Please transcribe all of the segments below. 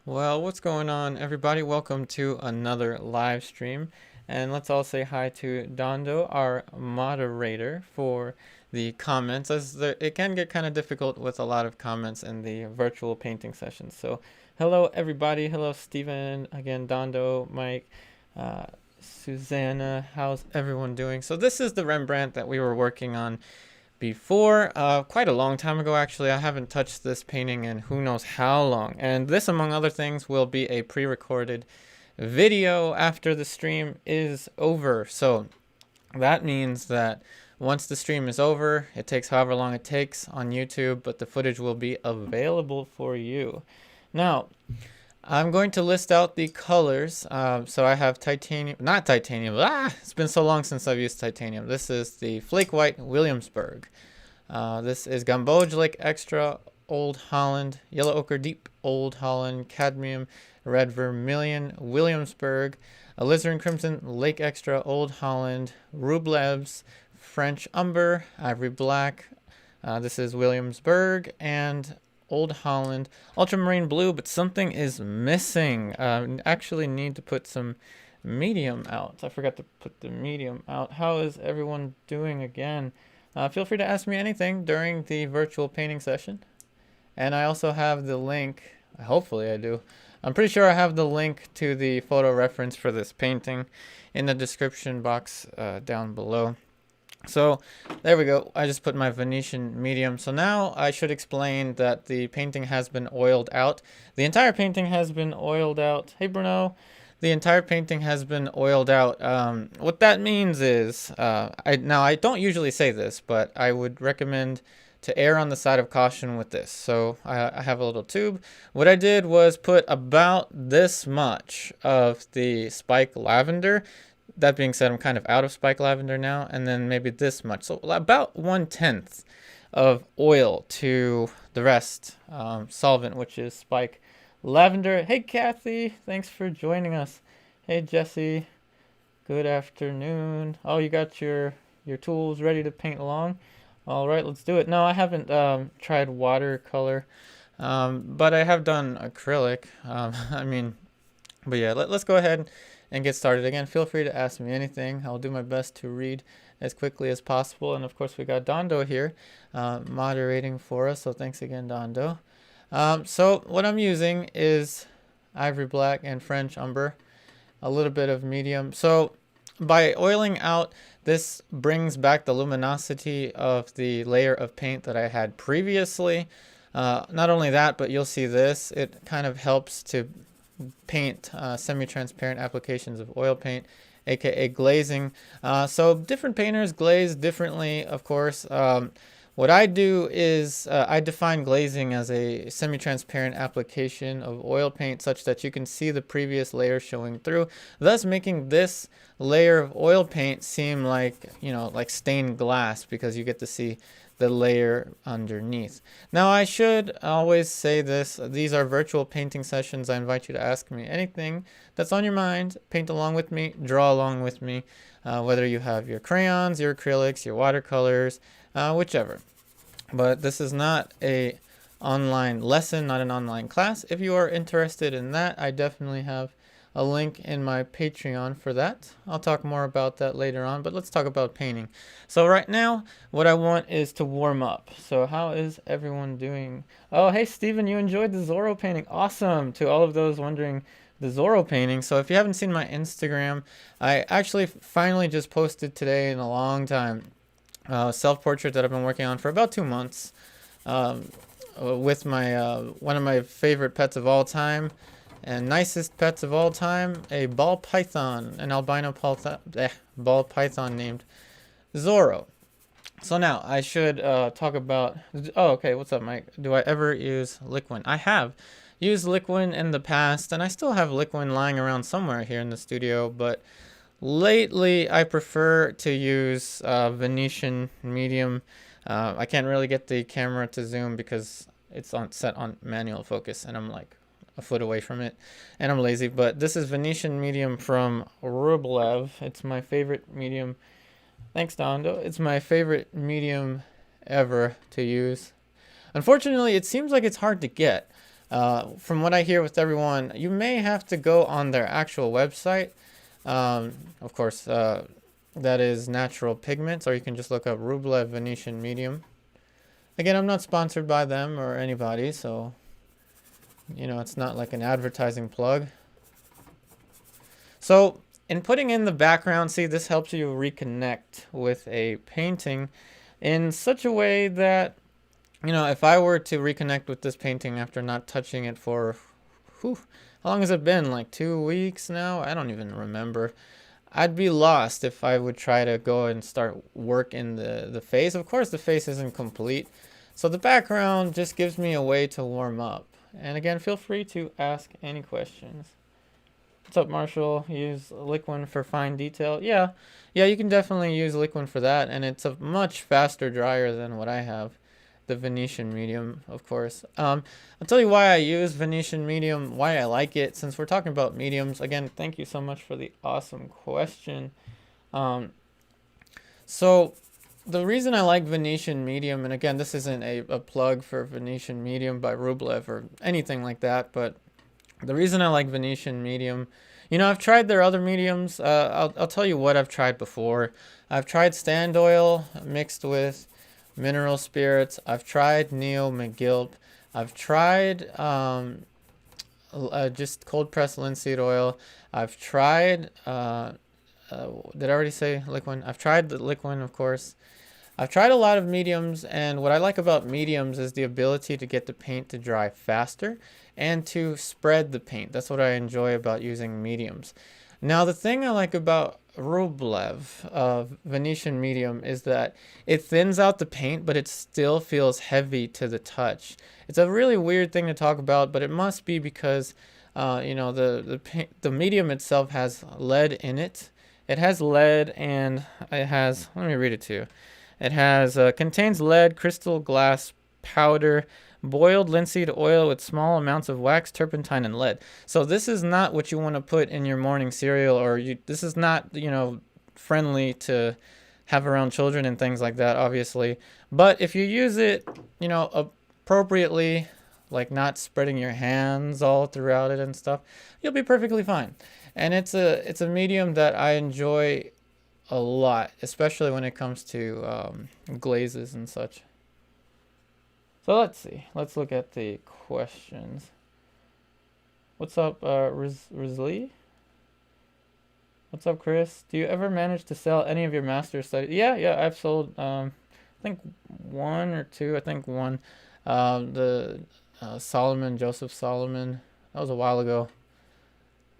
Well, what's going on, everybody? Welcome to another live stream. And let's all say hi to Dondo, our moderator, for the comments, as it can get kind of difficult with a lot of comments in the virtual painting sessions. So, hello, everybody. Hello, Stephen. Again, Dondo, Mike, uh, Susanna. How's everyone doing? So, this is the Rembrandt that we were working on before, quite a long time ago actually. I haven't touched this painting in who knows how long, and this, among other things, will be a pre-recorded video after the stream is over. So that means that once the stream is over, it takes however long it takes on YouTube, but the footage will be available for you. Now, I'm going to list out the colors. So I have titanium, not titanium. It's been so long since I've used titanium. This is the Flake White Williamsburg. This is Gamboge Lake Extra Old Holland, Yellow Ocher Deep Old Holland, Cadmium Red Vermilion Williamsburg, Alizarin Crimson Lake Extra Old Holland, Rublev's French Umber, Ivory Black. This is Williamsburg and Old Holland, Ultramarine Blue, but something is missing. Actually need to put some medium out. I forgot to put the medium out. How is everyone doing again? Feel free to ask me anything during the virtual painting session. And I also have the link, hopefully I do. I'm pretty sure I have the link to the photo reference for this painting in the description box down below. So there we go. I just put my Venetian medium. So now I should explain that the painting has been oiled out. The entire painting has been oiled out. Hey, Bruno. The entire painting has been oiled out. What that means is, I don't usually say this, but I would recommend to err on the side of caution with this. So I have a little tube. What I did was put about this much of the spike lavender. That being said, I'm kind of out of spike lavender now, and then maybe this much. So about 1/10 of oil to the rest solvent, which is spike lavender. Hey, Kathy, thanks for joining us. Hey, Jesse, good afternoon. Oh, you got your tools ready to paint along? All right, let's do it. No, I haven't tried watercolor, but I have done acrylic. But yeah, let's go ahead and get started. Again, feel free to ask me anything. I'll do my best to read as quickly as possible. And of course, we got Dondo here moderating for us. So thanks again, Dondo. So what I'm using is Ivory Black and French Umber, a little bit of medium. So by oiling out, this brings back the luminosity of the layer of paint that I had previously. Not only that, but you'll see this. It kind of helps to paint semi-transparent applications of oil paint, aka glazing. So different painters glaze differently, of course. What I do is I define glazing as a semi-transparent application of oil paint such that you can see the previous layer showing through, thus making this layer of oil paint seem like, like stained glass, because you get to see the layer underneath. Now, I should always say this. These are virtual painting sessions. I invite you to ask me anything that's on your mind. Paint along with me. Draw along with me. Whether you have your crayons, your acrylics, your watercolors, whichever. But this is not a online lesson, not an online class. If you are interested in that, I definitely have a link in my Patreon for that. I'll talk more about that later on, but let's talk about painting. So right now, what I want is to warm up. So how is everyone doing? Oh, hey, Steven, you enjoyed the Zorro painting. Awesome. To all of those wondering, the Zorro painting. So if you haven't seen my Instagram, I actually finally just posted today in a long time self-portrait that I've been working on for about 2 months with my one of my favorite pets of all time and nicest pets of all time, a ball python, an albino ball python named Zorro. So now I should talk about, oh, okay, what's up, Mike? Do I ever use Liquin? I have used Liquin in the past, and I still have Liquin lying around somewhere here in the studio, but lately I prefer to use Venetian medium. I can't really get the camera to zoom because it's set on manual focus, and I'm like a foot away from it, and I'm lazy. But this is Venetian medium from Rublev. It's my favorite medium. Thanks, Dondo. It's my favorite medium ever to use. Unfortunately, it seems like it's hard to get. From what I hear with everyone, you may have to go on their actual website. Of course, that is Natural Pigments, or you can just look up Rublev Venetian Medium. Again, I'm not sponsored by them or anybody, so, you know, it's not like an advertising plug. So, in putting in the background, see, this helps you reconnect with a painting in such a way that, you know, if I were to reconnect with this painting after not touching it for, how long has it been? Like 2 weeks now? I don't even remember. I'd be lost if I would try to go and start work in the face. Of course, the face isn't complete. So the background just gives me a way to warm up. And again, feel free to ask any questions. What's up, Marshall? Use Liquin for fine detail. Yeah, you can definitely use Liquin for that. And it's a much faster dryer than what I have. The Venetian medium, of course. I'll tell you why I use Venetian medium, why I like it. Since we're talking about mediums, again, thank you so much for the awesome question. So the reason I like Venetian medium, and again, this isn't a plug for Venetian medium by Rublev or anything like that, but the reason I like Venetian medium, you know, I've tried their other mediums. I'll tell you what I've tried before. I've tried stand oil mixed with mineral spirits. I've tried Neo McGilp. I've tried just cold pressed linseed oil. I've tried did I already say Liquin? I've tried the Liquin, of course. I've tried a lot of mediums, and what I like about mediums is the ability to get the paint to dry faster and to spread the paint. That's what I enjoy about using mediums. Now, the thing I like about Rublev Venetian medium is that it thins out the paint, but it still feels heavy to the touch. It's a really weird thing to talk about, but it must be because you know, the medium itself has lead in it. It has lead, and it has, let me read it to you. It has contains lead, crystal glass powder, boiled linseed oil with small amounts of wax, turpentine, and lead. So this is not what you want to put in your morning cereal, or this is not, you know, friendly to have around children and things like that, obviously. But if you use it, you know, appropriately, like not spreading your hands all throughout it and stuff, you'll be perfectly fine. And it's a medium that I enjoy a lot, especially when it comes to glazes and such. So let's see. Let's look at the questions. What's up, Rizli? What's up, Chris? Do you ever manage to sell any of your master's studies? Yeah, I've sold, I think 1 or 2. I think 1. The Joseph Solomon. That was a while ago.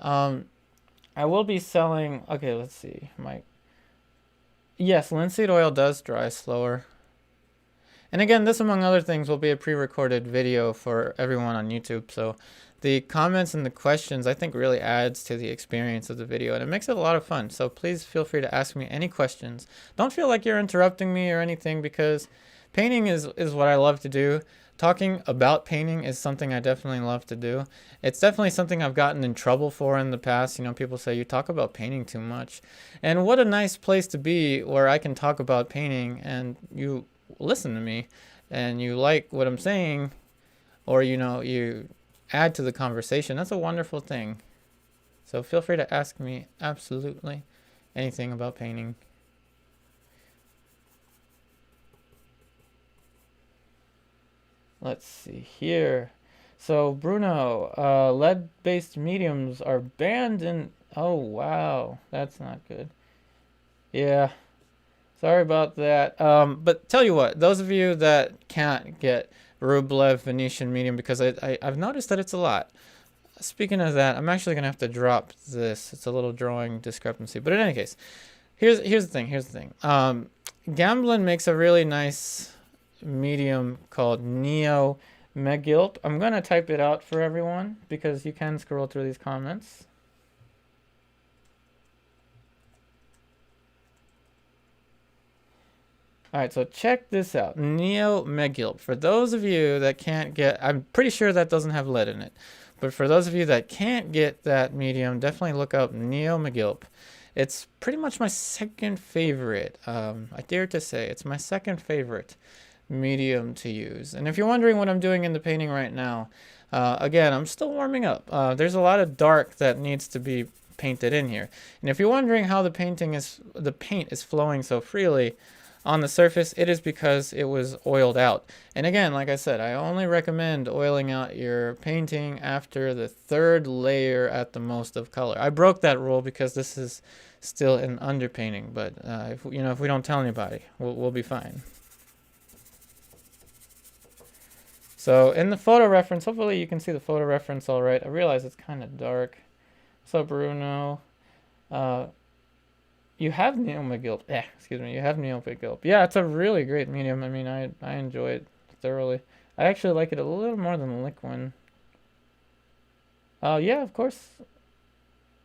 I will be selling. Okay, let's see. Yes, linseed oil does dry slower. And again, this, among other things, will be a pre-recorded video for everyone on YouTube. So the comments and the questions, I think, really adds to the experience of the video, and it makes it a lot of fun. So please feel free to ask me any questions. Don't feel like you're interrupting me or anything, because painting is what I love to do. Talking about painting is something I definitely love to do. It's definitely something I've gotten in trouble for in the past. You know, people say you talk about painting too much. And what a nice place to be where I can talk about painting and you listen to me and you like what I'm saying, or, you know, you add to the conversation. That's a wonderful thing. So feel free to ask me absolutely anything about painting. Let's see here. So Bruno, lead-based mediums are banned in... Oh, wow. That's not good. Yeah. Sorry about that. But tell you what, those of you that can't get Rublev Venetian medium, because I've noticed that it's a lot. Speaking of that, I'm actually going to have to drop this. It's a little drawing discrepancy. But in any case, here's the thing. Gamblin makes a really nice medium called Neo McGilp. I'm going to type it out for everyone because you can scroll through these comments. All right, so check this out. Neo McGilp. For those of you that can't get, I'm pretty sure that doesn't have lead in it, but for those of you that can't get that medium, definitely look up Neo McGilp. It's pretty much my second favorite. I dare to say it's my second favorite medium to use. And if you're wondering what I'm doing in the painting right now, Again, I'm still warming up. There's a lot of dark that needs to be painted in here. And if you're wondering how the paint is flowing so freely on the surface, it is because it was oiled out. And again, like I said, I only recommend oiling out your painting after the third layer at the most of color. I broke that rule because this is still an underpainting, but if we don't tell anybody, we'll be fine. So in the photo reference, hopefully you can see the photo reference all right. I realize it's kind of dark. What's up, Bruno? You have Neo McGilp. Excuse me. You have Neo McGilp. Yeah, it's a really great medium. I mean, I enjoy it thoroughly. I actually like it a little more than Liquin. Yeah, of course.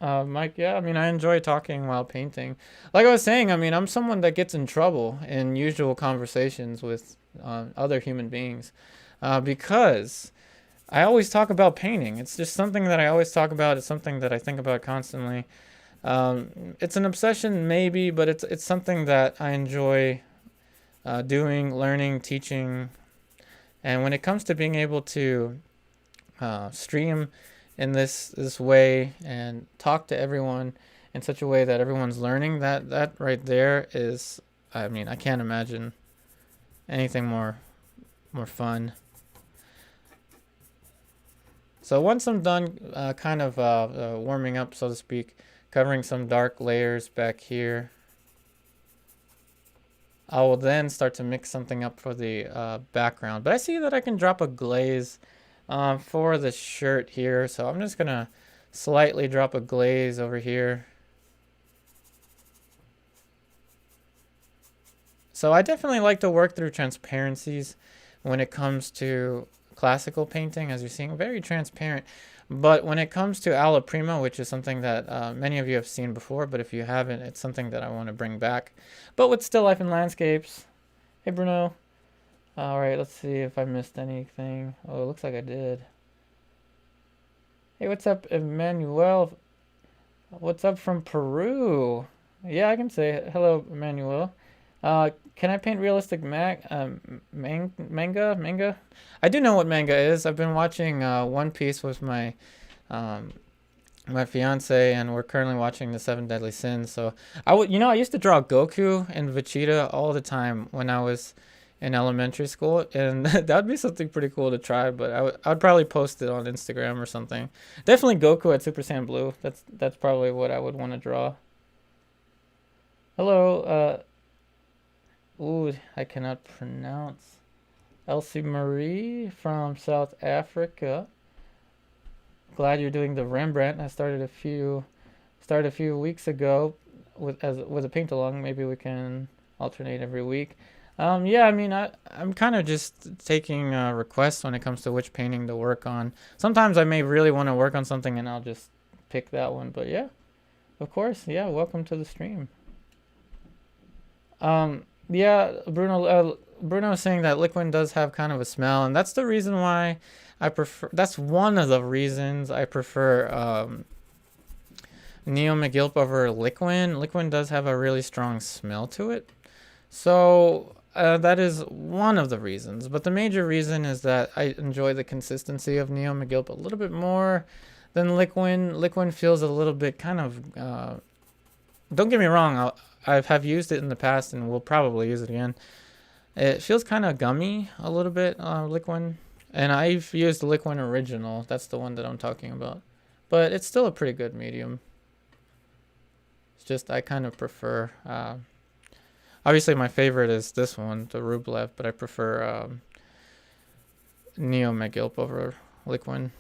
Mike, yeah, I mean, I enjoy talking while painting. Like I was saying, I mean, I'm someone that gets in trouble in usual conversations with other human beings because I always talk about painting. It's just something that I always talk about. It's something that I think about constantly. It's an obsession, maybe, but it's something that I enjoy doing, learning, teaching. And when it comes to being able to stream in this way and talk to everyone in such a way that everyone's learning, that right there is, I mean, I can't imagine anything more fun. So once I'm done kind of warming up, so to speak, covering some dark layers back here, I will then start to mix something up for the background. But I see that I can drop a glaze for the shirt here, so I'm just gonna slightly drop a glaze over here. So I definitely like to work through transparencies when it comes to classical painting, as you're seeing, very transparent. But when it comes to alla prima, which is something that many of you have seen before, but if you haven't, it's something that I want to bring back. But with still life and landscapes. Hey, Bruno. All right, let's see if I missed anything. Oh, it looks like I did. Hey, what's up, Emmanuel? What's up from Peru? Yeah, I can say hello, Emmanuel. Can I paint realistic manga? I do know what manga is. I've been watching One Piece with my my fiance, and we're currently watching the Seven Deadly Sins. So I used to draw Goku and Vegeta all the time when I was in elementary school, and that'd be something pretty cool to try. But I'd probably post it on Instagram or something. Definitely Goku at Super Saiyan Blue. That's probably what I would want to draw. Hello, ooh, I cannot pronounce. Elsie Marie from South Africa. Glad you're doing the Rembrandt. I started a few weeks ago with a paint along. Maybe we can alternate every week. Yeah, I mean, I'm kind of just taking requests when it comes to which painting to work on. Sometimes I may really want to work on something and I'll just pick that one. But yeah, of course, yeah, welcome to the stream. Yeah, Bruno is saying that Liquid does have kind of a smell, and that's the reason why that's one of the reasons I prefer Neo McGilp over Liquid. Liquid does have a really strong smell to it. So that is one of the reasons. But the major reason is that I enjoy the consistency of Neo McGilp a little bit more than Liquid. Liquid feels a little bit kind of, don't get me wrong, I have used it in the past and will probably use it again. It feels kind of gummy a little bit, Liquid. And I've used the Liquid Original. That's the one that I'm talking about. But it's still a pretty good medium. It's just I kind of prefer... obviously my favorite is this one, the Rublev. But I prefer Neo McGilp over Liquid.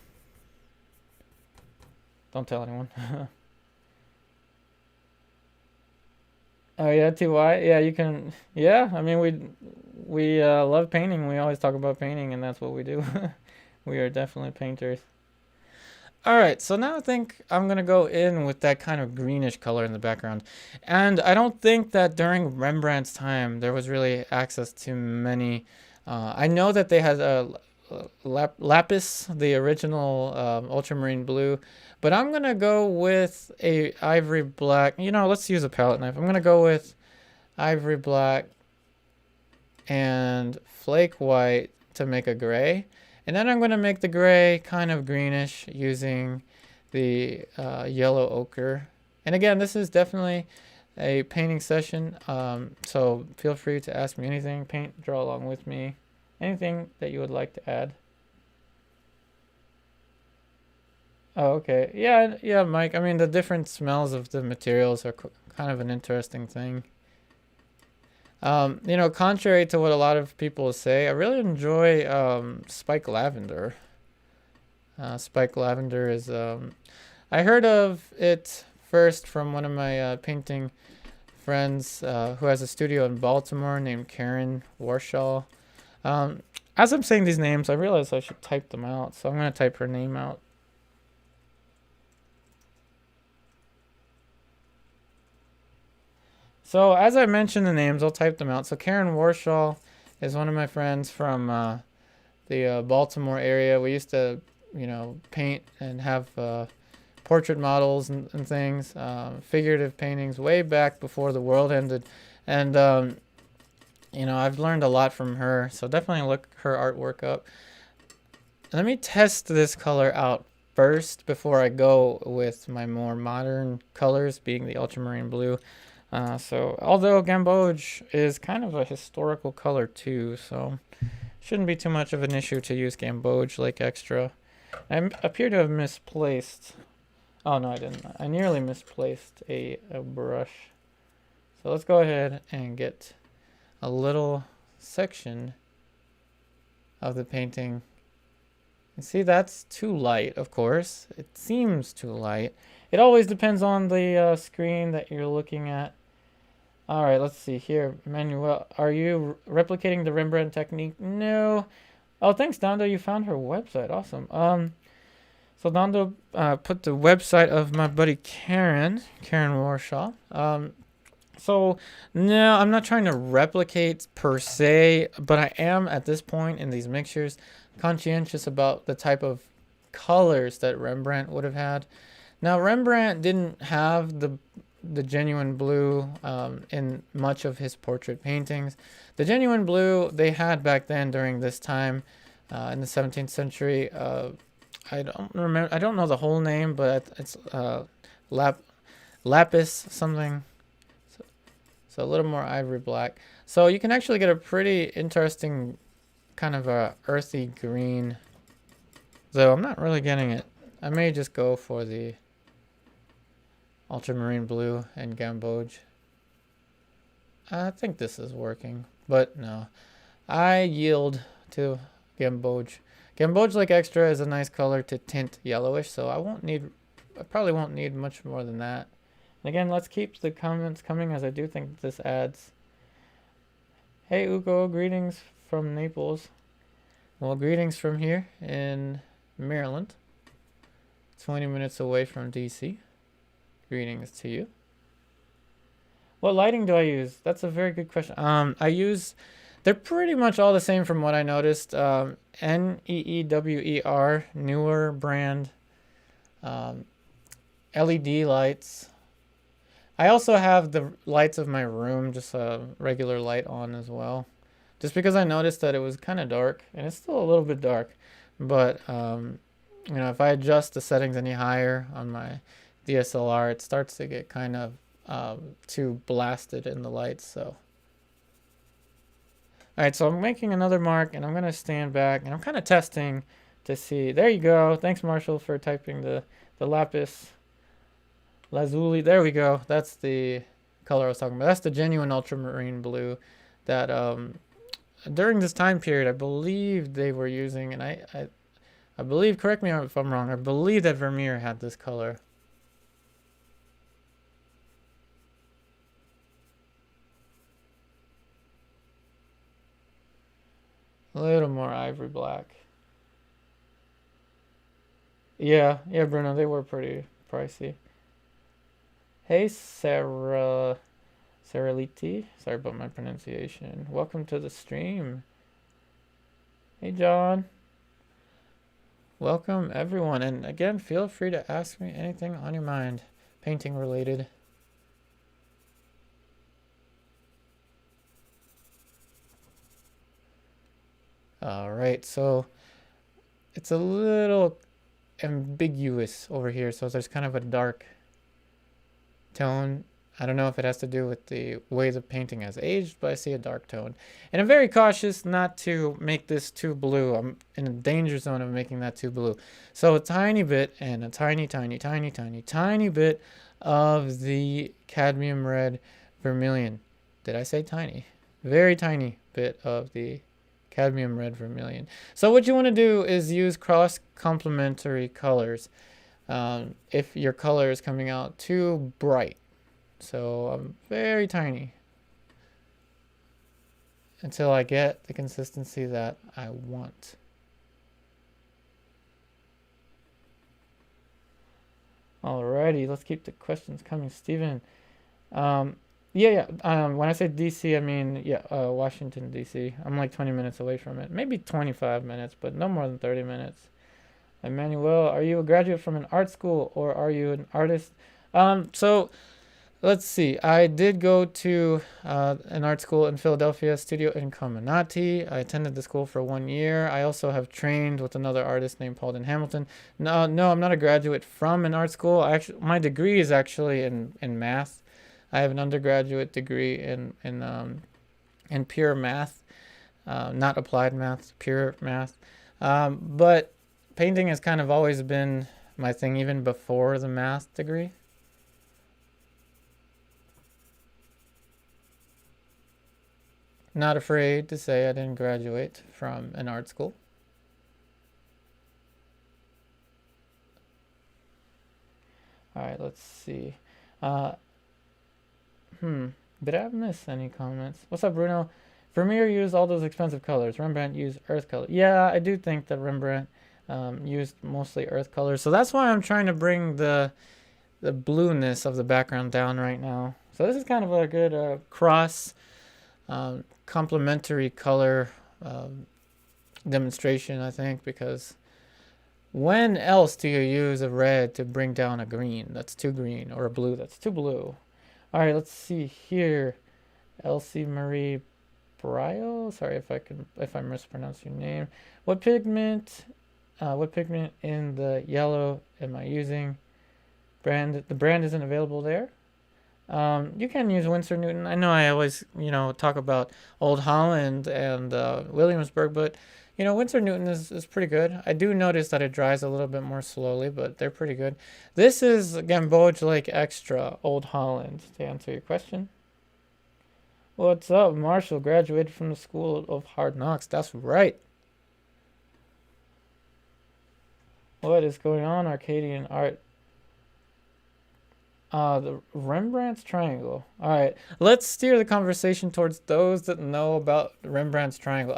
Don't tell anyone. Oh yeah, TY. Yeah, you can. Yeah, I mean we love painting. We always talk about painting, and that's what we do. We are definitely painters. All right, so now I think I'm gonna go in with that kind of greenish color in the background, and I don't think that during Rembrandt's time there was really access to many. I know that they had lapis, the original ultramarine blue. But I'm going to go with a ivory black. Let's use a palette knife. I'm going to go with ivory black and flake white to make a gray. And then I'm going to make the gray kind of greenish using the yellow ochre. And again, this is definitely a painting session, so feel free to ask me anything, paint, draw along with me, anything that you would like to add. Oh, okay. Yeah, yeah, Mike. I mean, the different smells of the materials are kind of an interesting thing. You know, contrary to what a lot of people say, I really enjoy spike lavender. Spike lavender is, I heard of it first from one of my painting friends who has a studio in Baltimore named Karen Warshaw. As I'm saying these names, I realize I should type them out, so I'm going to type her name out. So as I mentioned the names, I'll type them out. So Karen Warshaw is one of my friends from the Baltimore area. We used to, you know, paint and have portrait models and things, figurative paintings way back before the world ended. And, you know, I've learned a lot from her. So definitely look her artwork up. Let me test this color out first before I go with my more modern colors, being the ultramarine blue. So although Gamboge is kind of a historical color too, so shouldn't be too much of an issue to use Gamboge like extra. I appear to have misplaced. Oh no, I didn't. I nearly misplaced a brush. So let's go ahead and get a little section of the painting. And see, that's too light, of course. It seems too light. It always depends on the screen that you're looking at. All right, let's see here. Manuel, are you replicating the Rembrandt technique? No. Oh, thanks, Dondo. You found her website. Awesome. So Dondo put the website of my buddy Karen Warshaw. So no, I'm not trying to replicate per se, but I am at this point in these mixtures conscientious about the type of colors that Rembrandt would have had. Now, Rembrandt didn't have the genuine blue in much of his portrait paintings. The genuine blue they had back then during this time in the 17th century. I don't remember. I don't know the whole name, but it's lapis something. So a little more ivory black. So you can actually get a pretty interesting kind of a earthy green. Though I'm not really getting it. I may just go for the ultramarine blue and Gamboge. I think this is working, but no. I yield to Gamboge. Gamboge like extra is a nice color to tint yellowish, so I probably won't need much more than that. And again, let's keep the comments coming as I do think this adds. Hey Ugo, greetings from Naples. Well, greetings from here in Maryland. 20 minutes away from DC. Greetings to you. What lighting do I use? That's a very good question. They're pretty much all the same from what I noticed. NEEWER, newer brand. LED lights. I also have the lights of my room, just a regular light on as well. Just because I noticed that it was kind of dark, and it's still a little bit dark. But, you know, if I adjust the settings any higher on my DSLR, it starts to get kind of too blasted in the lights. So, all right, so I'm making another mark, and I'm going to stand back, and I'm kind of testing to see. There you go. Thanks, Marshall, for typing the lapis lazuli. There we go. That's the color I was talking about. That's the genuine ultramarine blue that during this time period, I believe they were using, and I believe, correct me if I'm wrong, I believe that Vermeer had this color. A little more ivory black. Yeah, Bruno, they were pretty pricey. Hey, Sarah Liti. Sorry about my pronunciation. Welcome to the stream. Hey, John. Welcome, everyone. And again, feel free to ask me anything on your mind, painting related. All right, so it's a little ambiguous over here. So there's kind of a dark tone. I don't know if it has to do with the way the painting has aged, but I see a dark tone. And I'm very cautious not to make this too blue. I'm in a danger zone of making that too blue. So a tiny bit and a tiny, tiny, tiny, tiny, tiny bit of the cadmium red vermilion. Did I say tiny? Very tiny bit of the cadmium red vermilion. So what you want to do is use cross complementary colors if your color is coming out too bright. So I'm very tiny until I get the consistency that I want. Alrighty, let's keep the questions coming, Steven. When I say DC, I mean, Washington, DC. I'm like 20 minutes away from it. Maybe 25 minutes, but no more than 30 minutes. Emmanuel, are you a graduate from an art school or are you an artist? So let's see. I did go to an art school in Philadelphia, Studio Incominati. I attended the school for 1 year. I also have trained with another artist named Paul Hamilton. No, I'm not a graduate from an art school. My degree is actually in math. I have an undergraduate degree in pure math, not applied math, pure math. But painting has kind of always been my thing, even before the math degree. Not afraid to say I didn't graduate from an art school. All right, let's see. Did I miss any comments? What's up, Bruno? Vermeer used all those expensive colors. Rembrandt used earth color. Yeah, I do think that Rembrandt used mostly earth colors. So that's why I'm trying to bring the blueness of the background down right now. So this is kind of a good cross complementary color demonstration, I think, because when else do you use a red to bring down a green that's too green or a blue that's too blue? All right, let's see here. Elsie Marie Brio. Sorry if I mispronounce your name. What pigment in the yellow am I using? The brand isn't available there. You can use Winsor Newton. I know I always, talk about Old Holland and Williamsburg, but Winsor Newton is pretty good. I do notice that it dries a little bit more slowly, but they're pretty good. This is Gamboge Lake Extra Old Holland, to answer your question. What's up? Marshall graduated from the School of Hard Knocks. That's right. What is going on, Arcadian art? The Rembrandt's triangle. All right, let's steer the conversation towards those that know about Rembrandt's triangle.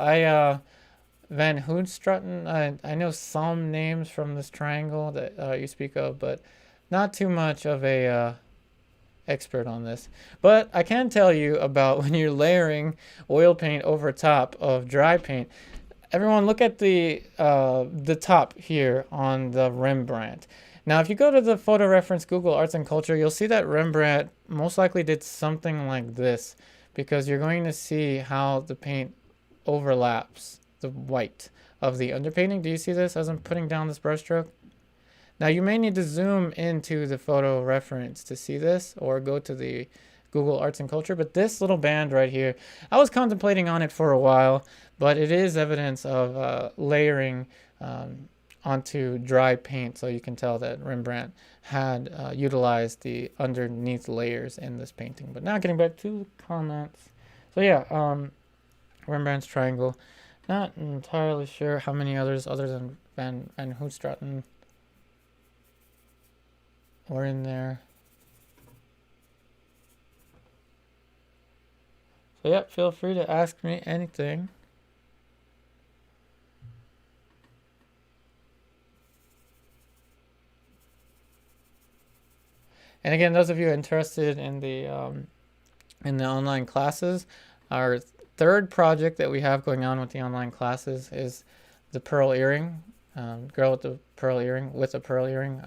Van Hoenstraten, I know some names from this triangle that you speak of, but not too much of a expert on this. But I can tell you about when you're layering oil paint over top of dry paint. Everyone, look at the top here on the Rembrandt. Now, if you go to the photo reference Google Arts and Culture, you'll see that Rembrandt most likely did something like this, because you're going to see how the paint overlaps the white of the underpainting. Do you see this as I'm putting down this brushstroke? Now, you may need to zoom into the photo reference to see this, or go to the Google Arts and Culture. But this little band right here, I was contemplating on it for a while, but it is evidence of layering onto dry paint, so you can tell that Rembrandt had utilized the underneath layers in this painting. But now getting back to the comments. So yeah, Rembrandt's triangle. Not entirely sure how many others other than Van Hoenstraten were in there. So yeah, feel free to ask me anything. And again, those of you interested in the online classes, our third project that we have going on with the online classes is the pearl earring, girl with the pearl earring, with a pearl earring.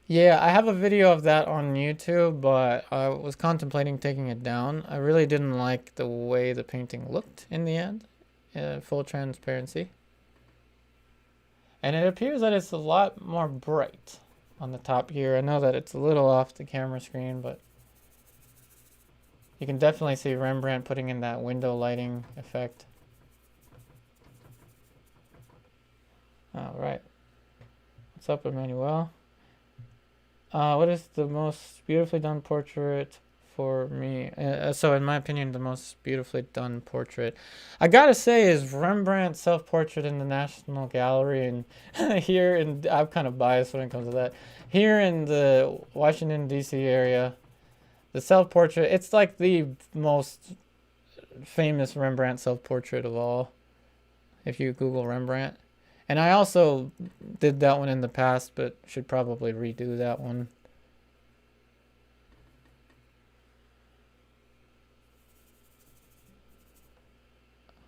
Yeah, I have a video of that on YouTube, but I was contemplating taking it down. I really didn't like the way the painting looked in the end, full transparency. And it appears that it's a lot more bright on the top here. I know that it's a little off the camera screen, but you can definitely see Rembrandt putting in that window lighting effect. All right. What's up, Emmanuel? What is the most beautifully done portrait for me? So in my opinion, the most beautifully done portrait, I gotta say, is Rembrandt's self-portrait in the National Gallery. And here, and I'm kind of biased when it comes to that, here in the Washington, D.C. area, the self-portrait, it's like the most famous Rembrandt self-portrait of all, if you Google Rembrandt. And I also did that one in the past, but should probably redo that one.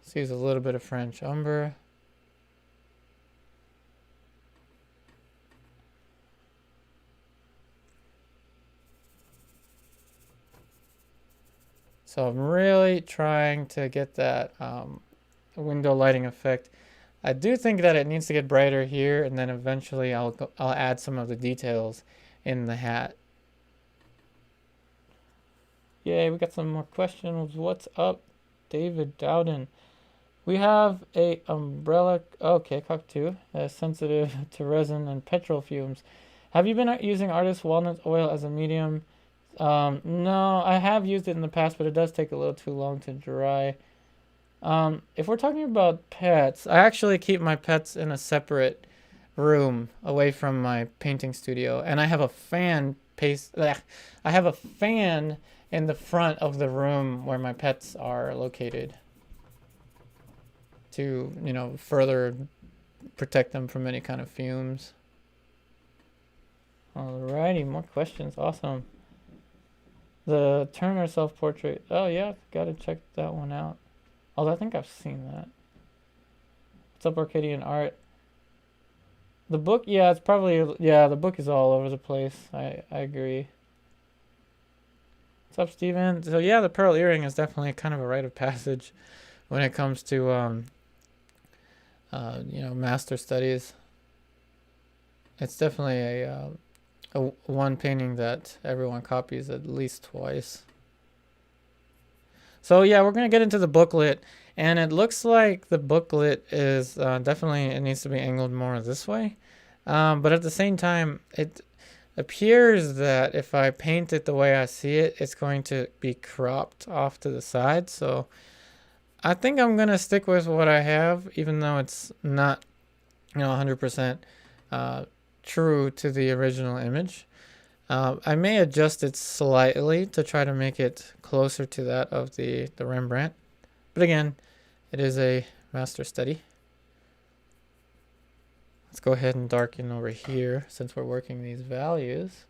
Let's use a little bit of French umber. So I'm really trying to get that window lighting effect. I do think that it needs to get brighter here, and then eventually I'll add some of the details in the hat. Yay, we got some more questions. What's up, David Dowden? We have a umbrella, okay, cockatoo, sensitive to resin and petrol fumes. Have you been using artist walnut oil as a medium? No, I have used it in the past, but it does take a little too long to dry. If we're talking about pets, I actually keep my pets in a separate room away from my painting studio, and I have a fan in the front of the room where my pets are located to, you know, further protect them from any kind of fumes. Alrighty, more questions. Awesome. The Turner self-portrait. Oh yeah, gotta check that one out. Although I think I've seen that. What's up, Arcadian Art? The book, yeah, it's probably, yeah, the book is all over the place. I agree. What's up, Steven? So yeah, the pearl earring is definitely kind of a rite of passage when it comes to, you know, master studies. It's definitely a one painting that everyone copies at least twice. So yeah, we're going to get into the booklet, and it looks like the booklet is definitely, it needs to be angled more this way. But at the same time, it appears that if I paint it the way I see it, it's going to be cropped off to the side. So I think I'm going to stick with what I have, even though it's not, you know, 100% true to the original image. I may adjust it slightly to try to make it closer to that of the Rembrandt. But again, it is a master study. Let's go ahead and darken over here since we're working these values.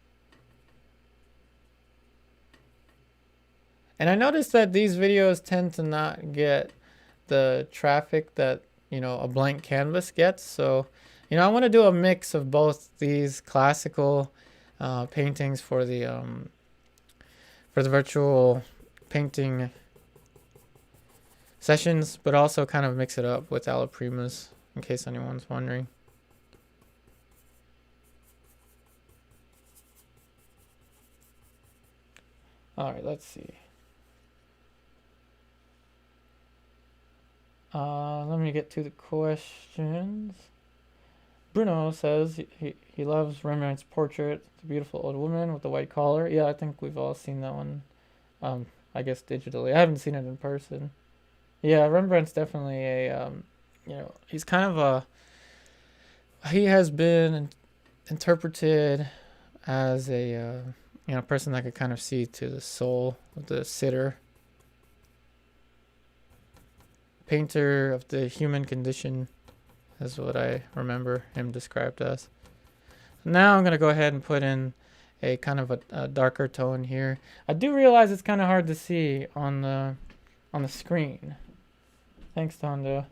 And I noticed that these videos tend to not get the traffic that, you know, a blank canvas gets. So, you know, I want to do a mix of both these classical paintings for the virtual painting sessions, but also kind of mix it up with alla primas in case anyone's wondering. All right, let's see. Let me get to the questions. Bruno says he loves Rembrandt's portrait. It's a beautiful old woman with a white collar. Yeah, I think we've all seen that one. I guess digitally. I haven't seen it in person. Yeah, Rembrandt's definitely a, you know, he's kind of he has been interpreted as a, you know, person that could kind of see to the soul of the sitter. Painter of the human condition. Is what I remember him described as. Now I'm going to go ahead and put in a kind of a darker tone here. I do realize it's kind of hard to see on the screen. Thanks, Tondo.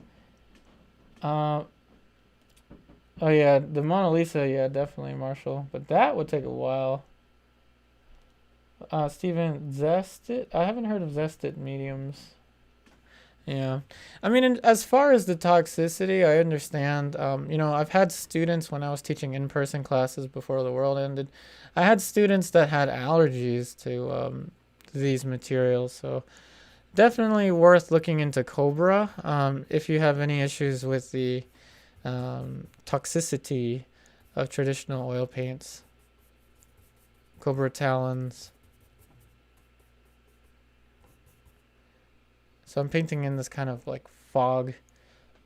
Oh yeah, the Mona Lisa, yeah, definitely, Marshall. But that would take a while. Steven, Zested? I haven't heard of Zested mediums. Yeah. I mean, as far as the toxicity, I understand. I've had students when I was teaching in-person classes before the world ended. I had students that had allergies to these materials. So definitely worth looking into Cobra if you have any issues with the toxicity of traditional oil paints. Cobra talons. So I'm painting in this kind of like fog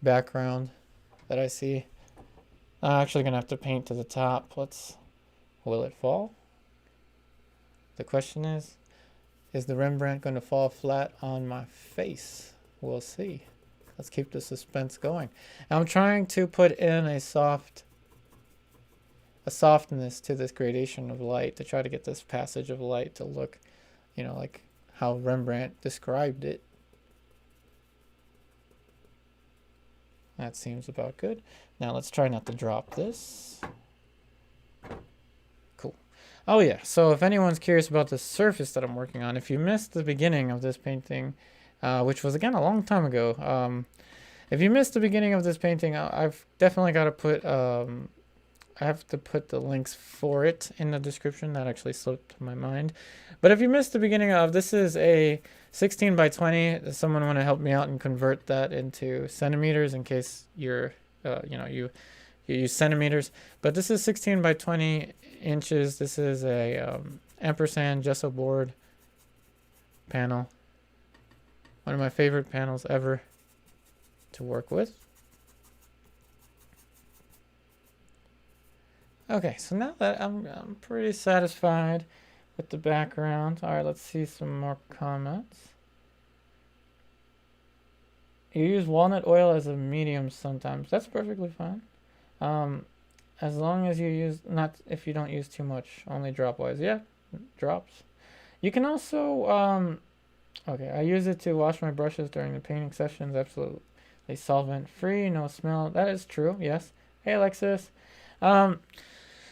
background that I see. I'm actually gonna have to paint to the top. Will it fall? The question is the Rembrandt gonna fall flat on my face? We'll see. Let's keep the suspense going. I'm trying to put in a softness to this gradation of light to try to get this passage of light to look, like how Rembrandt described it. That seems about good. Now let's try not to drop this. Cool. Oh yeah, so if anyone's curious about the surface that I'm working on, if you missed the beginning of this painting, which was again a long time ago, if you missed the beginning of this painting, I've definitely got to put, I have to put the links for it in the description. That actually slipped my mind. But if you missed the beginning of, this is a 16 by 20. Does someone want to help me out and convert that into centimeters in case you're, you use centimeters. But this is 16 by 20 inches. This is a ampersand gesso board panel. One of my favorite panels ever to work with. Okay, so now that I'm pretty satisfied with the background. All right, let's see some more comments. You use walnut oil as a medium sometimes. That's perfectly fine. As long as you use, not if you don't use too much, only drop wise. Yeah, drops. You can also, okay, I use it to wash my brushes during the painting sessions. Absolutely solvent free, no smell. That is true, yes. Hey, Alexis.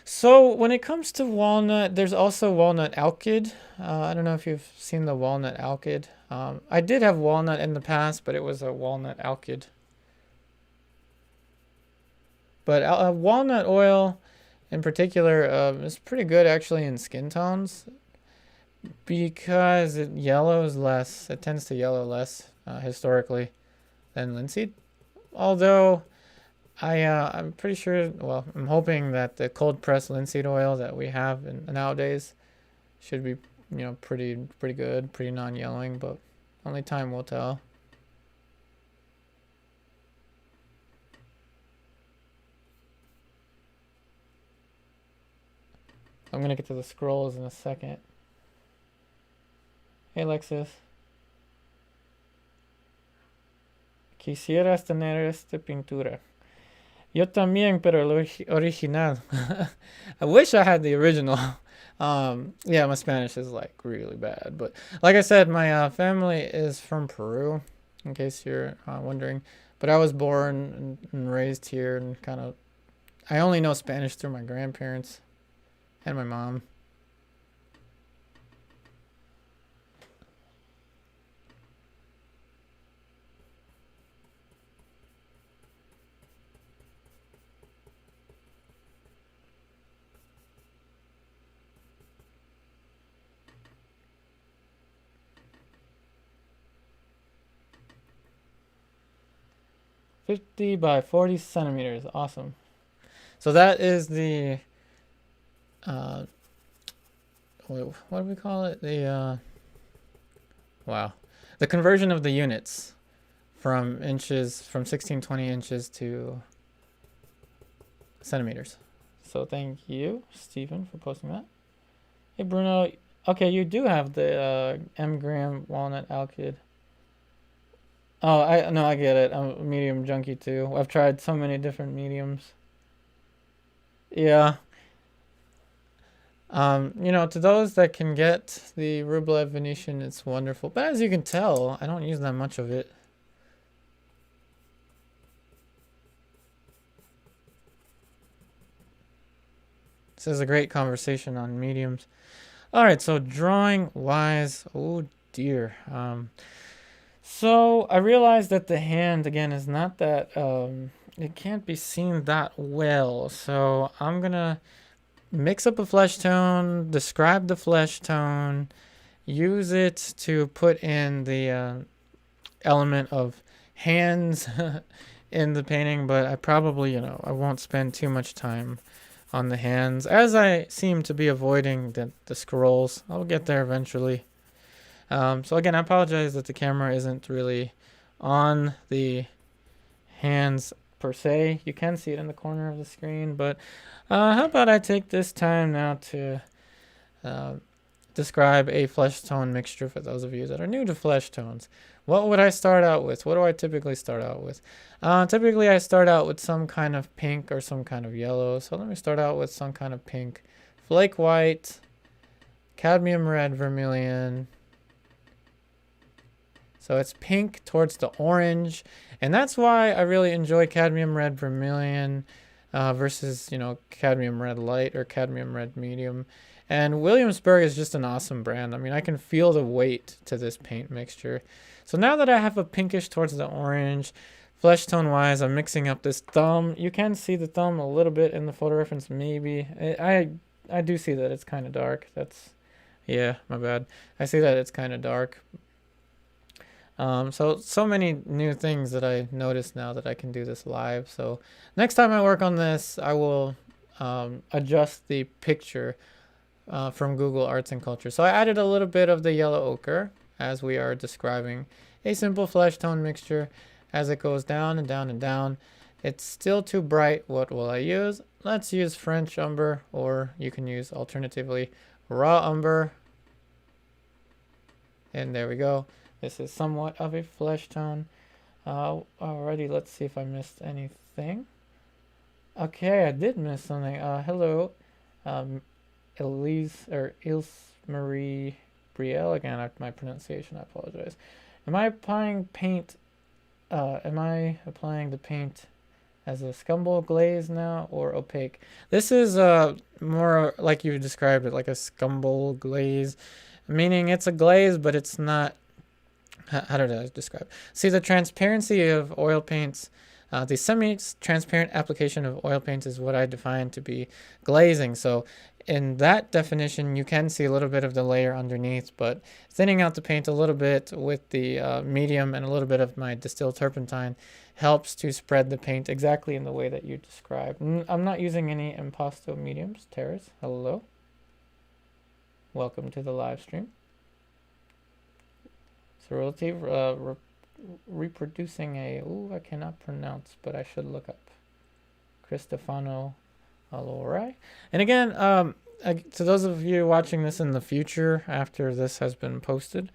So when it comes to walnut, there's also walnut alkyd. I don't know if you've seen the walnut alkyd. I did have walnut in the past, but it was a walnut alkyd. But walnut oil in particular is pretty good actually in skin tones because it yellows less. It tends to yellow less historically than linseed. Although I'm pretty sure, well, I'm hoping that the cold pressed linseed oil that we have nowadays should be, pretty good, pretty non-yellowing, but only time will tell. I'm gonna get to the scrolls in a second. Hey, Alexis. Quisieras tener esta pintura. Yo también, pero el original. I wish I had the original. Yeah, my Spanish is like really bad. But like I said, my family is from Peru, in case you're wondering. But I was born and raised here and I only know Spanish through my grandparents and my mom. $50 by 40 centimeters. Awesome. So that is the what do we call it? The wow, the conversion of the units from 1620 inches to centimeters. So thank you, Stephen, for posting that. Hey, Bruno. Okay, you do have the M-gram walnut alkyd. Oh, I get it. I'm a medium junkie too. I've tried so many different mediums. Yeah. To those that can get the Rublev Venetian, it's wonderful. But as you can tell, I don't use that much of it. This is a great conversation on mediums. All right, so drawing wise, oh dear. So I realized that the hand again is not that it can't be seen that well. So I'm gonna mix up a flesh tone, describe the flesh tone, use it to put in the element of hands in the painting, but I probably, I won't spend too much time on the hands as I seem to be avoiding the scrolls. I'll get there eventually. So again, I apologize that the camera isn't really on the hands per se. You can see it in the corner of the screen, but how about I take this time now to describe a flesh tone mixture for those of you that are new to flesh tones. What would I start out with? What do I typically start out with? Typically I start out with some kind of pink or some kind of yellow. So let me start out with some kind of pink. Flake white, cadmium red, vermilion. So it's pink towards the orange. And that's why I really enjoy cadmium red, vermilion versus, cadmium red light or cadmium red medium. And Williamsburg is just an awesome brand. I mean, I can feel the weight to this paint mixture. So now that I have a pinkish towards the orange, flesh tone wise, I'm mixing up this thumb. You can see the thumb a little bit in the photo reference, maybe. I do see that it's kind of dark. Yeah, my bad. I see that it's kind of dark. So many new things that I noticed now that I can do this live. So next time I work on this, I will adjust the picture from Google Arts and Culture. So I added a little bit of the yellow ochre as we are describing a simple flesh tone mixture. As it goes down and down and down, it's still too bright. What will I use? Let's use French umber, or you can use alternatively raw umber. And there we go. This is somewhat of a flesh tone. Alrighty, let's see if I missed anything. Okay, I did miss something. Hello, Ilse Marie Brielle. Again, my pronunciation, I apologize. Am I applying paint? Am I applying the paint as a scumble glaze now or opaque? This is more like you described it, like a scumble glaze, meaning it's a glaze, but it's not. How did I describe? See, the transparency of oil paints, the semi-transparent application of oil paints is what I define to be glazing. So in that definition, you can see a little bit of the layer underneath, but thinning out the paint a little bit with the medium and a little bit of my distilled turpentine helps to spread the paint exactly in the way that you described. I'm not using any impasto mediums. Terrace, hello. Welcome to the live stream. Sterility, reproducing I cannot pronounce, but I should look up. Cristofano Alori. And again, to those of you watching this in the future, after this has been posted,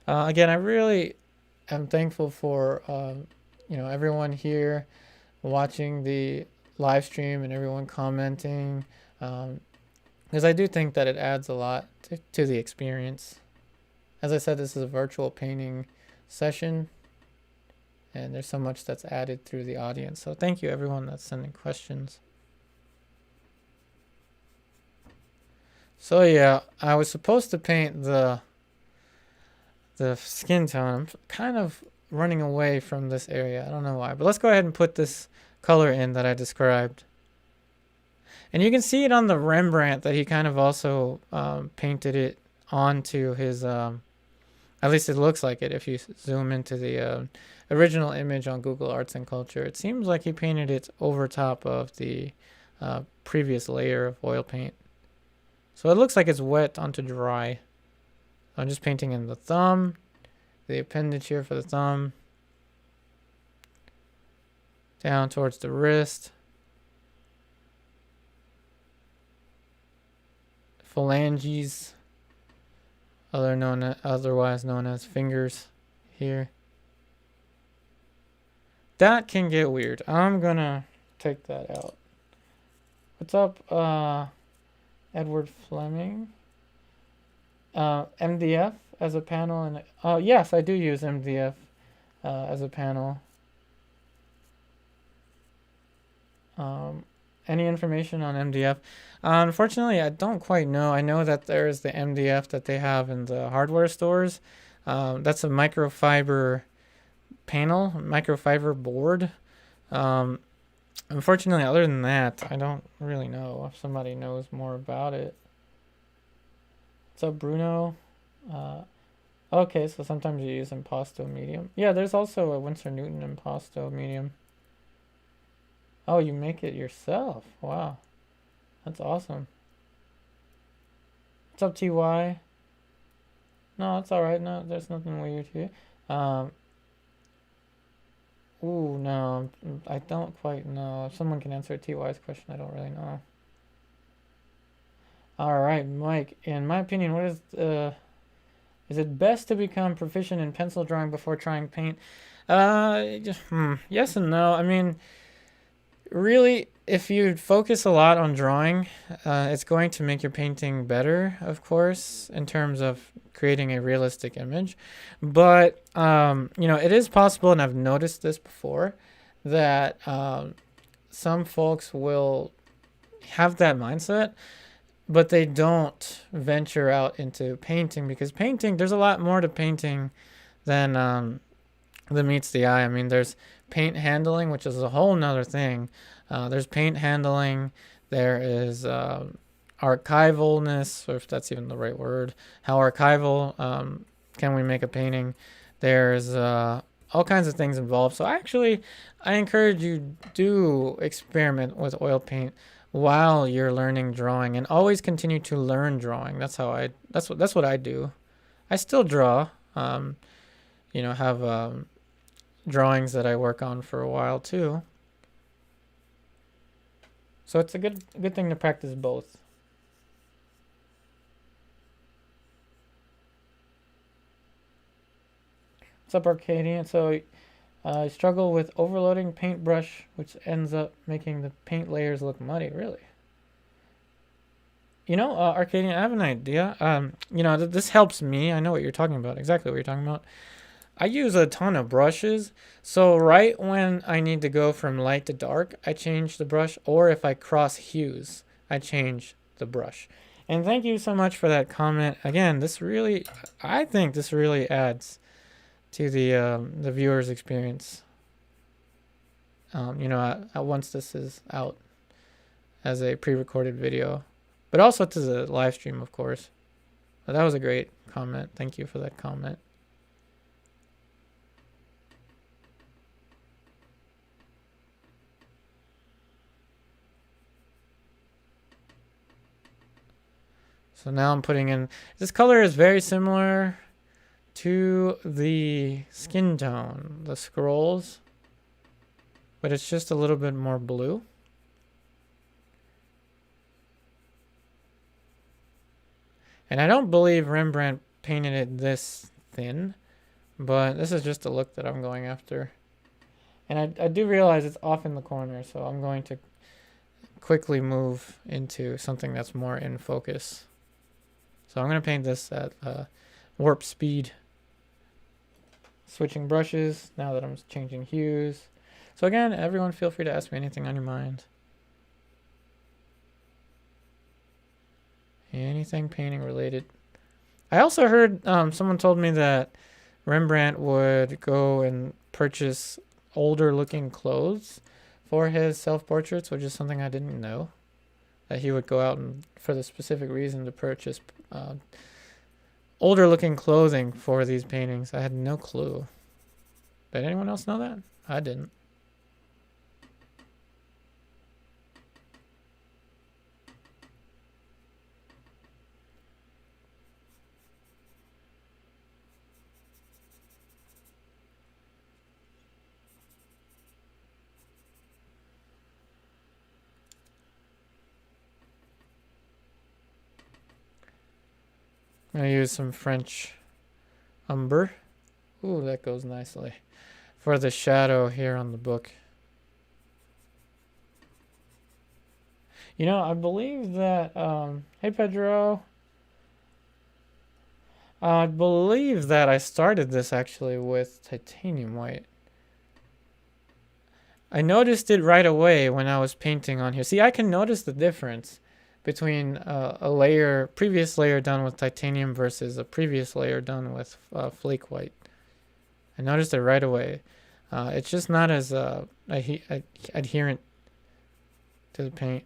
again, I really am thankful for, everyone here watching the live stream and everyone commenting, because I do think that it adds a lot to the experience. As I said, this is a virtual painting session, and there's so much that's added through the audience. So thank you, everyone that's sending questions. So yeah, I was supposed to paint the skin tone. I'm kind of running away from this area. I don't know why, but let's go ahead and put this color in that I described. And you can see it on the Rembrandt that he kind of also painted it onto his, at least it looks like it if you zoom into the original image on Google Arts and Culture. It seems like he painted it over top of the previous layer of oil paint. So it looks like it's wet onto dry. I'm just painting in the thumb, the appendage here for the thumb, down towards the wrist, phalanges, otherwise known as fingers here. That can get weird. I'm gonna take that out. What's up, Edward Fleming? MDF as a panel, and yes, I do use MDF as a panel. Any information on MDF? Unfortunately, I don't quite know. I know that there's the MDF that they have in the hardware stores. That's a microfiber panel, microfiber board. Unfortunately, other than that, I don't really know if somebody knows more about it. What's up, Bruno? Okay, so sometimes you use impasto medium. Yeah, there's also a Winsor Newton impasto medium. Oh, you make it yourself. Wow. That's awesome. What's up, TY? No, it's alright. No, there's nothing weird here. Ooh, no, I don't quite know. If someone can answer TY's question, I don't really know. Alright, Mike, in my opinion, what is it best to become proficient in pencil drawing before trying paint? Yes and no. I mean, really, if you focus a lot on drawing, it's going to make your painting better, of course, in terms of creating a realistic image. But, it is possible, and I've noticed this before, that some folks will have that mindset, but they don't venture out into painting, because painting, there's a lot more to painting than meets the eye. I mean, there's paint handling, which is a whole nother thing. There's paint handling. There is archivalness, or if that's even the right word. How archival can we make a painting? There's all kinds of things involved. So I encourage you do experiment with oil paint while you're learning drawing, and always continue to learn drawing. That's what I do. I still draw. Have drawings that I work on for a while too. So it's a good thing to practice both. What's up, Arcadian? So I struggle with overloading paintbrush, which ends up making the paint layers look muddy. Really? Arcadian, I have an idea. This helps me. I know what you're talking about. Exactly what you're talking about. I use a ton of brushes, so right when I need to go from light to dark, I change the brush, or if I cross hues, I change the brush. And thank you so much for that comment. Again, I think this really adds to the viewer's experience. Once this is out as a pre-recorded video, but also to the live stream, of course. But that was a great comment. Thank you for that comment. So now I'm putting in, this color is very similar to the skin tone, the scrolls, but it's just a little bit more blue. And I don't believe Rembrandt painted it this thin, but this is just the look that I'm going after. And I do realize it's off in the corner, so I'm going to quickly move into something that's more in focus. So I'm going to paint this at warp speed. Switching brushes now that I'm changing hues. So again, everyone feel free to ask me anything on your mind. Anything painting related. I also heard someone told me that Rembrandt would go and purchase older looking clothes for his self-portraits, which is something I didn't know. That he would go out and for the specific reason to purchase older looking clothing for these paintings. I had no clue. Did anyone else know that? I didn't. I'm going to use some French Umber. Ooh, that goes nicely. For the shadow here on the book. I believe that, hey Pedro. I believe that I started this actually with titanium white. I noticed it right away when I was painting on here. See, I can notice the difference between a previous layer done with titanium versus a previous layer done with flake white. I noticed it right away. It's just not as adherent to the paint.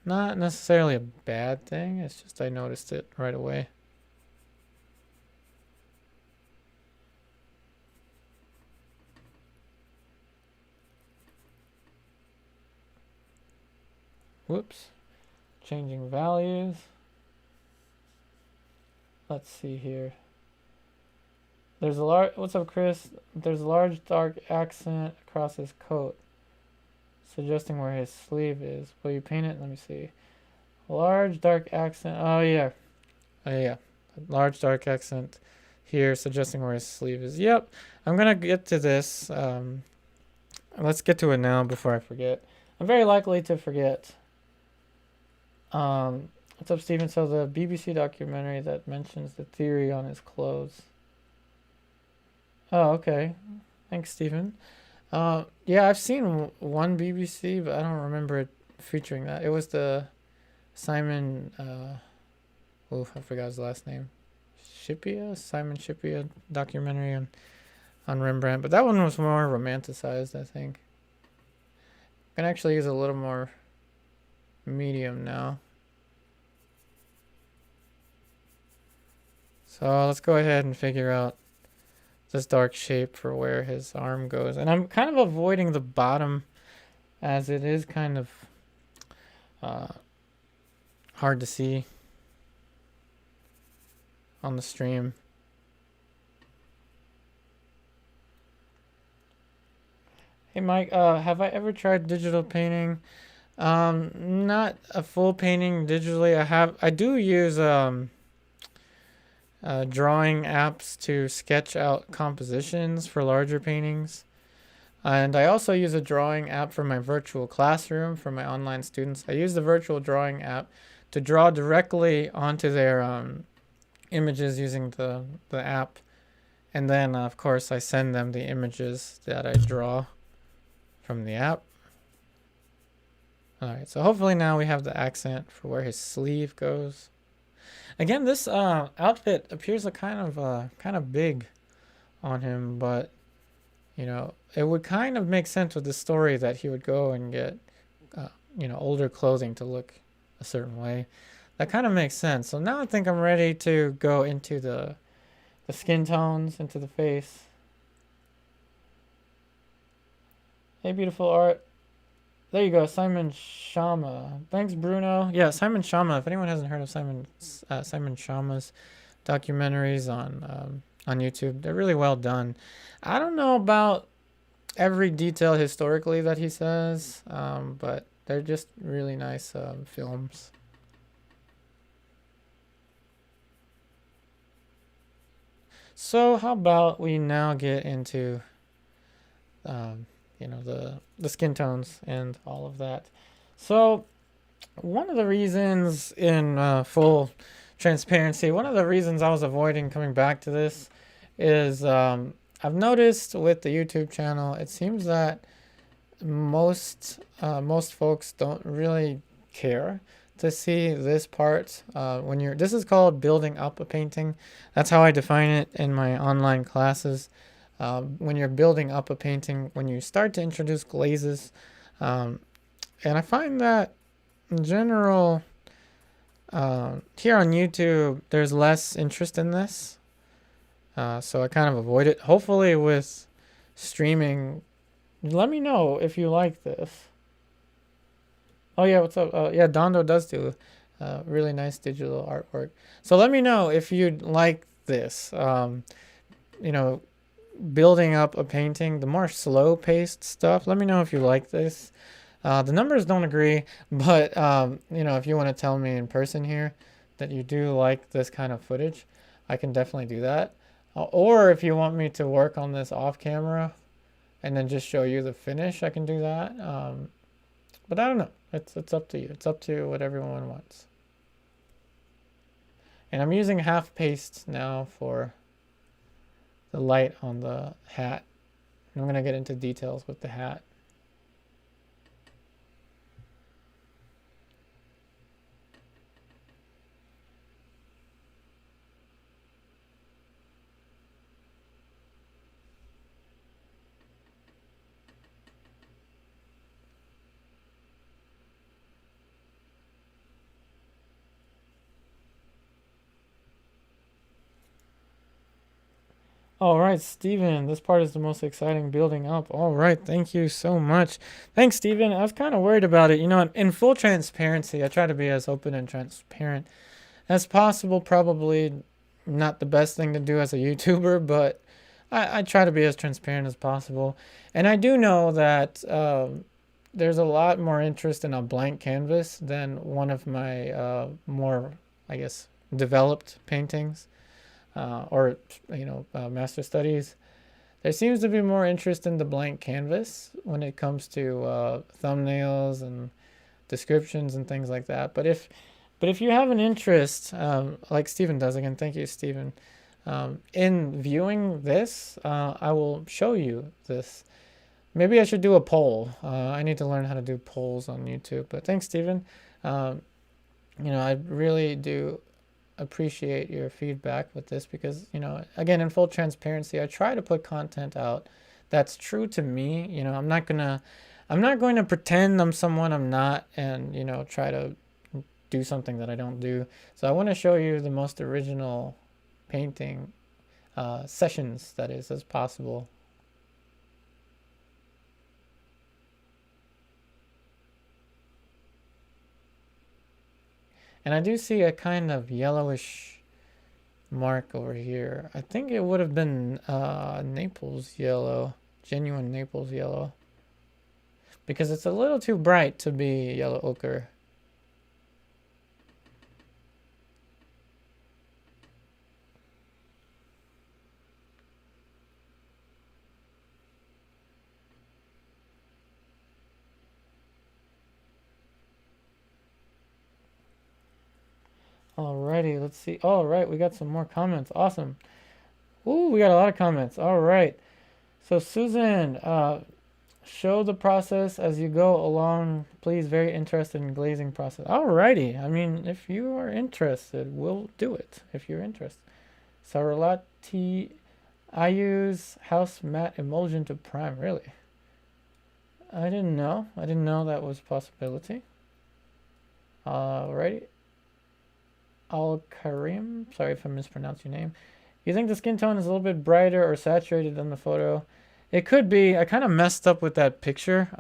Not necessarily a bad thing, it's just I noticed it right away. Whoops. Changing values. Let's see here. There's a large, what's up, Chris? There's a large dark accent across his coat, suggesting where his sleeve is. Will you paint it? Let me see. Large dark accent. Oh yeah. Oh yeah. Large dark accent here, suggesting where his sleeve is. Yep. I'm gonna get to this. Let's get to it now before I forget. I'm very likely to forget. What's up, Stephen? So the BBC documentary that mentions the theory on his clothes. Oh, okay. Thanks, Stephen. Yeah, I've seen one BBC, but I don't remember it featuring that. It was the Simon, I forgot his last name. Simon Shipia documentary on Rembrandt, but that one was more romanticized, I think. I can actually use a little more medium now. So let's go ahead and figure out this dark shape for where his arm goes. And I'm kind of avoiding the bottom as it is kind of hard to see on the stream. Hey Mike, have I ever tried digital painting? Not a full painting digitally. I do use drawing apps to sketch out compositions for larger paintings. And I also use a drawing app for my virtual classroom for my online students. I use the virtual drawing app to draw directly onto their images using the app. And then, of course, I send them the images that I draw from the app. All right, so hopefully now we have the accent for where his sleeve goes. Again, this outfit appears kind of big on him, but you know, it would kind of make sense with the story that he would go and get older clothing to look a certain way. That kind of makes sense. So now I think I'm ready to go into the skin tones, into the face. Hey, beautiful art. There you go, Simon Schama. Thanks, Bruno. Yeah, Simon Schama. If anyone hasn't heard of Simon Schama's documentaries on YouTube, they're really well done. I don't know about every detail historically that he says, but they're just really nice films. So how about we now get into the skin tones and all of that. So one of the reasons, in full transparency, one of the reasons I was avoiding coming back to this is I've noticed with the YouTube channel, it seems that most folks don't really care to see this part this is called building up a painting. That's how I define it in my online classes. When you're building up a painting, when you start to introduce glazes, and I find that in general here on YouTube there's less interest in this, so I kind of avoid it. Hopefully with streaming, let me know if you like this. Oh yeah, what's up? Yeah, Dondo does do really nice digital artwork, so let me know if you'd like this. Building up a painting, the more slow paced stuff, let me know if you like this. The numbers don't agree, but if you want to tell me in person here that you do like this kind of footage, I can definitely do that. Or if you want me to work on this off camera and then just show you the finish, I can do that. But I don't know. It's up to you. It's up to what everyone wants. And I'm using half paste now for the light on the hat. And I'm going to get into details with the hat. All right, Steven, this part is the most exciting building up. All right, thank you so much. Thanks, Steven. I was kind of worried about it. You know, in full transparency, I try to be as open and transparent as possible. Probably not the best thing to do as a YouTuber, but I try to be as transparent as possible. And I do know that there's a lot more interest in a blank canvas than one of my more, I guess, developed paintings. Or master studies. There seems to be more interest in the blank canvas when it comes to thumbnails and descriptions and things like that. But if you have an interest, like Stephen does, again, thank you, Stephen, in viewing this, I will show you this. Maybe I should do a poll. I need to learn how to do polls on YouTube. But thanks, Stephen. I really do appreciate your feedback with this because, again, in full transparency, I try to put content out that's true to me. I'm not going to pretend I'm someone I'm not and, try to do something that I don't do. So I want to show you the most original painting sessions, that is, as possible. And I do see a kind of yellowish mark over here. I think it would have been Naples yellow, genuine Naples yellow, because it's a little too bright to be yellow ochre. Alrighty, let's see. All right, we got some more comments. Awesome. Ooh, we got a lot of comments. All right. So Susan, show the process as you go along. Please, very interested in glazing process. Alrighty. I mean, if you are interested, we'll do it. If you're interested. Sarolati, I use house matte emulsion to prime. Really? I didn't know. I didn't know that was a possibility. Alrighty. Al-Karim, sorry if I mispronounced your name. You think the skin tone is a little bit brighter or saturated than the photo? It could be. I kind of messed up with that picture.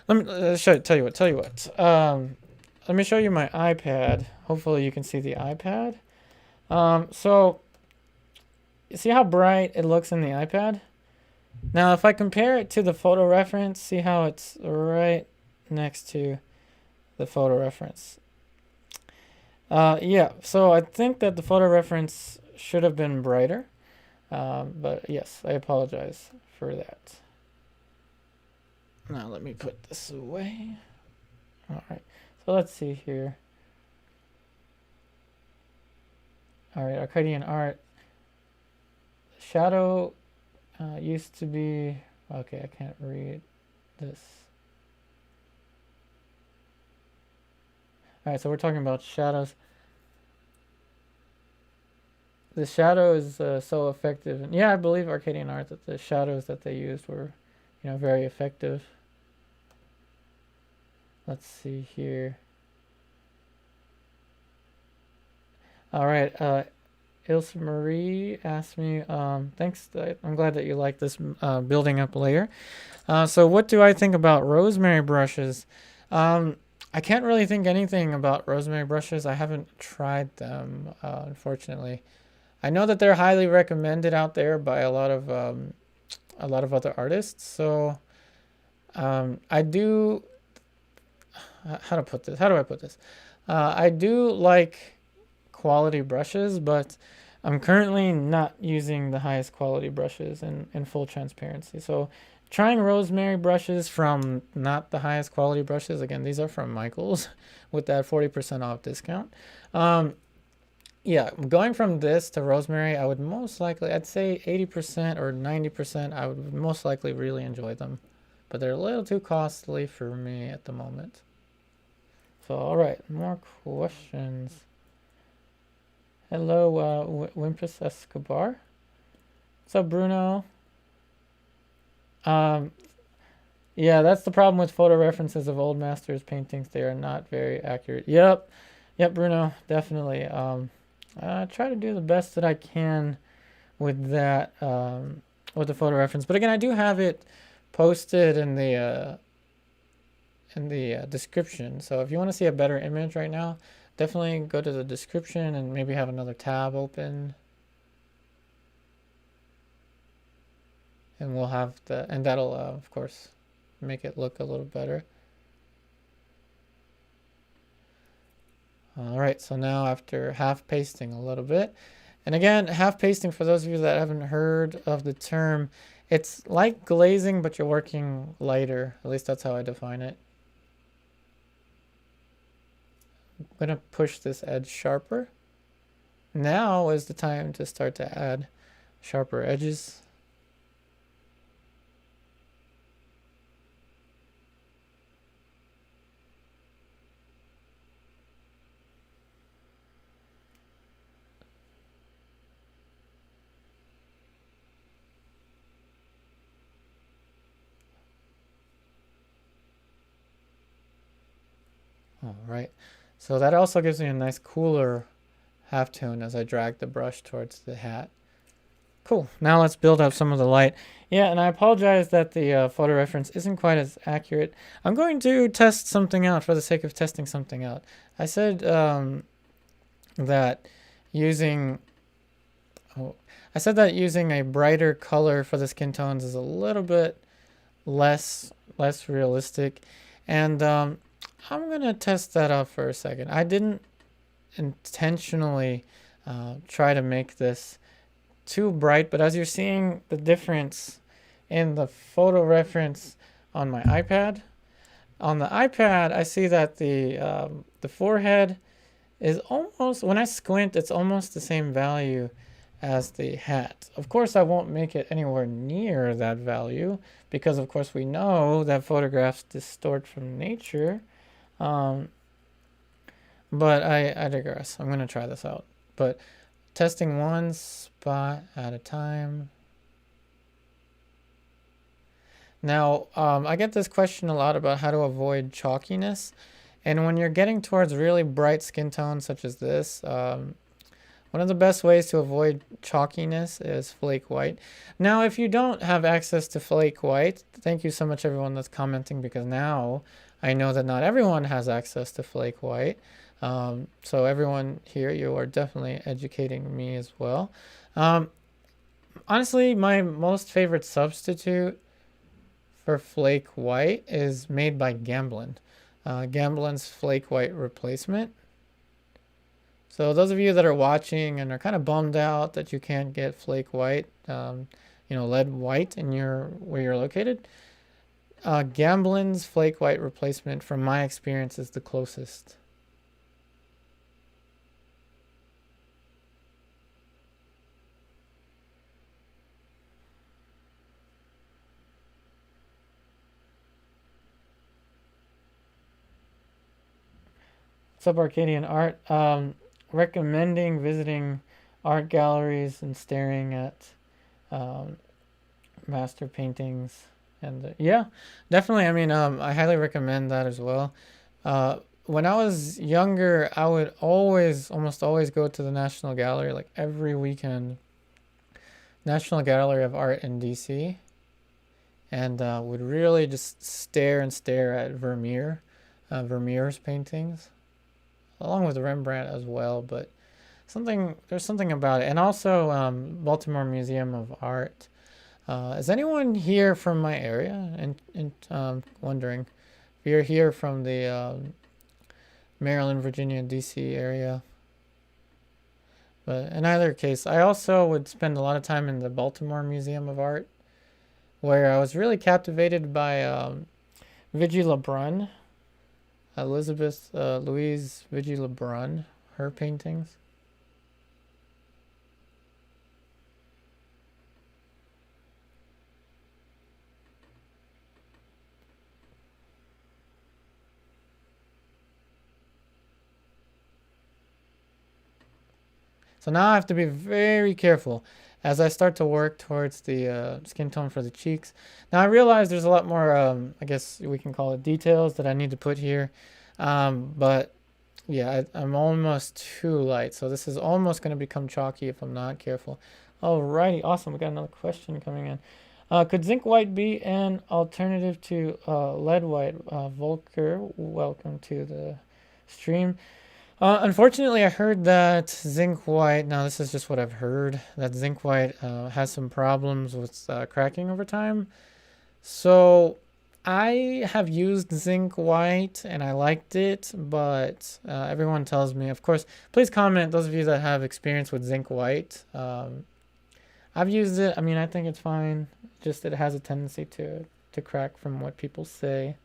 Let me tell you what. Let me show you my iPad. Hopefully you can see the iPad. So you see how bright it looks in the iPad? Now if I compare it to the photo reference, see how it's right next to the photo reference. Yeah, so I think that the photo reference should have been brighter, but yes, I apologize for that. Now let me put this away. All right, so let's see here. All right, Arcadian art. Shadow used to be, okay, I can't read this. All right, so we're talking about shadows. The shadow is so effective. And yeah, I believe Arcadian art that the shadows that they used were, very effective. Let's see here. All right, Ilse Marie asked me, thanks, I'm glad that you like this building up layer. So what do I think about rosemary brushes? I can't really think anything about rosemary brushes. I haven't tried them, unfortunately. I know that they're highly recommended out there by a lot of other artists. So I do. How to put this? How do I put this? I do like quality brushes, but I'm currently not using the highest quality brushes in full transparency. So trying rosemary brushes from not the highest quality brushes. Again, these are from Michaels with that 40% off discount. Yeah, going from this to rosemary, I would most likely, I'd say 80% or 90%, I would most likely really enjoy them. But they're a little too costly for me at the moment. So, all right, more questions. Hello, Wimpus Escobar. What's up, Bruno? Yeah, that's the problem with photo references of old masters' paintings. They are not very accurate. Yep, Bruno, definitely. I try to do the best that I can with that, with the photo reference. But again, I do have it posted in the description. So if you want to see a better image right now, definitely go to the description and maybe have another tab open. And we'll have the, and that'll, of course, make it look a little better. All right, so now after half pasting a little bit, and again, half pasting, for those of you that haven't heard of the term, it's like glazing, but you're working lighter. At least that's how I define it. I'm gonna push this edge sharper. Now is the time to start to add sharper edges. All right, so that also gives me a nice cooler halftone as I drag the brush towards the hat. Cool, now let's build up some of the light. Yeah, and I apologize that the photo reference isn't quite as accurate. I'm going to test something out for the sake of testing something out. I said that using a brighter color for the skin tones is a little bit less realistic, and I'm gonna test that out for a second. I didn't intentionally try to make this too bright, but as you're seeing the difference in the photo reference on my iPad, I see that the forehead is almost, when I squint, it's almost the same value as the hat. Of course, I won't make it anywhere near that value because, of course, we know that photographs distort from nature. But I digress. I'm going to try this out. But testing one spot at a time. Now, I get this question a lot about how to avoid chalkiness. And when you're getting towards really bright skin tones such as this, one of the best ways to avoid chalkiness is flake white. Now, if you don't have access to flake white, thank you so much everyone that's commenting, because now I know that not everyone has access to flake white. So everyone here, you are definitely educating me as well. Honestly, my most favorite substitute for flake white is made by Gamboge. Gamboge's flake white replacement. So those of you that are watching and are kind of bummed out that you can't get flake white, lead white in where you're located, Gamboge's flake white replacement, from my experience, is the closest. What's up, Arcadian Art? Recommending visiting art galleries and staring at master paintings. And yeah, definitely. I mean, I highly recommend that as well. When I was younger, I would almost always go to the National Gallery, like every weekend. National Gallery of Art in DC. And would really just stare at Vermeer's paintings, along with Rembrandt as well, but there's something about it. And also Baltimore Museum of Art. Is anyone here from my area? And wondering if you're here from the Maryland, Virginia, DC area. But in either case, I also would spend a lot of time in the Baltimore Museum of Art, where I was really captivated by Vigie Lebrun. Elizabeth Louise Vigie Lebrun, her paintings. So now I have to be very careful as I start to work towards the skin tone for the cheeks. Now I realize there's a lot more, I guess we can call it details that I need to put here. But yeah, I'm almost too light. So this is almost going to become chalky if I'm not careful. Alrighty, awesome. We got another question coming in. Could zinc white be an alternative to lead white? Volker, welcome to the stream. Unfortunately, I heard that zinc white, now this is just what I've heard, that zinc white has some problems with cracking over time. So I have used zinc white and I liked it, but everyone tells me, of course, please comment, those of you that have experience with zinc white. I've used it. I mean, I think it's fine. Just it has a tendency to crack from what people say.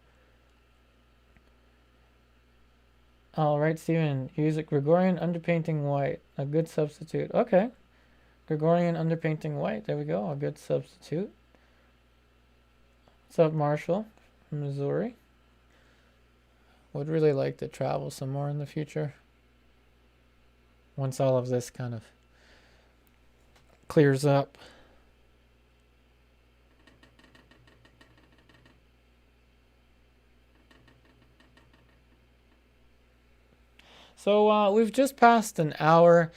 All right, Steven, use a Gregorian underpainting white, a good substitute. Okay, Gregorian underpainting white. There we go, a good substitute. What's up, Marshall from Missouri? Would really like to travel some more in the future. Once all of this kind of clears up. So we've just passed an hour.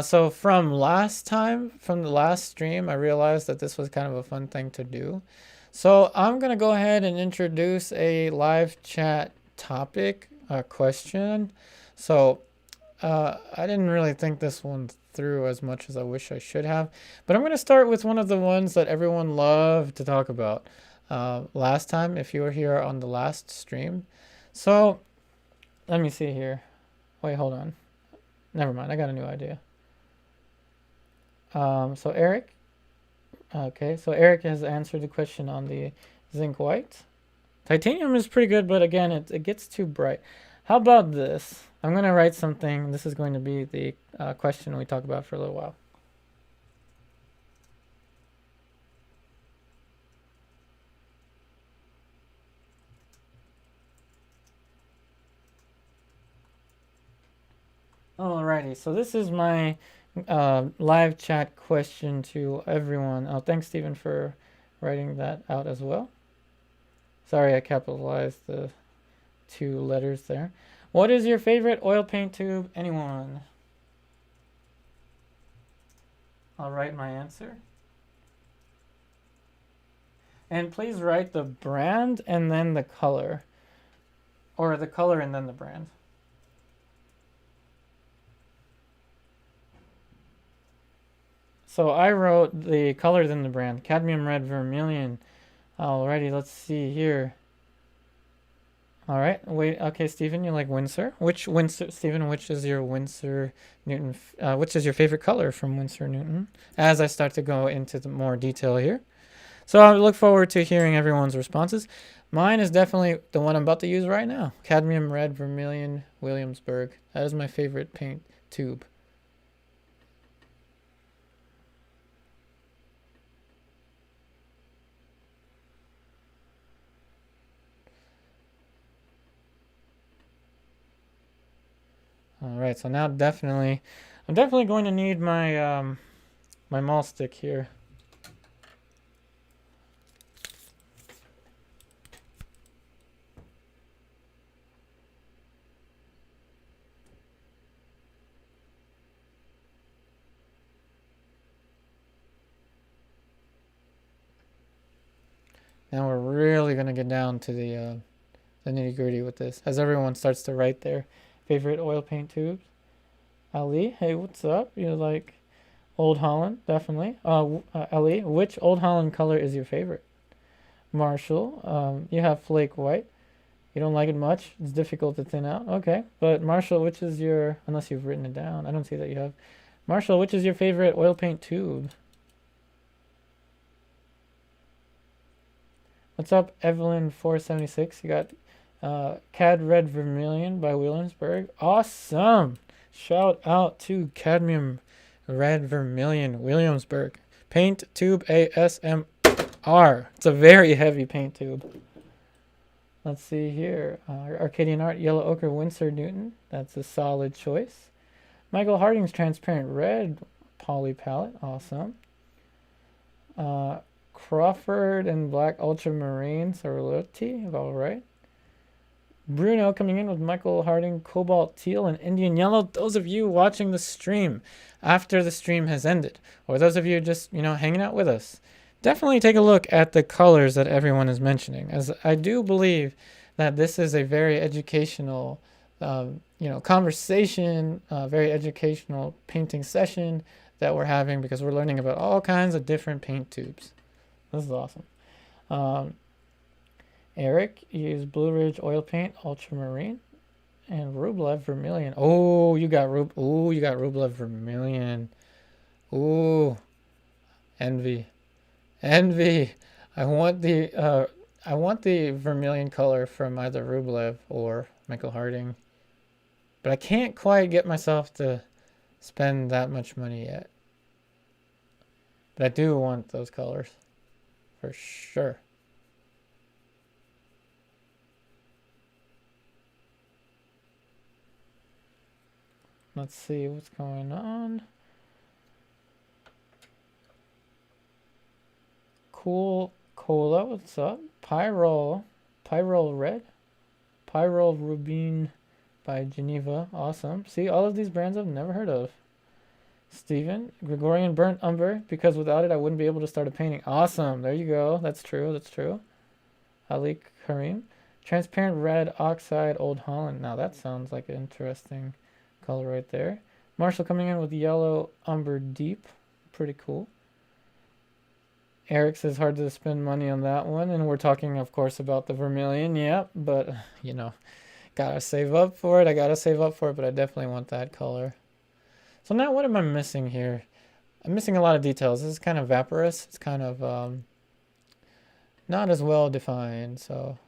So from last time, from the last stream, I realized that this was kind of a fun thing to do. So I'm going to go ahead and introduce a live chat topic, question. So I didn't really think this one through as much as I wish I should have. But I'm going to start with one of the ones that everyone loved to talk about last time, if you were here on the last stream. So let me see here. Wait, hold on. Never mind, I got a new idea. So Eric. Okay, so Eric has answered the question on the zinc white. Titanium is pretty good, but again, it gets too bright. How about this? I'm going to write something. This is going to be the question we talk about for a little while. Alrighty, so this is my live chat question to everyone. Oh, thanks, Stephen, for writing that out as well. Sorry, I capitalized the 2 letters there. What is your favorite oil paint tube? Anyone? I'll write my answer. And please write the brand and then the color. Or the color and then the brand. So I wrote the color then the brand. Cadmium red vermilion. Alrighty, let's see here. Alright, wait, okay, Stephen, you like Winsor? Which Winsor, Stephen, which is your Winsor Newton, which is your favorite color from Winsor Newton? As I start to go into the more detail here. So I look forward to hearing everyone's responses. Mine is definitely the one I'm about to use right now. Cadmium red vermilion Williamsburg. That is my favorite paint tube. All right, so now I'm definitely going to need my my maul stick here. Now we're really gonna get down to the nitty gritty with this, as everyone starts to write their favorite oil paint tubes. Ali, hey, what's up? You like Old Holland? Definitely. Ali, which Old Holland color is your favorite? Marshall, you have Flake white. You don't like it much. It's difficult to thin out. Okay, but Marshall, which is your, unless you've written it down. I don't see that you have. Marshall, which is your favorite oil paint tube? What's up, Evelyn476? You got Cad Red Vermilion by Williamsburg. Awesome! Shout out to Cadmium Red Vermilion Williamsburg. Paint tube ASMR. It's a very heavy paint tube. Let's see here. Arcadian Art Yellow Ochre Winsor Newton. That's a solid choice. Michael Harding's Transparent Red Poly Palette. Awesome. Crawford and Black Ultramarine Sorority. All right. Bruno coming in with Michael Harding, Cobalt Teal, and Indian Yellow. Those of you watching the stream after the stream has ended, or those of you just, hanging out with us, definitely take a look at the colors that everyone is mentioning, as I do believe that this is a very educational, conversation, very educational painting session that we're having, because we're learning about all kinds of different paint tubes. This is awesome. Eric used Blue Ridge oil paint, Ultramarine, and Rublev Vermilion. Oh, you got Rublev Vermilion. Ooh, envy. I want the Vermilion color from either Rublev or Michael Harding, but I can't quite get myself to spend that much money yet. But I do want those colors for sure. Let's see what's going on. Cool Cola, what's up? Pyrol Red, Pyrol Rubin by Geneva, awesome. See, all of these brands I've never heard of. Steven, Gregorian Burnt Umber, because without it I wouldn't be able to start a painting. Awesome, there you go, that's true. Ali Karim, Transparent Red Oxide Old Holland. Now that sounds like an interesting color right there. Marshall coming in with Yellow Umber Deep, pretty cool. Eric says hard to spend money on that one, and we're talking of course about the Vermilion. Yeah, but gotta save up for it. But I definitely want that color. So now what am I missing here? I'm missing a lot of details. This is kind of vaporous. It's kind of not as well defined. So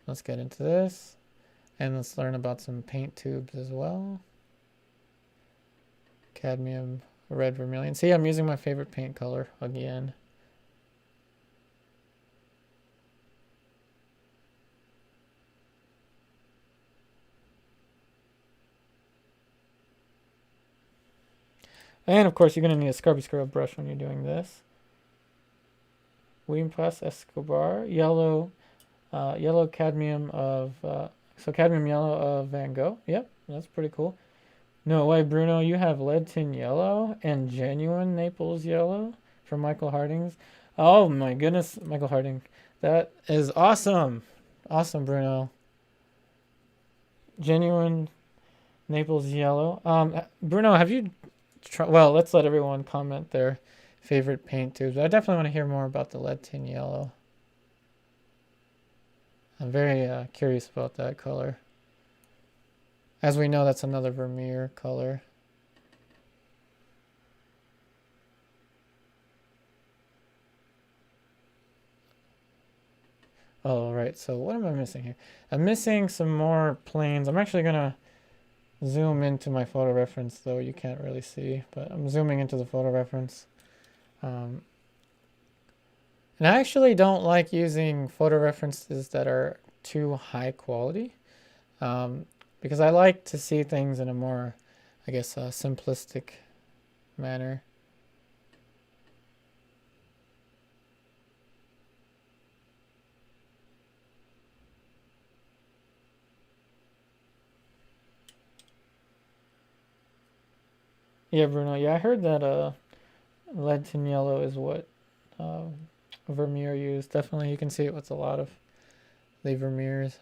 let's get into this. And let's learn about some paint tubes as well. Cadmium, Red Vermilion. See, I'm using my favorite paint color again. And of course, you're going to need a scrub brush when you're doing this. Williamsburg Escobar, yellow cadmium of... So cadmium yellow of Van Gogh. Yep, that's pretty cool. No way, Bruno, you have lead tin yellow and genuine Naples yellow from Michael Harding's. Oh my goodness, Michael Harding. That is awesome. Awesome, Bruno. Genuine Naples yellow. Bruno, have you tried... Well, let's let everyone comment their favorite paint tubes. I definitely want to hear more about the lead tin yellow. I'm very curious about that color. As we know, that's another Vermeer color. Oh, right. So what am I missing here? I'm missing some more planes. I'm actually going to zoom into my photo reference, though you can't really see. But I'm zooming into the photo reference. And I actually don't like using photo references that are too high quality, because I like to see things in a more, I guess, simplistic manner. Yeah, Bruno. Yeah, I heard that lead tin yellow is what Vermeer used. Definitely, you can see it with a lot of the Vermeers.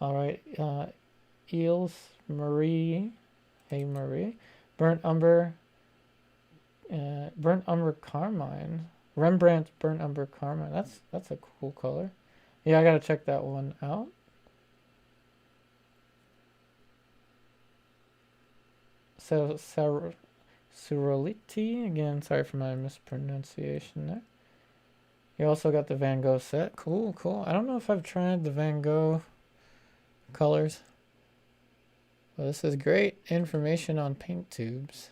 All right, Eels, Marie, hey Marie, Burnt Umber Carmine, Rembrandt Burnt Umber Carmine. That's a cool color. Yeah, I gotta check that one out. So Suroliti, again, sorry for my mispronunciation there. You also got the Van Gogh set. Cool, cool. I don't know if I've tried the Van Gogh colors. Well, this is great information on paint tubes.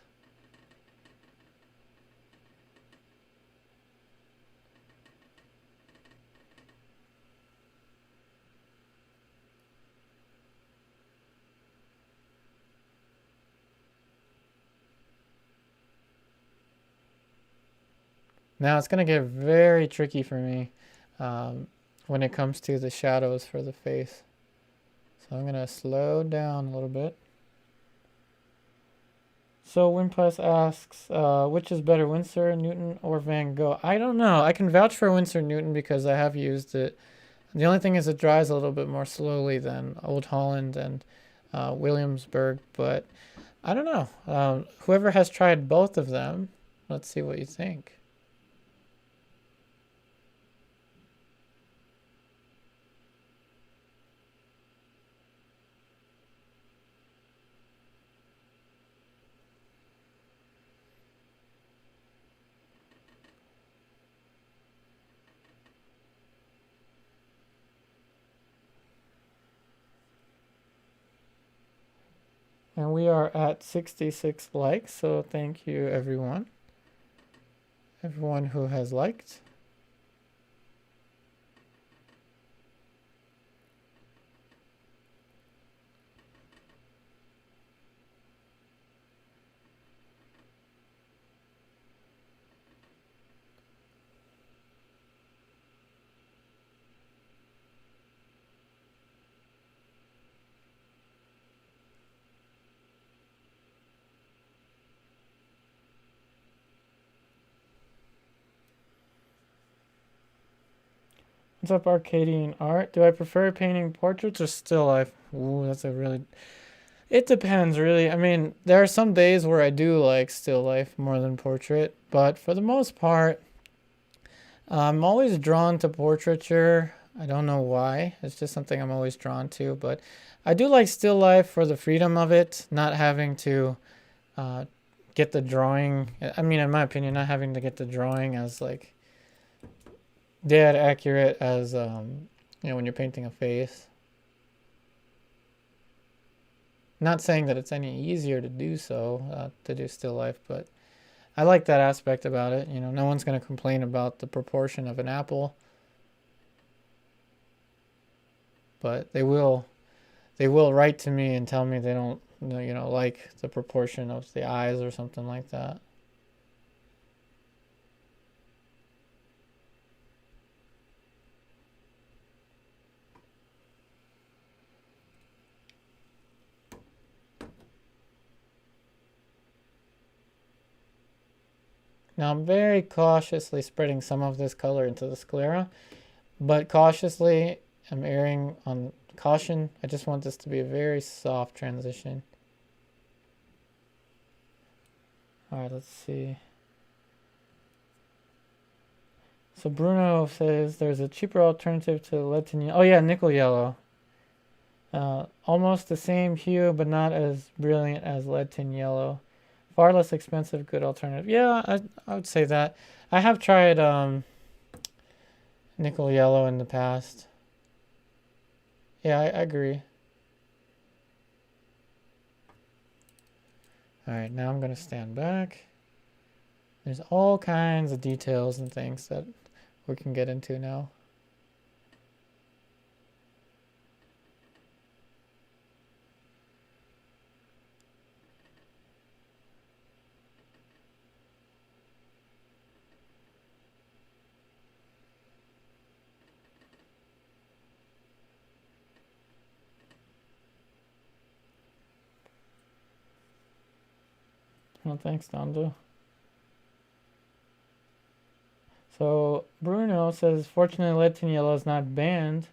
Now it's going to get very tricky for me when it comes to the shadows for the face. So I'm going to slow down a little bit. So Winpress asks, which is better, Winsor, Newton, or Van Gogh? I don't know. I can vouch for Winsor Newton because I have used it. The only thing is it dries a little bit more slowly than Old Holland and Williamsburg, but I don't know. Whoever has tried both of them, let's see what you think. And we are at 66 likes, so thank you everyone who has liked. What's up, Arcadian Art? Do I prefer painting portraits or still life? Ooh, that's a really... It depends, really. I mean, there are some days where I do like still life more than portrait, but for the most part, I'm always drawn to portraiture. I don't know why. It's just something I'm always drawn to, but I do like still life for the freedom of it, not having to get the drawing. I mean, in my opinion, not having to get the drawing as like dead accurate as you know, when you're painting a face. Not saying that it's any easier to do so, to do still life, but I like that aspect about it. You know, no one's going to complain about the proportion of an apple, but they will write to me and tell me they don't, you know, like the proportion of the eyes or something like that. Now I'm very cautiously spreading some of this color into the sclera, but cautiously, I'm erring on caution. I just want this to be a very soft transition. All right, let's see. So Bruno says there's a cheaper alternative to lead tin yellow. Oh yeah, nickel yellow. Almost the same hue, but not as brilliant as lead tin yellow. Far less expensive, good alternative. Yeah, I would say that. I have tried nickel yellow in the past. Yeah, I agree. Alright, now I'm going to stand back. There's all kinds of details and things that we can get into now. Well, thanks, Dondo. So Bruno says, fortunately, lead tin yellow is not banned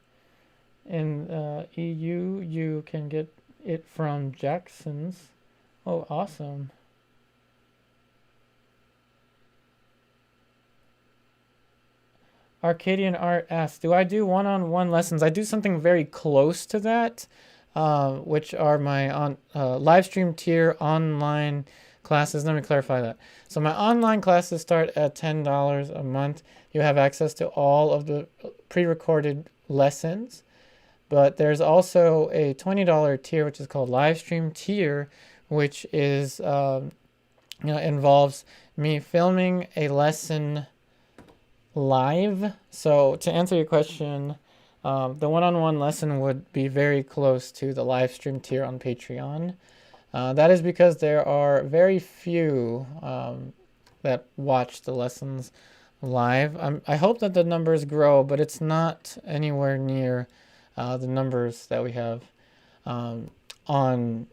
in EU. You can get it from Jackson's. Oh, awesome. Arcadian Art asks, do I do one-on-one lessons? I do something very close to that, which are my live stream tier online classes. Let me clarify that. So my online classes start at $10 a month. You have access to all of the pre-recorded lessons, but there's also a $20 tier, which is called live stream tier, which is, involves me filming a lesson live. So to answer your question, the one-on-one lesson would be very close to the live stream tier on Patreon. That is because there are very few that watch the lessons live. I hope that the numbers grow, but it's not anywhere near the numbers that we have on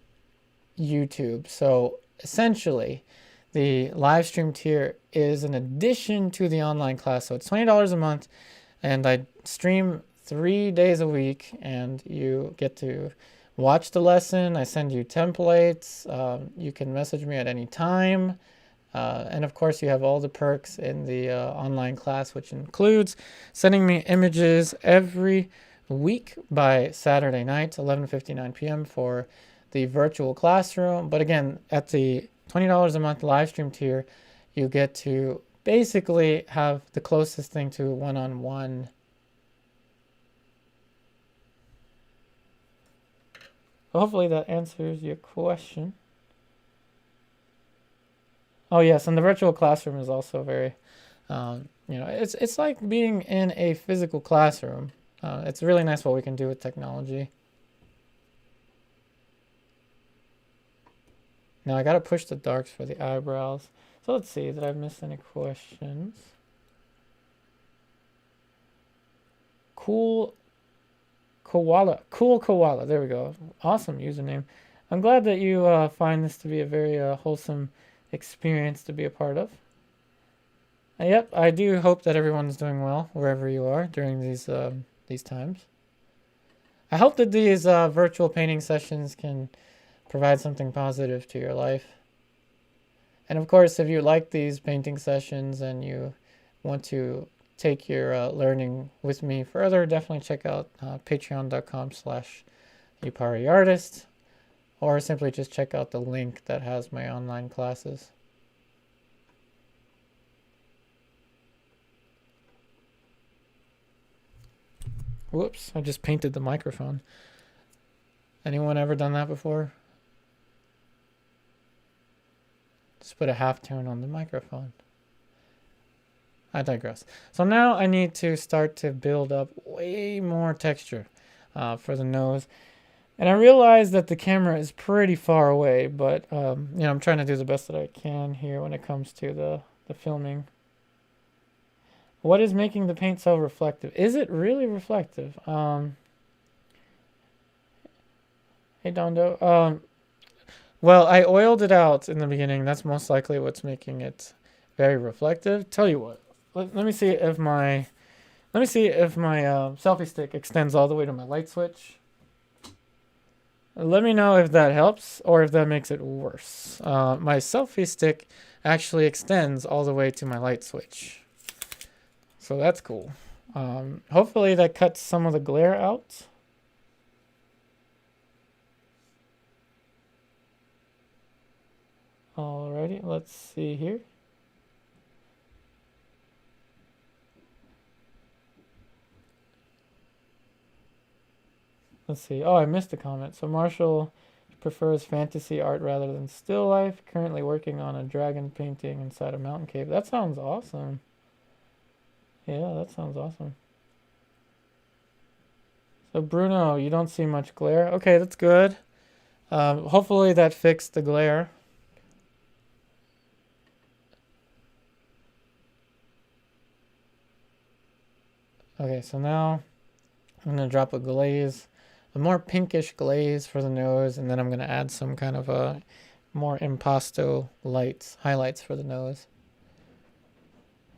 YouTube. So essentially, the live stream tier is an addition to the online class. So it's $20 a month, and I stream 3 days a week, and you get to watch the lesson. I send you templates. You can message me at any time. And of course, you have all the perks in the online class, which includes sending me images every week by Saturday night, 11:59 p.m. for the virtual classroom. But again, at the $20 a month live stream tier, you get to basically have the closest thing to one-on-one. Hopefully that answers your question. Oh yes, and the virtual classroom is also very, it's like being in a physical classroom. It's really nice what we can do with technology. Now I gotta push the darks for the eyebrows. So let's see, did I miss any questions? Cool Koala, there we go. Awesome username. I'm glad that you find this to be a very wholesome experience to be a part of. Yep, I do hope that everyone's doing well wherever you are during these times. I hope that these virtual painting sessions can provide something positive to your life. And of course, if you like these painting sessions and you want to take your learning with me further, definitely check out patreon.com/upariartist, or simply just check out the link that has my online classes. Whoops, I just painted the microphone. Anyone ever done that before? Just put a halftone on the microphone. I digress. So now I need to start to build up way more texture for the nose. And I realize that the camera is pretty far away, but I'm trying to do the best that I can here when it comes to the filming. What is making the paint so reflective? Is it really reflective? Hey, Dondo. Well, I oiled it out in the beginning. That's most likely what's making it very reflective. Tell you what, let me see if my selfie stick extends all the way to my light switch. Let me know if that helps or if that makes it worse. My selfie stick actually extends all the way to my light switch. So that's cool. Hopefully that cuts some of the glare out. Alrighty, let's see here. Let's see. Oh, I missed a comment. So Marshall prefers fantasy art rather than still life. Currently working on a dragon painting inside a mountain cave. That sounds awesome. Yeah, that sounds awesome. So Bruno, you don't see much glare. Okay, that's good. Hopefully that fixed the glare. Okay, so now I'm going to drop a glaze, a more pinkish glaze for the nose, and then I'm going to add some kind of a more impasto highlights for the nose.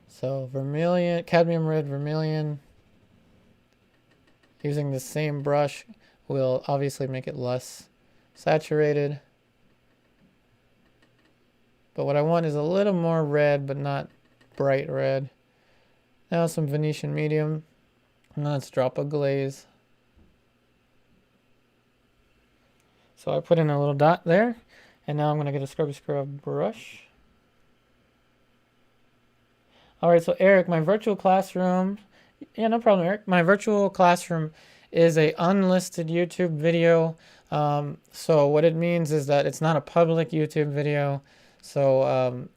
So vermilion, cadmium red vermilion, using the same brush will obviously make it less saturated. But what I want is a little more red, but not bright red. Now some Venetian medium. And let's drop a glaze. So I put in a little dot there. And now I'm going to get a scrubby scrub brush. Alright, so Eric, my virtual classroom. Yeah, no problem, Eric. My virtual classroom is a unlisted YouTube video. So what it means is that it's not a public YouTube video. So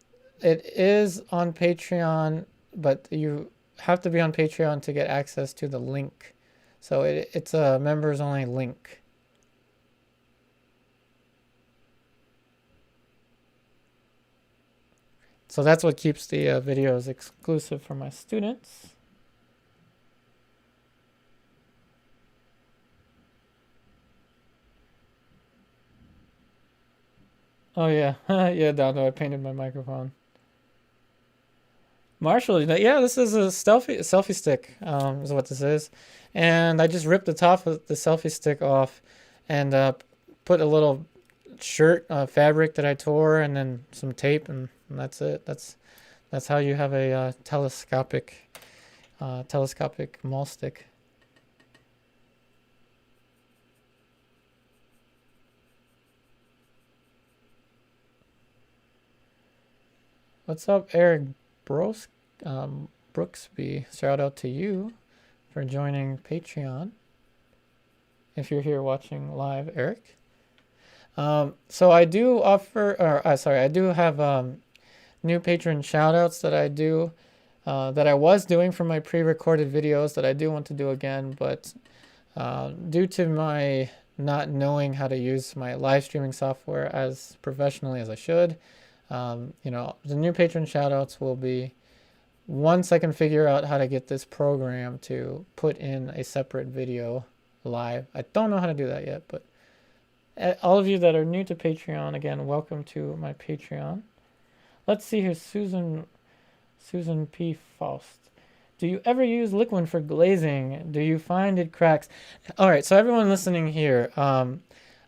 it is on Patreon, but you have to be on Patreon to get access to the link. So it's a members only link. So that's what keeps the videos exclusive for my students. Oh yeah, yeah, Dondo, I painted my microphone. Marshall, yeah, this is a selfie stick, is what this is. And I just ripped the top of the selfie stick off and put a little shirt fabric that I tore and then some tape, and that's it. That's how you have a telescopic mall stick. What's up, Eric Brooksby? Shout out to you for joining Patreon. If you're here watching live, Eric. So I do offer, or sorry, I do have new patron shoutouts that I do, that I was doing for my pre-recorded videos that I do want to do again, but due to my not knowing how to use my live streaming software as professionally as I should, the new patron shoutouts will be once I can figure out how to get this program to put in a separate video live. I don't know how to do that yet, but all of you that are new to Patreon, again, welcome to my Patreon. Let's see here, Susan P. Faust. Do you ever use liquid for glazing? Do you find it cracks? All right, so everyone listening here, I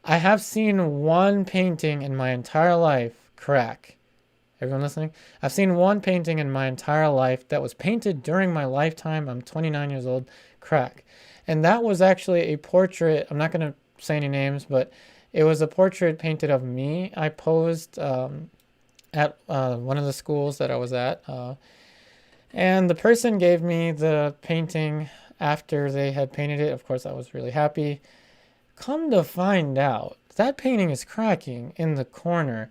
have seen one painting in my entire life crack. Everyone listening? I've seen one painting in my entire life that was painted during my lifetime. I'm 29 years old, crack. And that was actually a portrait. I'm not going to say any names, but it was a portrait painted of me. I posed at one of the schools that I was at. And the person gave me the painting after they had painted it. Of course, I was really happy. Come to find out, that painting is cracking in the corner.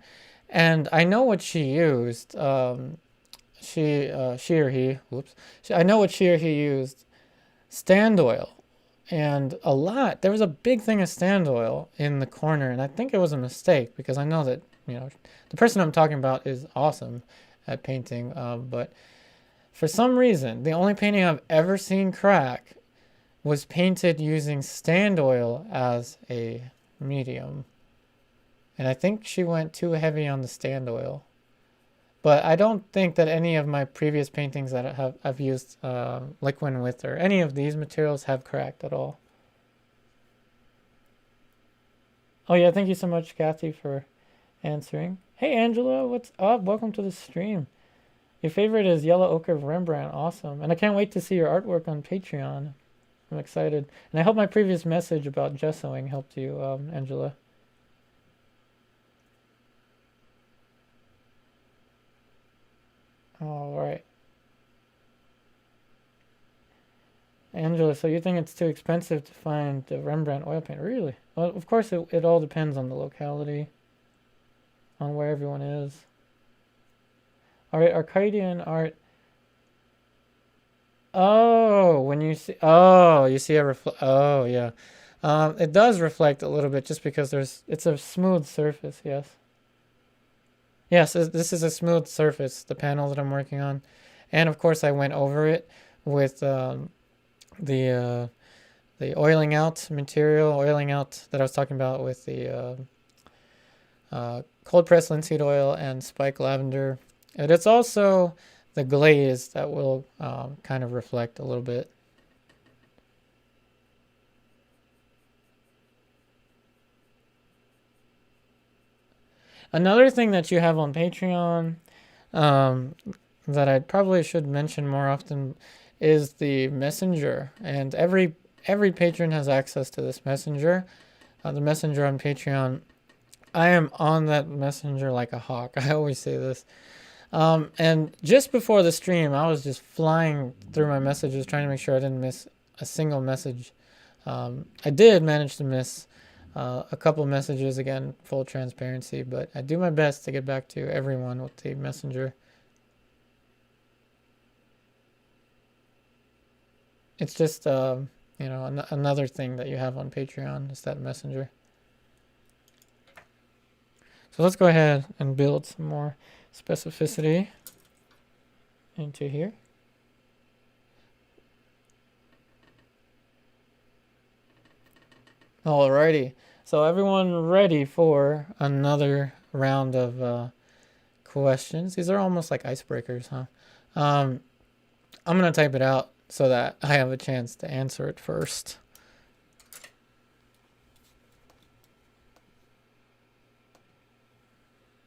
And I know what she used. She or he, whoops. I know what she or he used. Stand oil. And a lot. There was a big thing of stand oil in the corner. And I think it was a mistake because I know that, the person I'm talking about is awesome at painting. But for some reason, the only painting I've ever seen crack was painted using stand oil as a medium. And I think she went too heavy on the stand oil. But I don't think that any of my previous paintings that I've used liquid with or any of these materials have cracked at all. Oh yeah, thank you so much, Kathy, for answering. Hey Angela, what's up? Welcome to the stream. Your favorite is Yellow Ochre of Rembrandt. Awesome. And I can't wait to see your artwork on Patreon. I'm excited. And I hope my previous message about gessoing helped you, Angela. All right. Angela, so you think it's too expensive to find the Rembrandt oil paint? Really? Well, of course, it all depends on the locality, on where everyone is. All right, Arcadian art. Oh, when you see, you see a oh, yeah. It does reflect a little bit just because it's a smooth surface, yes. Yes, this is a smooth surface, the panel that I'm working on. And of course I went over it with the oiling out material, oiling out that I was talking about with the cold pressed linseed oil and spike lavender. And it's also the glaze that will kind of reflect a little bit. Another thing that you have on Patreon that I probably should mention more often is the messenger. And every patron has access to this messenger. The messenger on Patreon. I am on that messenger like a hawk. I always say this. And just before the stream, I was just flying through my messages trying to make sure I didn't miss a single message. I did manage to miss a couple messages, again, full transparency, but I do my best to get back to everyone with the messenger. It's just, another thing that you have on Patreon is that messenger. So let's go ahead and build some more specificity. into here. Alrighty, so everyone ready for another round of questions? These are almost like icebreakers, huh? I'm gonna type it out so that I have a chance to answer it first.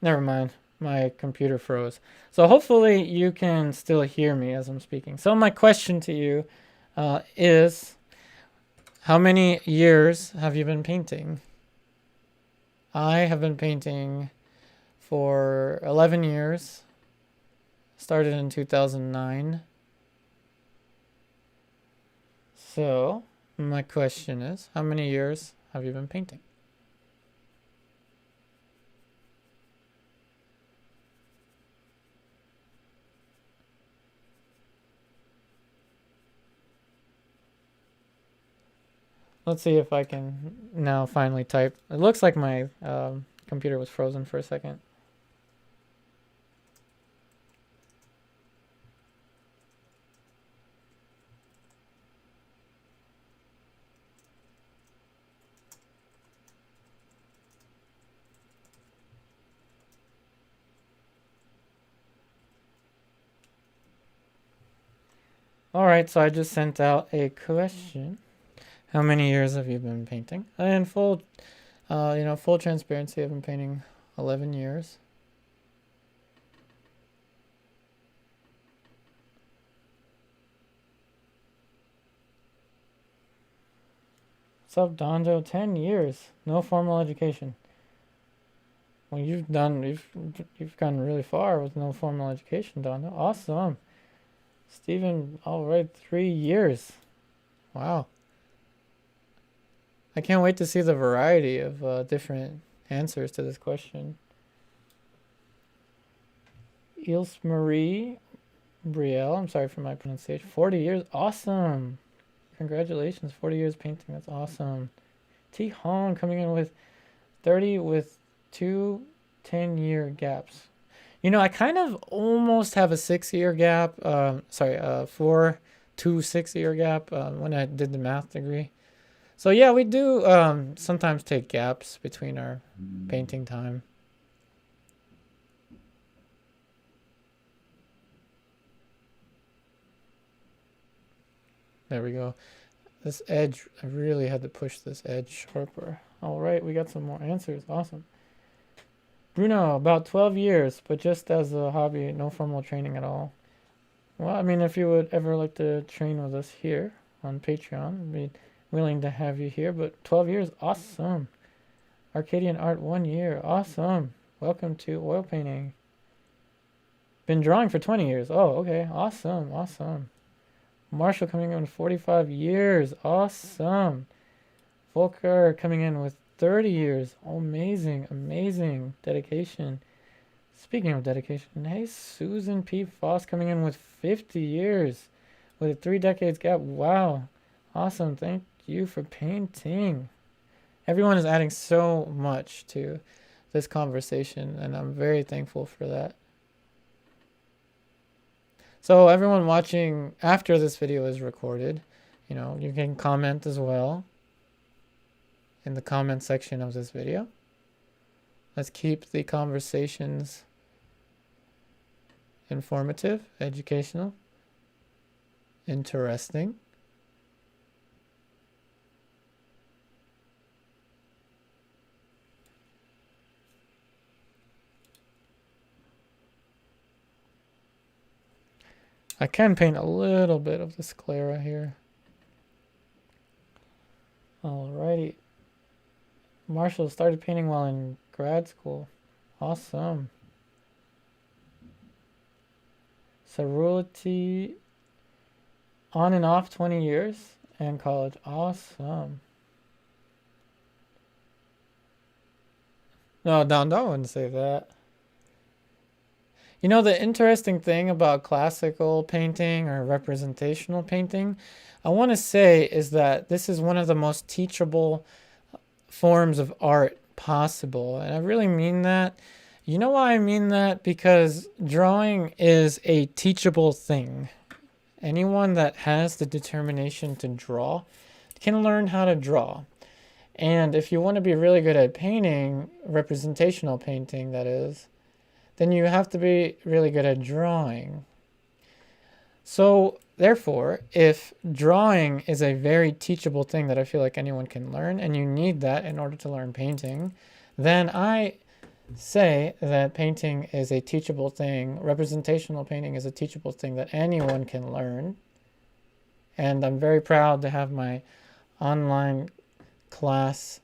Never mind, my computer froze. So hopefully you can still hear me as I'm speaking. So my question to you is, how many years have you been painting? I have been painting for 11 years. Started in 2009. So my question is, how many years have you been painting? Let's see if I can now finally type. It looks like my computer was frozen for a second. All right, so I just sent out a question. How many years have you been painting? And full transparency, I've been painting 11 years. What's up, Dondo? 10 years, no formal education. Well, you've gone really far with no formal education, Dondo. Awesome. Steven, all right, 3 years. Wow. I can't wait to see the variety of different answers to this question. Ilse Marie Brielle, I'm sorry for my pronunciation. 40 years, awesome. Congratulations, 40 years painting, that's awesome. T Hong coming in with 30 with 2 10-year gaps. You know, I kind of almost have a 6-year gap. 4 to 6-year gap when I did the math degree. So yeah, we do sometimes take gaps between our painting time. There we go. This edge, I really had to push this edge sharper. All right, we got some more answers. Awesome. Bruno, about 12 years, but just as a hobby, no formal training at all. Well, I mean, if you would ever like to train with us here on Patreon, we'd be willing to have you here. But 12 years, awesome. Arcadian art, 1 year, awesome. Welcome to oil painting. Been drawing for 20 years. Oh, okay, awesome, awesome. Marshall coming in with 45 years, awesome. Volker coming in with 30 years, amazing, amazing dedication. Speaking of dedication, hey, Susan P. Foss coming in with 50 years with a 3 decades gap. Wow, awesome, thank you for painting. Everyone is adding so much to this conversation, and I'm very thankful for that. So everyone watching after this video is recorded, you know, you can comment as well in the comment section of this video. Let's keep the conversations informative, educational, interesting. I can paint a little bit of the sclera here. Alrighty. Marshall started painting while in grad school. Awesome. Sorority on and off 20 years and college. Awesome. No, I wouldn't say that. You know, the interesting thing about classical painting or representational painting, I want to say, is that this is one of the most teachable forms of art possible. And I really mean that. You know why I mean that? Because drawing is a teachable thing. Anyone that has the determination to draw can learn how to draw. And if you want to be really good at painting, representational painting that is, then you have to be really good at drawing. So therefore, if drawing is a very teachable thing that I feel like anyone can learn, and you need that in order to learn painting, then I say that painting is a teachable thing. Representational painting is a teachable thing that anyone can learn. And I'm very proud to have my online class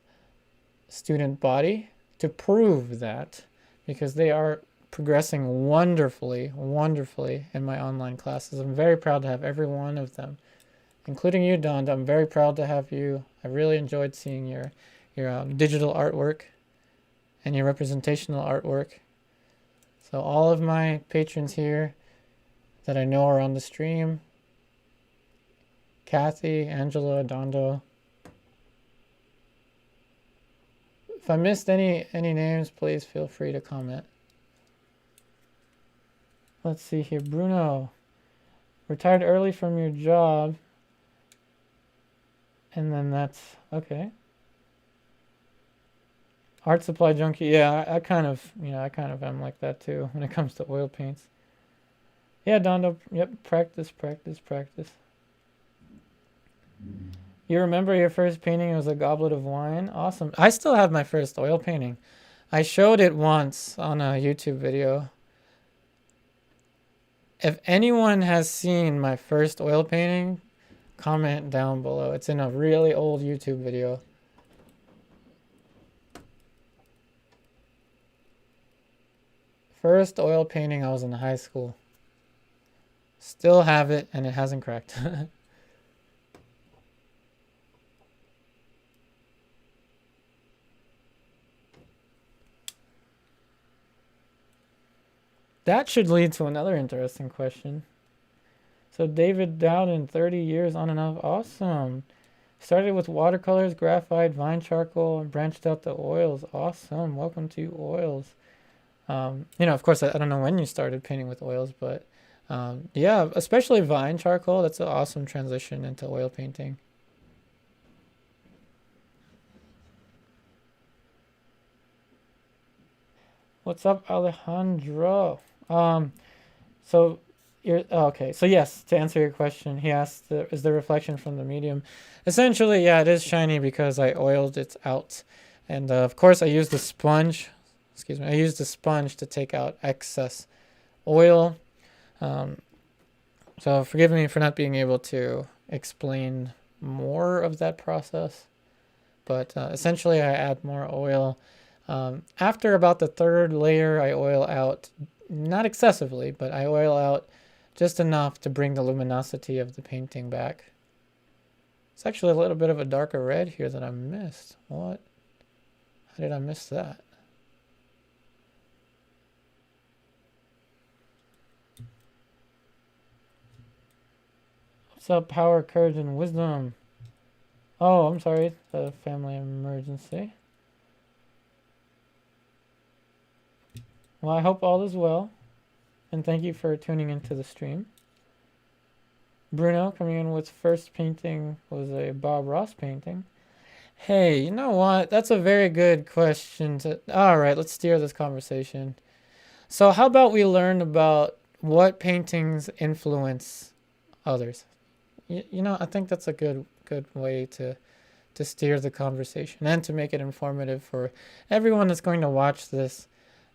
student body to prove that, because they are progressing wonderfully in my online classes. I'm very proud to have every one of them, including you, Donda. I'm very proud to have you. I really enjoyed seeing your digital artwork and your representational artwork. So all of my patrons here that I know are on the stream, Kathy, Angela, Dondo. If I missed any names, please feel free to comment. Let's see here. Bruno, retired early from your job. And then that's okay. Art supply junkie. Yeah, I kind of am like that too when it comes to oil paints. Yeah, Dondo. Yep, practice. You remember your first painting? It was a goblet of wine. Awesome. I still have my first oil painting. I showed it once on a YouTube video. If anyone has seen my first oil painting, comment down below. It's in a really old YouTube video. First oil painting, I was in high school. Still have it, and it hasn't cracked. That should lead to another interesting question. So David Dowden, 30 years on and off. Awesome. Started with watercolors, graphite, vine charcoal, and branched out to oils. Awesome. Welcome to oils. Of course, I don't know when you started painting with oils, but yeah, especially vine charcoal. That's an awesome transition into oil painting. What's up, Alejandro? So you're okay. So yes, to answer your question, he asked, is the reflection from the medium? Essentially, yeah, it is shiny because I oiled it out, and of course, I used the sponge. Excuse me. I used the sponge to take out excess oil. So forgive me for not being able to explain more of that process, but essentially, I add more oil. After about the third layer, I oil out. Not excessively, but I oil out just enough to bring the luminosity of the painting back. It's actually a little bit of a darker red here that I missed. What? How did I miss that? What's up, power, courage, and wisdom? Oh, I'm sorry. The family emergency. Well, I hope all is well, and thank you for tuning into the stream. Bruno coming in with first painting was a Bob Ross painting. Hey, you know what? That's a very good question. All right, let's steer this conversation. So how about we learn about what paintings influence others? I think that's a good way to steer the conversation and to make it informative for everyone that's going to watch this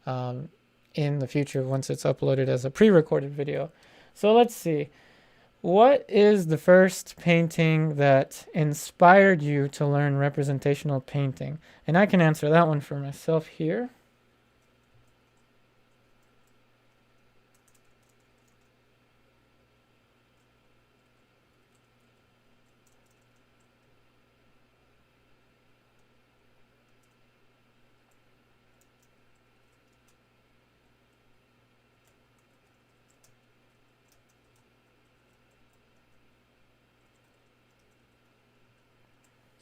in the future once it's uploaded as a pre-recorded video. So let's see. What is the first painting that inspired you to learn representational painting? And I can answer that one for myself here.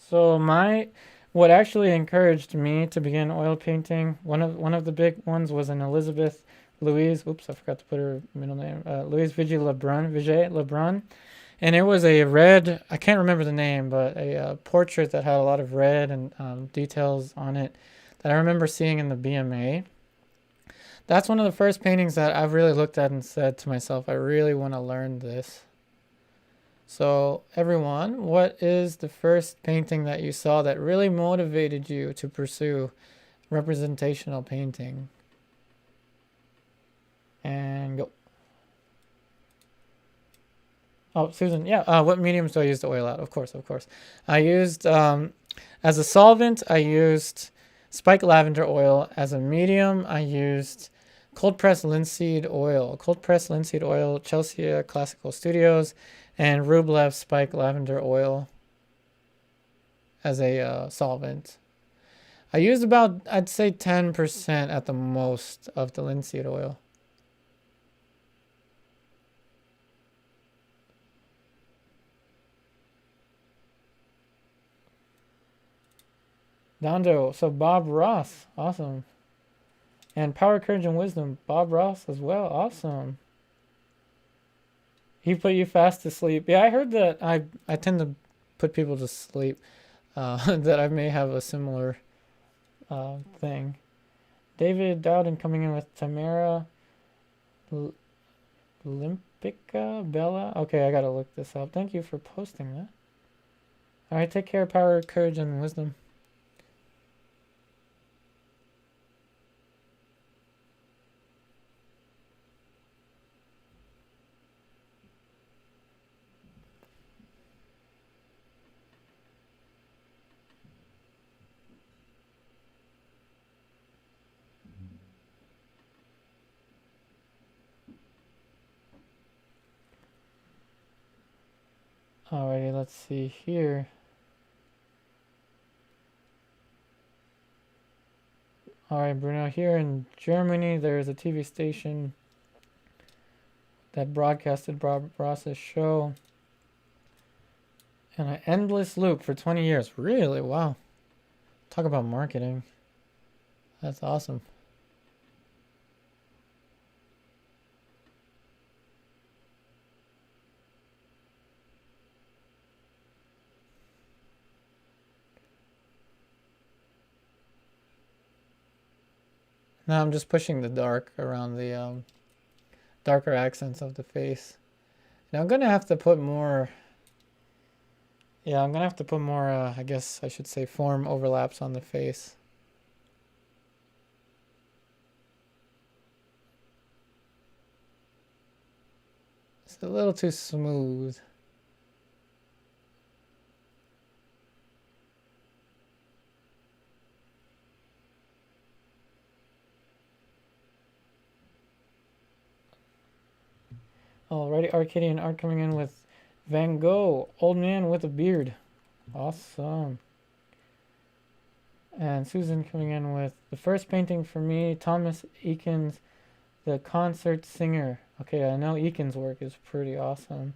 So my what actually encouraged me to begin oil painting, one of the big ones was an Elizabeth Louise. Oops, I forgot to put her middle name. Louise Vigée Lebrun, and it was a red. I can't remember the name, but a portrait that had a lot of red and details on it that I remember seeing in the BMA. That's one of the first paintings that I've really looked at and said to myself, I really want to learn this. So everyone, what is the first painting that you saw that really motivated you to pursue representational painting? And go. Oh, Susan, yeah. What mediums do I use the oil at? Of course. I used, as a solvent, I used spike lavender oil. As a medium, I used cold pressed linseed oil. Chelsea Classical Studios, and Rublev spike lavender oil as a solvent. I used about, I'd say 10% at the most of the linseed oil. Dondo, so Bob Ross, awesome. And Power, Courage, and Wisdom, Bob Ross as well, awesome. He put you fast to sleep. Yeah, I heard that I tend to put people to sleep. That I may have a similar thing. David Dowden coming in with Tamara Limpica Bella. Okay, I gotta look this up. Thank you for posting that. All right, take care. Power, Courage, and Wisdom. Alrighty, let's see here. Alright, Bruno, here in Germany, there's a TV station that broadcasted Bob Ross's show. And an endless loop for 20 years. Really? Wow. Talk about marketing. That's awesome. Now I'm just pushing the dark around the darker accents of the face. Now I'm gonna have to put more. Yeah, I'm gonna have to put more. I guess I should say form overlaps on the face. It's a little too smooth. Alrighty, Arcadian art coming in with Van Gogh, old man with a beard. Awesome. And Susan coming in with the first painting for me, Thomas Eakins, the concert singer. Okay, I know Eakins' work is pretty awesome.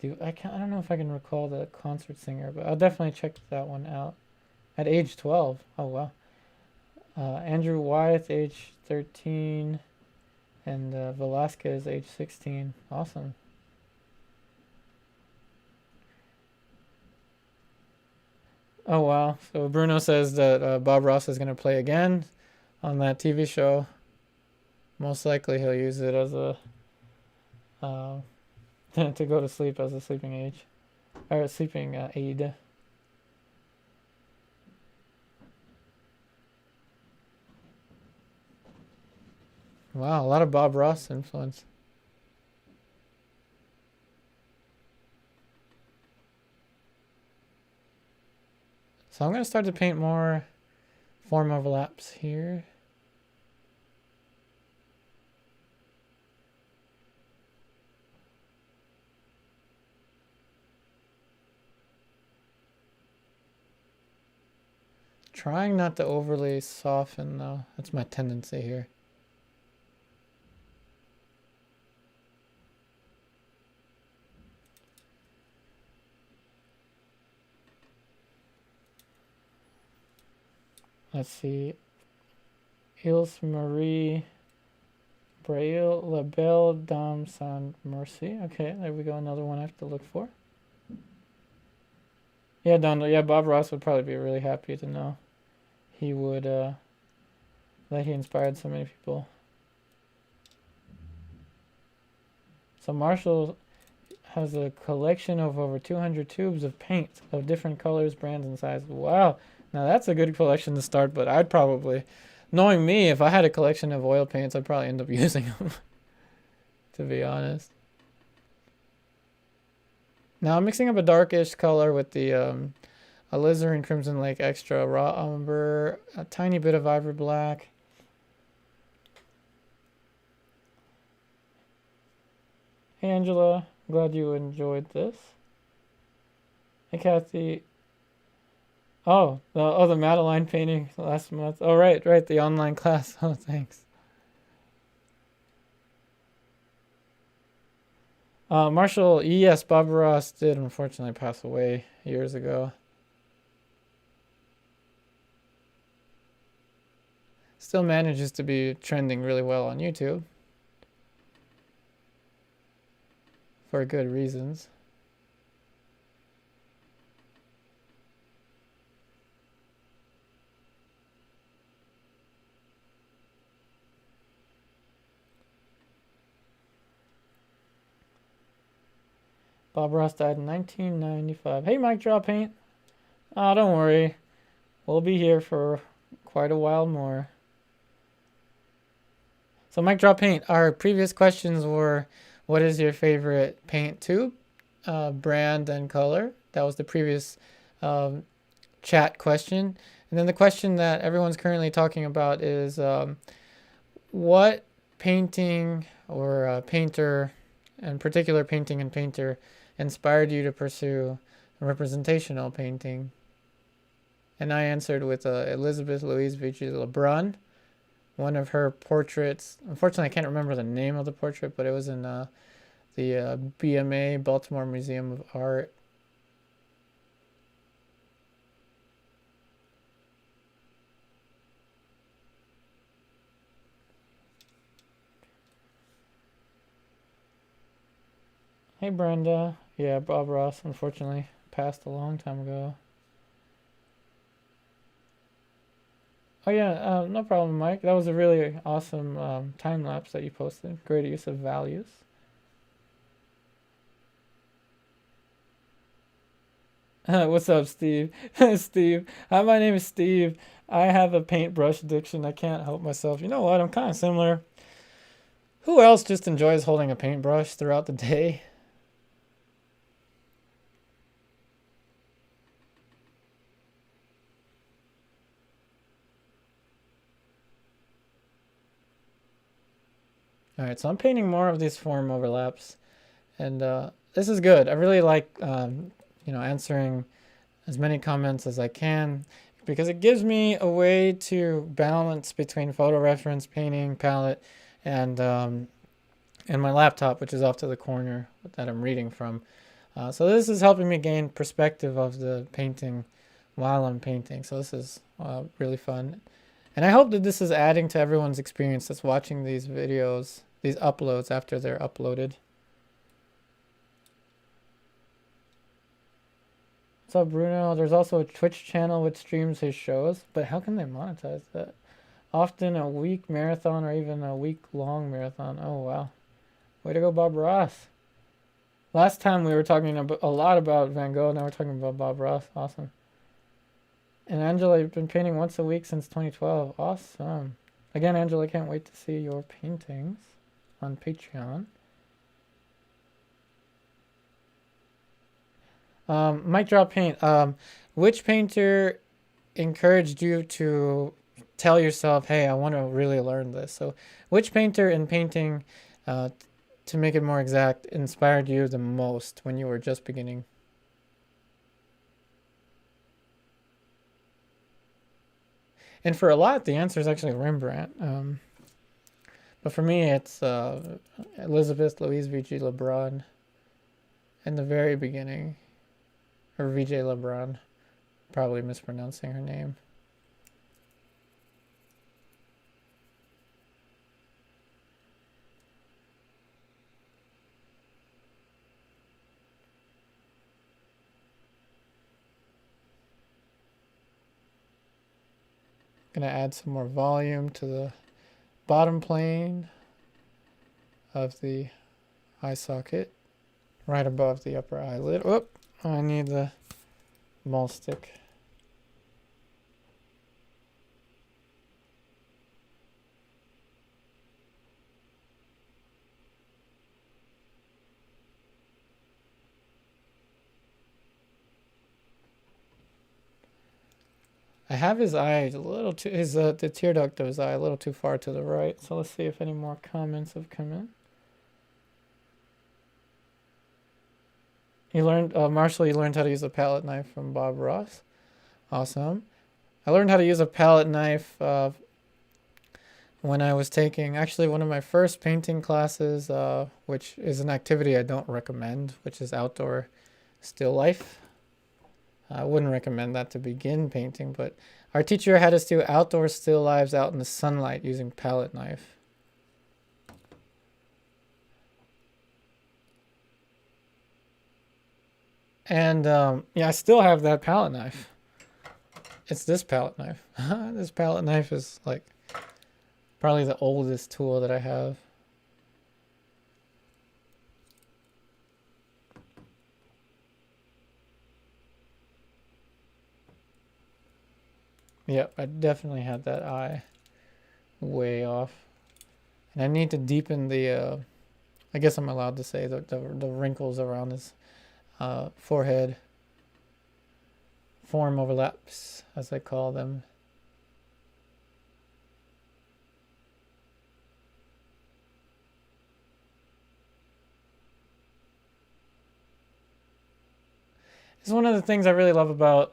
I don't know if I can recall the concert singer, but I'll definitely check that one out. At age 12. Oh wow. Andrew Wyeth, age 13. And Velasquez, age 16. Awesome. Oh, wow. So Bruno says that Bob Ross is going to play again on that TV show. Most likely he'll use it as a... to go to sleep as a sleeping age. Or a sleeping aid. Wow, a lot of Bob Ross influence. So I'm going to start to paint more form overlaps here. Trying not to overly soften though. That's my tendency here. let's see, Ils Marie Braille La Belle Dame Saint Mercy. Okay, there we go. Another one I have to look for. Yeah, Donald. Yeah, Bob Ross would probably be really happy to know he would that he inspired so many people. So Marshall has a collection of over 200 tubes of paint of different colors, brands, and sizes. Wow. Now that's a good collection to start, but I'd probably, knowing me, if I had a collection of oil paints, I'd probably end up using them, to be honest. Now I'm mixing up a darkish color with the Alizarin Crimson Lake Extra Raw Umber, a tiny bit of Ivory Black. Hey Angela, glad you enjoyed this. Hey Kathy. Oh, the Madeline painting last month. Oh right, the online class. Oh thanks. Marshall, yes, Bob Ross did unfortunately pass away years ago. Still manages to be trending really well on YouTube. For good reasons. Bob Ross died in 1995. Hey, Mike Draw Paint. Oh, don't worry. We'll be here for quite a while more. So, Mike Draw Paint, our previous questions were, what is your favorite paint tube, brand, and color? That was the previous chat question. And then the question that everyone's currently talking about is, what painting or painter, in particular painting and painter, inspired you to pursue representational painting? And I answered with Elizabeth Louise Vichy Lebrun, one of her portraits. Unfortunately, I can't remember the name of the portrait, but it was in the BMA, Baltimore Museum of Art. Hey Brenda. Yeah, Bob Ross unfortunately passed a long time ago. Oh yeah, no problem, Mike. That was a really awesome time lapse that you posted. Great use of values. What's up, Steve? Steve. Hi, my name is Steve. I have a paintbrush addiction. I can't help myself. You know what? I'm kind of similar. Who else just enjoys holding a paintbrush throughout the day? Alright, so I'm painting more of these form overlaps, and this is good. I really like answering as many comments as I can, because it gives me a way to balance between photo reference, painting, palette, and my laptop, which is off to the corner that I'm reading from. So this is helping me gain perspective of the painting while I'm painting. So this is really fun. And I hope that this is adding to everyone's experience that's watching these videos, these uploads after they're uploaded. What's up, Bruno? There's also a Twitch channel which streams his shows, but how can they monetize that? Often a week marathon or even a week-long marathon. Oh, wow. Way to go, Bob Ross. Last time we were talking a lot about Van Gogh, now we're talking about Bob Ross. Awesome. And Angela, you've been painting once a week since 2012. Awesome. Again, Angela, I can't wait to see your paintings on Patreon. Mike Drop Paint. Which painter encouraged you to tell yourself, hey, I want to really learn this? So which painter in painting, to make it more exact, inspired you the most when you were just beginning? And for a lot, the answer is actually Rembrandt. But for me, it's Elizabeth Louise Vichy Lebrun in the very beginning. Or Vijay Lebrun. Probably mispronouncing her name. Gonna add some more volume to the bottom plane of the eye socket, right above the upper eyelid. Whoop! I need the mole stick. I have his eye a little too, the tear duct of his eye a little too far to the right. So let's see if any more comments have come in. You learned, Marshall, you learned how to use a palette knife from Bob Ross. Awesome. I learned how to use a palette knife when I was taking, actually one of my first painting classes, which is an activity I don't recommend, which is outdoor still life. I wouldn't recommend that to begin painting, but our teacher had us do outdoor still lives out in the sunlight using palette knife. And yeah, I still have that palette knife. It's this palette knife. This palette knife is like probably the oldest tool that I have. Yep, I definitely had that eye way off. And I need to deepen the, I guess I'm allowed to say, the wrinkles around his forehead. Form overlaps, as I call them. It's one of the things I really love about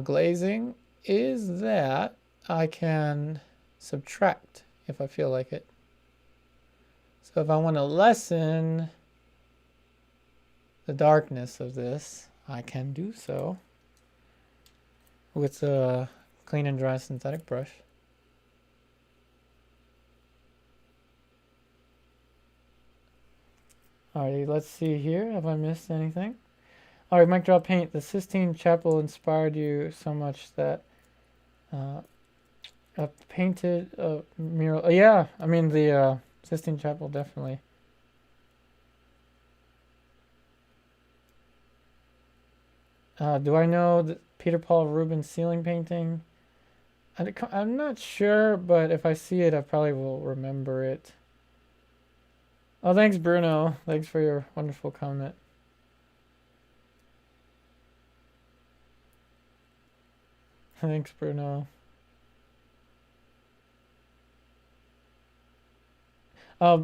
glazing is that I can subtract if I feel like it. So if I want to lessen the darkness of this, I can do so with a clean and dry synthetic brush. Alrighty, let's see here. Have I missed anything? Alright, mic drop paint. The Sistine Chapel inspired you so much that a painted mural. Yeah, I mean the Sistine Chapel definitely. Do I know the Peter Paul Rubens ceiling painting? I'm not sure, but if I see it, I probably will remember it. Oh, thanks, Bruno. Thanks for your wonderful comment. Thanks, Bruno.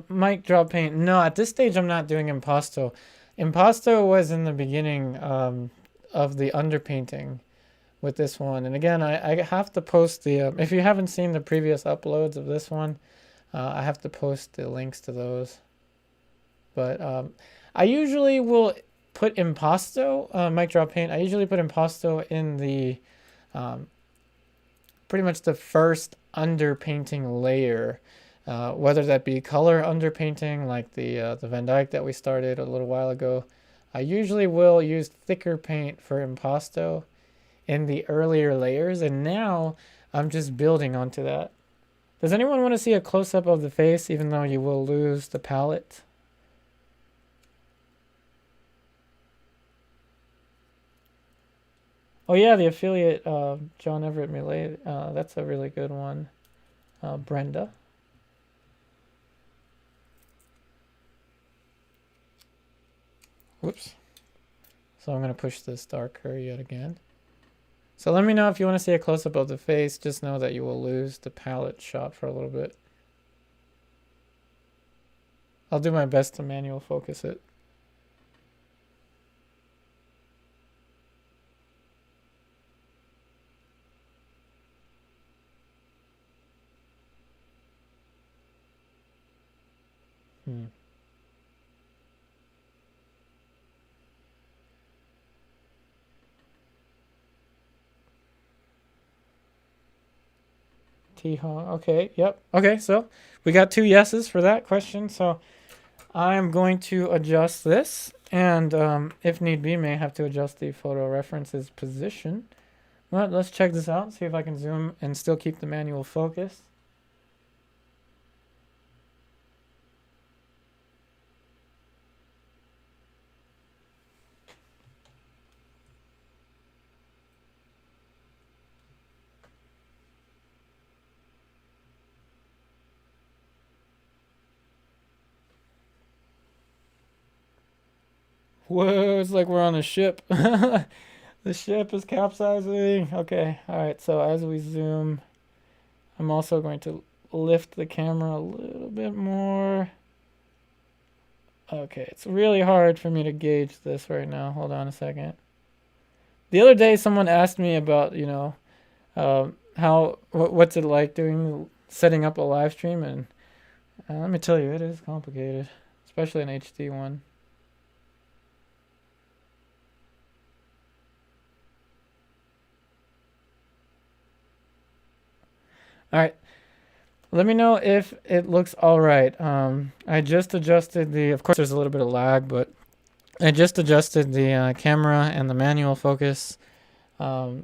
Mic drop paint. No, at this stage, I'm not doing impasto. Impasto was in the beginning of the underpainting with this one. And again, I have to post the, if you haven't seen the previous uploads of this one, I have to post the links to those. But I usually will put impasto, mic drop paint. I usually put impasto in the, pretty much the first underpainting layer. Whether that be color underpainting like the Van Dyke that we started a little while ago. I usually will use thicker paint for impasto in the earlier layers, and now I'm just building onto that. Does anyone want to see a close-up of the face even though you will lose the palette? Oh yeah, the affiliate John Everett Millet, that's a really good one. Brenda. Whoops. So I'm going to push this darker yet again. So let me know if you want to see a close-up of the face. Just know that you will lose the palette shot for a little bit. I'll do my best to manual focus it. T-Hong. Okay, yep. Okay, so we got 2 yeses for that question. So I'm going to adjust this, and if need be, may have to adjust the photo references position Well, let's check this out, see if I can zoom and still keep the manual focus. Whoa, it's like we're on a ship. The ship is capsizing. Okay, alright, so as we zoom, I'm also going to lift the camera a little bit more. Okay, it's really hard for me to gauge this right now. Hold on a second. The other day, someone asked me about, what's it like setting up a live stream, and let me tell you, it is complicated, especially an HD one. All right. Let me know if it looks all right. I just adjusted of course there's a little bit of lag, but I just adjusted the camera and the manual focus so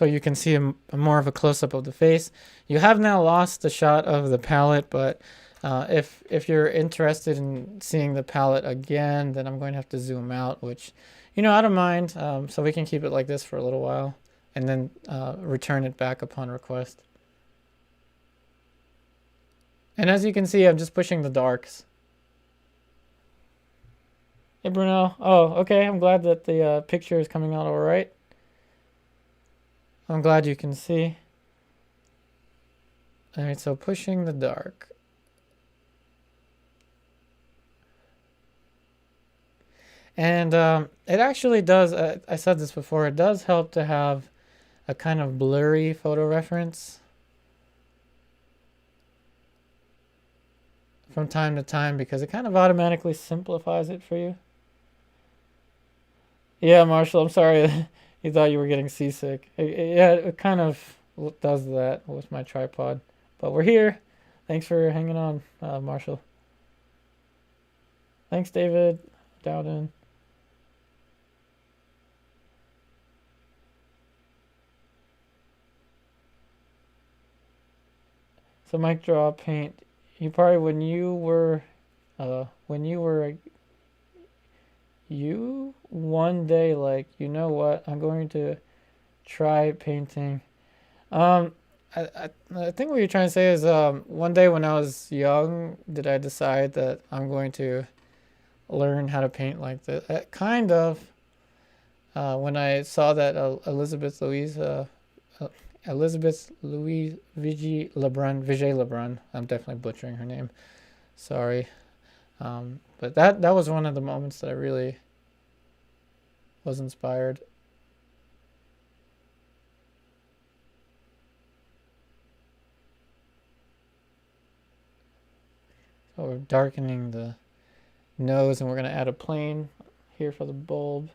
you can see more of a close-up of the face. You have now lost the shot of the palette, but if you're interested in seeing the palette again, then I'm going to have to zoom out, which, I don't mind, so we can keep it like this for a little while and then return it back upon request. And as you can see, I'm just pushing the darks. Hey, Bruno. Oh, okay. I'm glad that the picture is coming out all right. I'm glad you can see. All right, so pushing the dark. And it actually does, I said this before, it does help to have a kind of blurry photo reference from time to time, because it kind of automatically simplifies it for you. Yeah, Marshall, I'm sorry you thought you were getting seasick. Yeah, it kind of does that with my tripod. But we're here. Thanks for hanging on, Marshall. Thanks, David Dowden. So mic draw paint. You probably when you were you one day, like, you know what, I'm going to try painting. I think what you're trying to say is one day when I was young, did I decide that I'm going to learn how to paint like this? Kind of. When I saw that Elizabeth Louise Vigée Lebrun, I'm definitely butchering her name, sorry, but that was one of the moments that I really was inspired. So we're darkening the nose, and we're going to add a plane here for the bulb.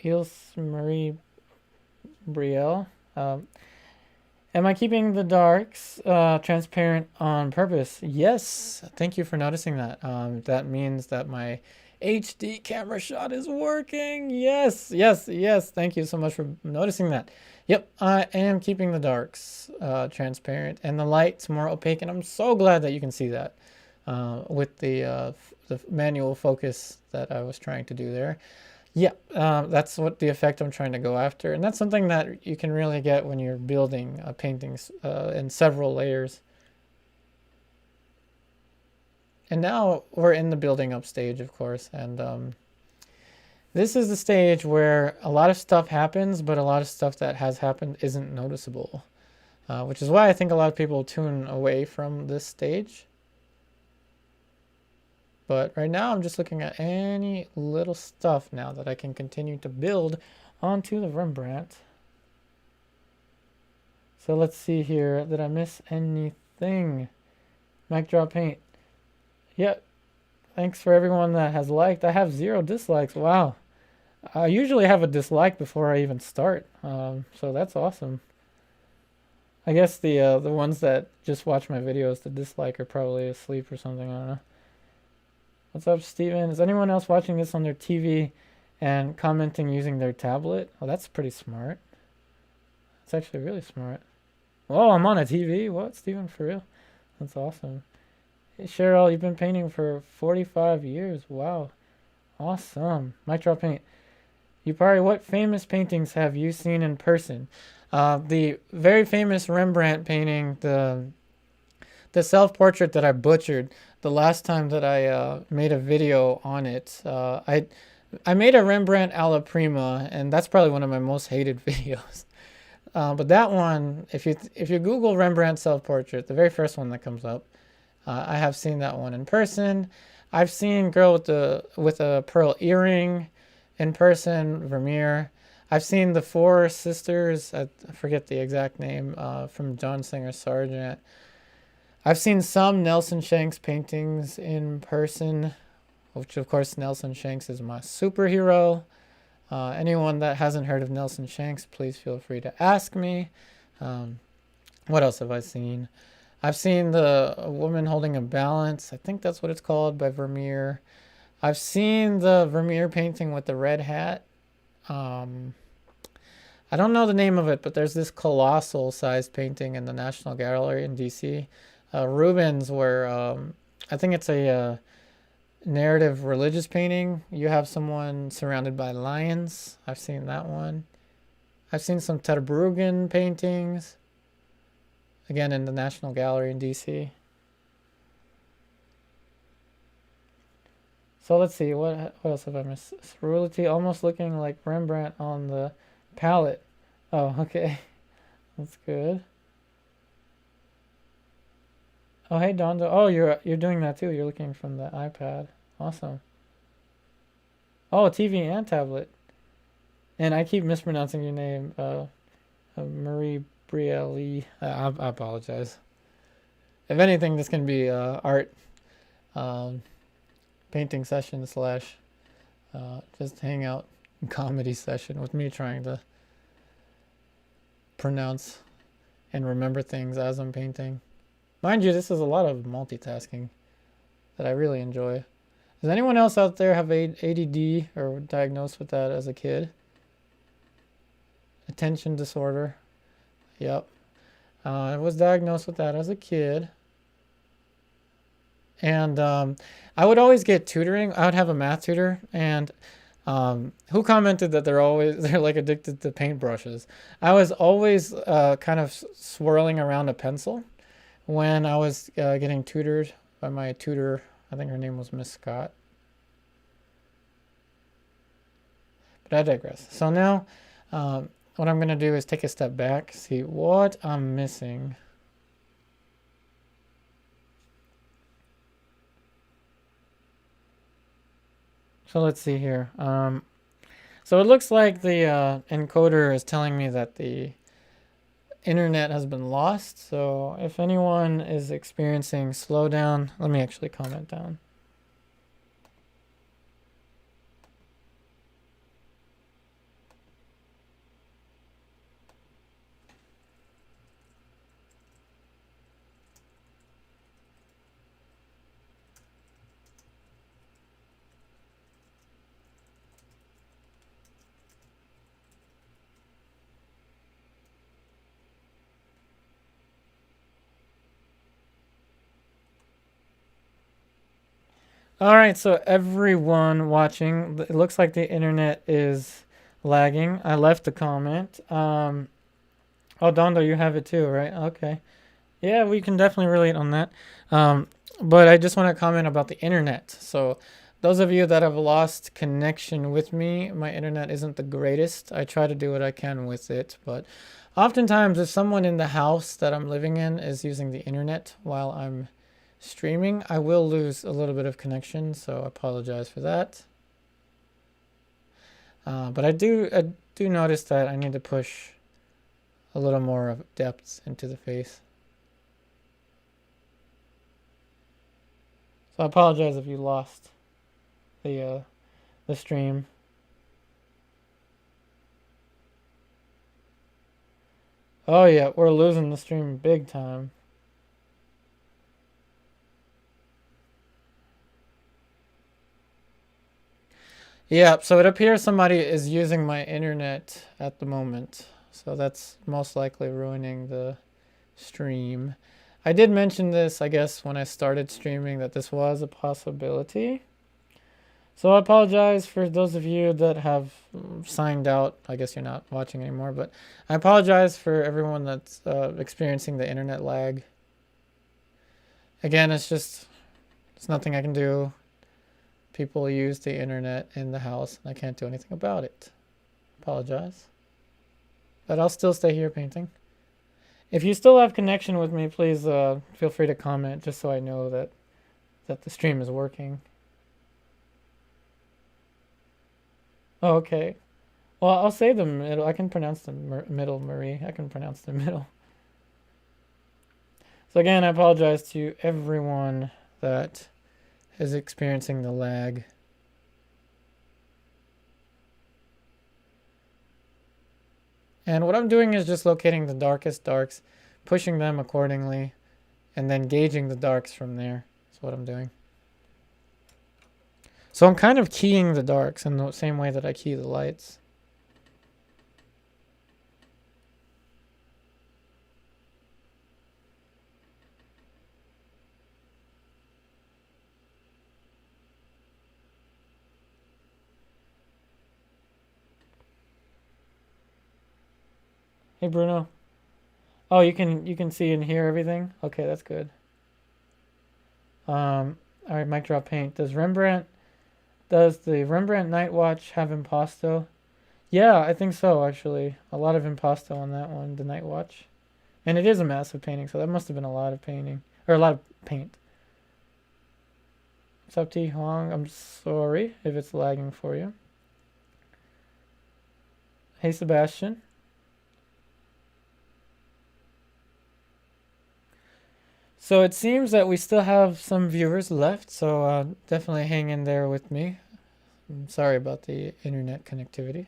Ilse Marie Brielle. Am I keeping the darks transparent on purpose? Yes. Thank you for noticing that. That means that my HD camera shot is working. Yes, yes, yes. Thank you so much for noticing that. Yep, I am keeping the darks transparent and the light's more opaque, and I'm so glad that you can see that with the manual focus that I was trying to do there. Yeah, that's what the effect I'm trying to go after. And that's something that you can really get when you're building paintings in several layers. And now we're in the building up stage, of course. And this is the stage where a lot of stuff happens, but a lot of stuff that has happened isn't noticeable. Which is why I think a lot of people tune away from this stage. But right now I'm just looking at any little stuff now that I can continue to build onto the Rembrandt. So let's see here. Did I miss anything? Mic drop paint. Yep. Thanks for everyone that has liked. I have 0 dislikes. Wow. I usually have a dislike before I even start. So that's awesome. I guess the ones that just watch my videos to dislike are probably asleep or something. I don't know. What's up, Steven? Is anyone else watching this on their TV and commenting using their tablet. Oh, that's pretty smart. It's actually really smart. Oh, I'm on a TV. What, Steven, for real? That's awesome. Hey, Cheryl, you've been painting for 45 years. Wow. Awesome. Mic drop paint. What famous paintings have you seen in person? The very famous Rembrandt painting, the self-portrait that I butchered the last time that I made a video on it. I made a Rembrandt alla prima, and that's probably one of my most hated videos. But that one, if you Google Rembrandt self-portrait, the very first one that comes up, I have seen that one in person. I've seen girl with a pearl earring in person, Vermeer. I've seen the Four Sisters, I forget the exact name, from John Singer Sargent. I've seen some Nelson Shanks paintings in person, which of course Nelson Shanks is my superhero. Anyone that hasn't heard of Nelson Shanks, please feel free to ask me. What else have I seen? I've seen the Woman Holding a Balance. I think that's what it's called, by Vermeer. I've seen the Vermeer painting with the red hat. I don't know the name of it, but there's this colossal sized painting in the National Gallery in DC. Rubens, where I think it's a narrative religious painting. You have someone surrounded by lions. I've seen that one. I've seen some Terbruggen paintings, again in the National Gallery in DC. So let's see, what else have I missed? Ceruleity, almost looking like Rembrandt on the palette. Oh, okay. That's good. Oh, hey, Dondo. Oh, you're doing that too. You're looking from the iPad. Awesome. Oh, TV and tablet. And I keep mispronouncing your name, Marie Brielli. I apologize. If anything, this can be art painting session slash just hangout comedy session with me trying to pronounce and remember things as I'm painting. Mind you, this is a lot of multitasking that I really enjoy. Does anyone else out there have ADD or diagnosed with that as a kid? Attention disorder. Yep. I was diagnosed with that as a kid. And I would always get tutoring. I would have a math tutor, and who commented that they're like addicted to paintbrushes. I was always kind of swirling around a pencil when I was getting tutored by my tutor. I think her name was Miss Scott. But I digress. So now what I'm going to do is take a step back, see what I'm missing. So let's see here. So it looks like the encoder is telling me that the internet has been lost. So if anyone is experiencing slowdown, let me actually comment down. All right, so everyone watching, it looks like the internet is lagging. I left a comment. Oh, Dondo, you have it too, right? Okay. Yeah, we can definitely relate on that. But I just want to comment about the internet. So those of you that have lost connection with me, my internet isn't the greatest. I try to do what I can with it, but oftentimes if someone in the house that I'm living in is using the internet while I'm streaming, I will lose a little bit of connection, so I apologize for that. But I do notice that I need to push a little more of depth into the face. So I apologize if you lost the stream. Oh yeah, we're losing the stream big time. Yeah, so it appears somebody is using my internet at the moment. So that's most likely ruining the stream. I did mention this, I guess, when I started streaming that this was a possibility. So I apologize for those of you that have signed out. I guess you're not watching anymore, but I apologize for everyone that's experiencing the internet lag. Again, it's nothing I can do. People use the internet in the house, and I can't do anything about it. Apologize. But I'll still stay here painting. If you still have connection with me, please feel free to comment just so I know that the stream is working. Oh, okay. Well, I'll say the middle. I can pronounce the middle, Marie. I can pronounce the middle. So again, I apologize to everyone that is experiencing the lag. And what I'm doing is just locating the darkest darks, pushing them accordingly, and then gauging the darks from there. That's what I'm doing. So I'm kind of keying the darks in the same way that I key the lights. Hey Bruno. Oh, you can see and hear everything? Okay, that's good. All right, mic drop paint. Does the Rembrandt Night Watch have impasto? Yeah, I think so actually. A lot of impasto on that one, the Night Watch. And it is a massive painting, so that must have been a lot of painting. Or a lot of paint. What's up, T Huang? I'm sorry if it's lagging for you. Hey, Sebastian. So it seems that we still have some viewers left, so definitely hang in there with me. I'm sorry about the internet connectivity.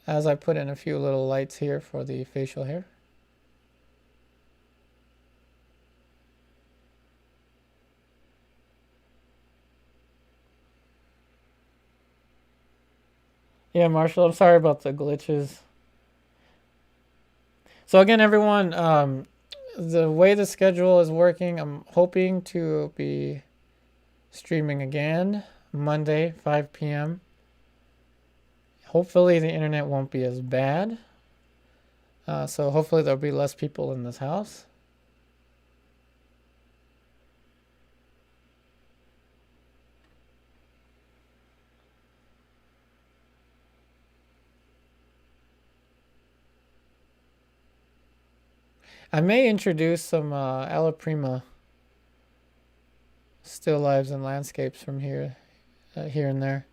As I put in a few little lights here for the facial hair. Yeah, Marshall, I'm sorry about the glitches. So again, everyone, the way the schedule is working, I'm hoping to be streaming again Monday, 5 p.m. Hopefully the internet won't be as bad. So hopefully there'll be less people in this house. I may introduce some Alla Prima still lives and landscapes from here and there.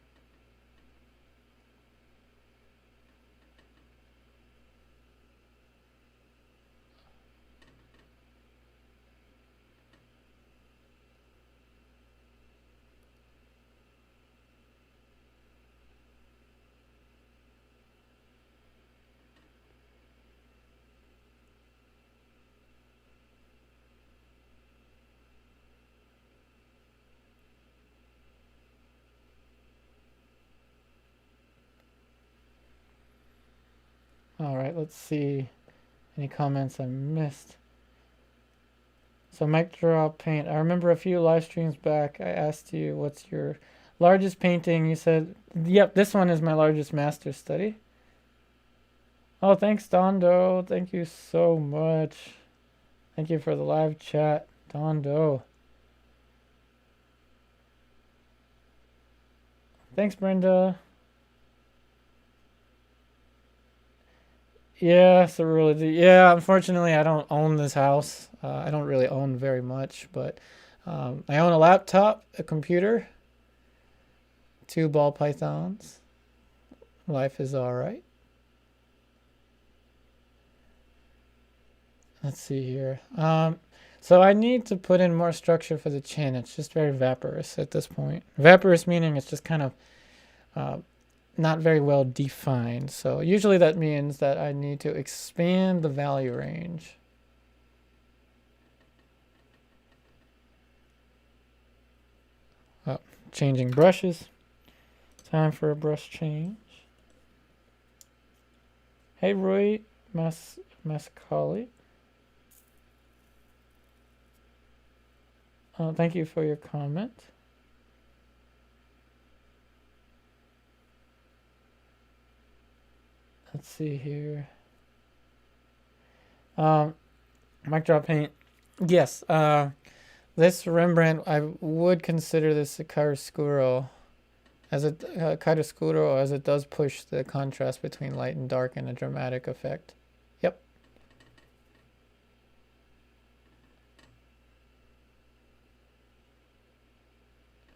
All right, let's see any comments I missed. So mic drop paint. I remember a few live streams back, I asked you what's your largest painting. You said, yep, this one is my largest master study. Oh, thanks, Dondo. Thank you so much. Thank you for the live chat, Dondo. Thanks, Brenda. Yeah, Cerulity. Yeah, unfortunately, I don't own this house. I don't really own very much, but I own a laptop, a computer, 2 ball pythons. Life is all right. Let's see here. So I need to put in more structure for the chin. It's just very vaporous at this point. Vaporous meaning it's just kind of not very well defined. So usually that means that I need to expand the value range. Oh, changing brushes. Time for a brush change. Hey Roy Mascali. Thank you for your comment. Let's see here. Mic drop paint. Yes. This Rembrandt, I would consider this a chiaroscuro, as it does push the contrast between light and dark in a dramatic effect. Yep.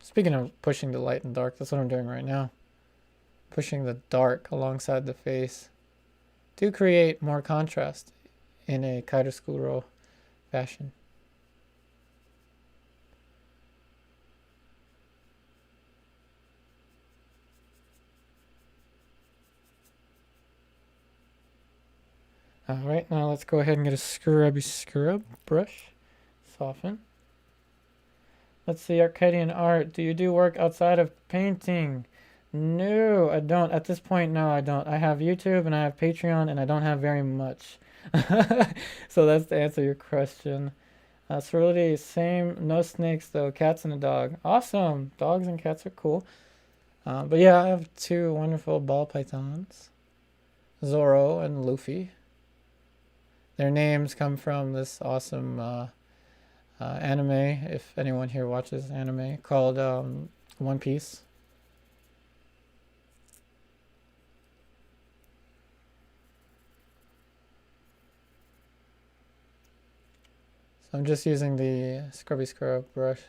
Speaking of pushing the light and dark, that's what I'm doing right now. Pushing the dark alongside the face to create more contrast in a chiaroscuro fashion. Alright, now let's go ahead and get a scrubby scrub brush. Soften. Let's see, Arcadian art. Do you do work outside of painting? No, I don't. At this point, no, I don't. I have YouTube and I have Patreon and I don't have very much. So that's to answer your question. Sterility, same. No snakes though. Cats and a dog. Awesome. Dogs and cats are cool. But yeah, I have two wonderful ball pythons. Zorro and Luffy. Their names come from this awesome anime, if anyone here watches anime, called One Piece. So I'm just using the scrubby scrub brush.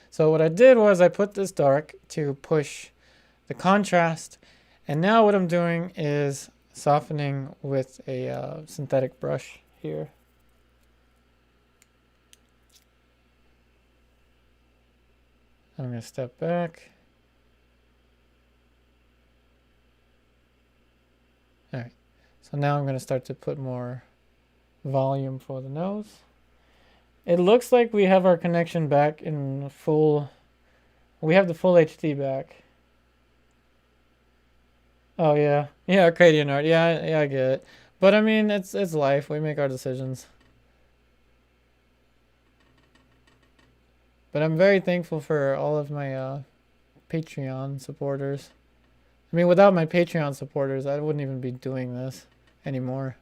So what I did was I put this dark to push the contrast, and now what I'm doing is softening with a synthetic brush here. I'm going to step back. Alright, so now I'm going to start to put more volume for the nose. It looks like we have our connection back in full. We have the full HD back. Oh yeah, yeah, Arcadian art. Yeah, I get it. But I mean, it's life. We make our decisions. But I'm very thankful for all of my Patreon supporters. I mean, without my Patreon supporters, I wouldn't even be doing this anymore,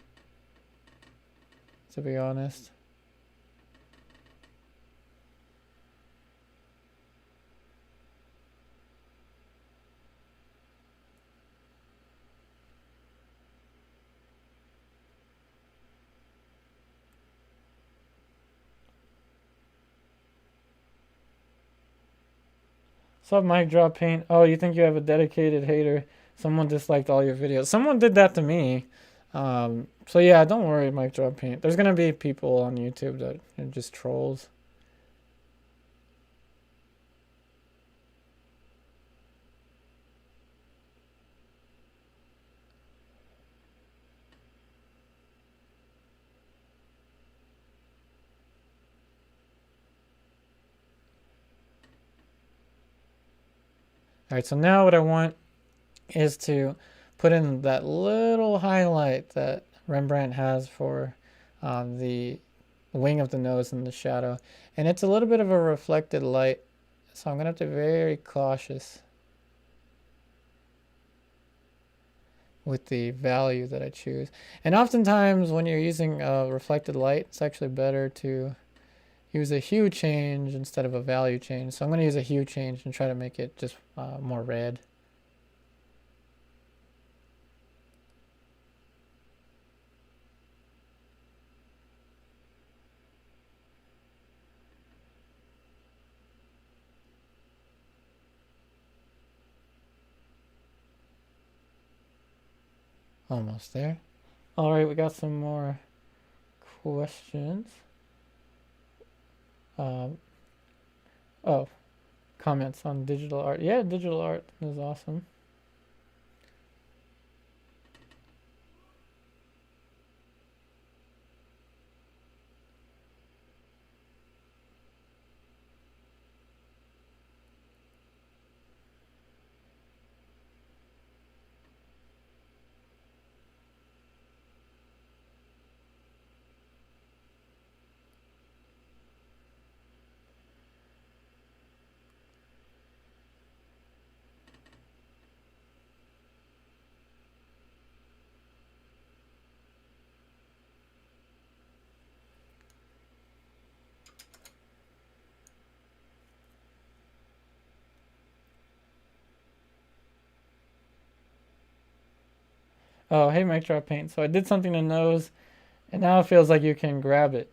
to be honest. What's up, Mic Drop Paint? Oh, you think you have a dedicated hater? Someone disliked all your videos. Someone did that to me. So yeah, don't worry, Mic Drop Paint. There's gonna be people on YouTube that are just trolls. Alright, so now what I want is to put in that little highlight that Rembrandt has for the wing of the nose and the shadow. And it's a little bit of a reflected light, so I'm going to have to be very cautious with the value that I choose. And oftentimes when you're using reflected light, it's actually better to use a hue change instead of a value change. So I'm going to use a hue change and try to make it just more red. Almost there. All right, we got some more questions. Oh, comments on digital art. Yeah, digital art is awesome. Oh, hey, Mike Drop Paint. So I did something to nose, and now it feels like you can grab it.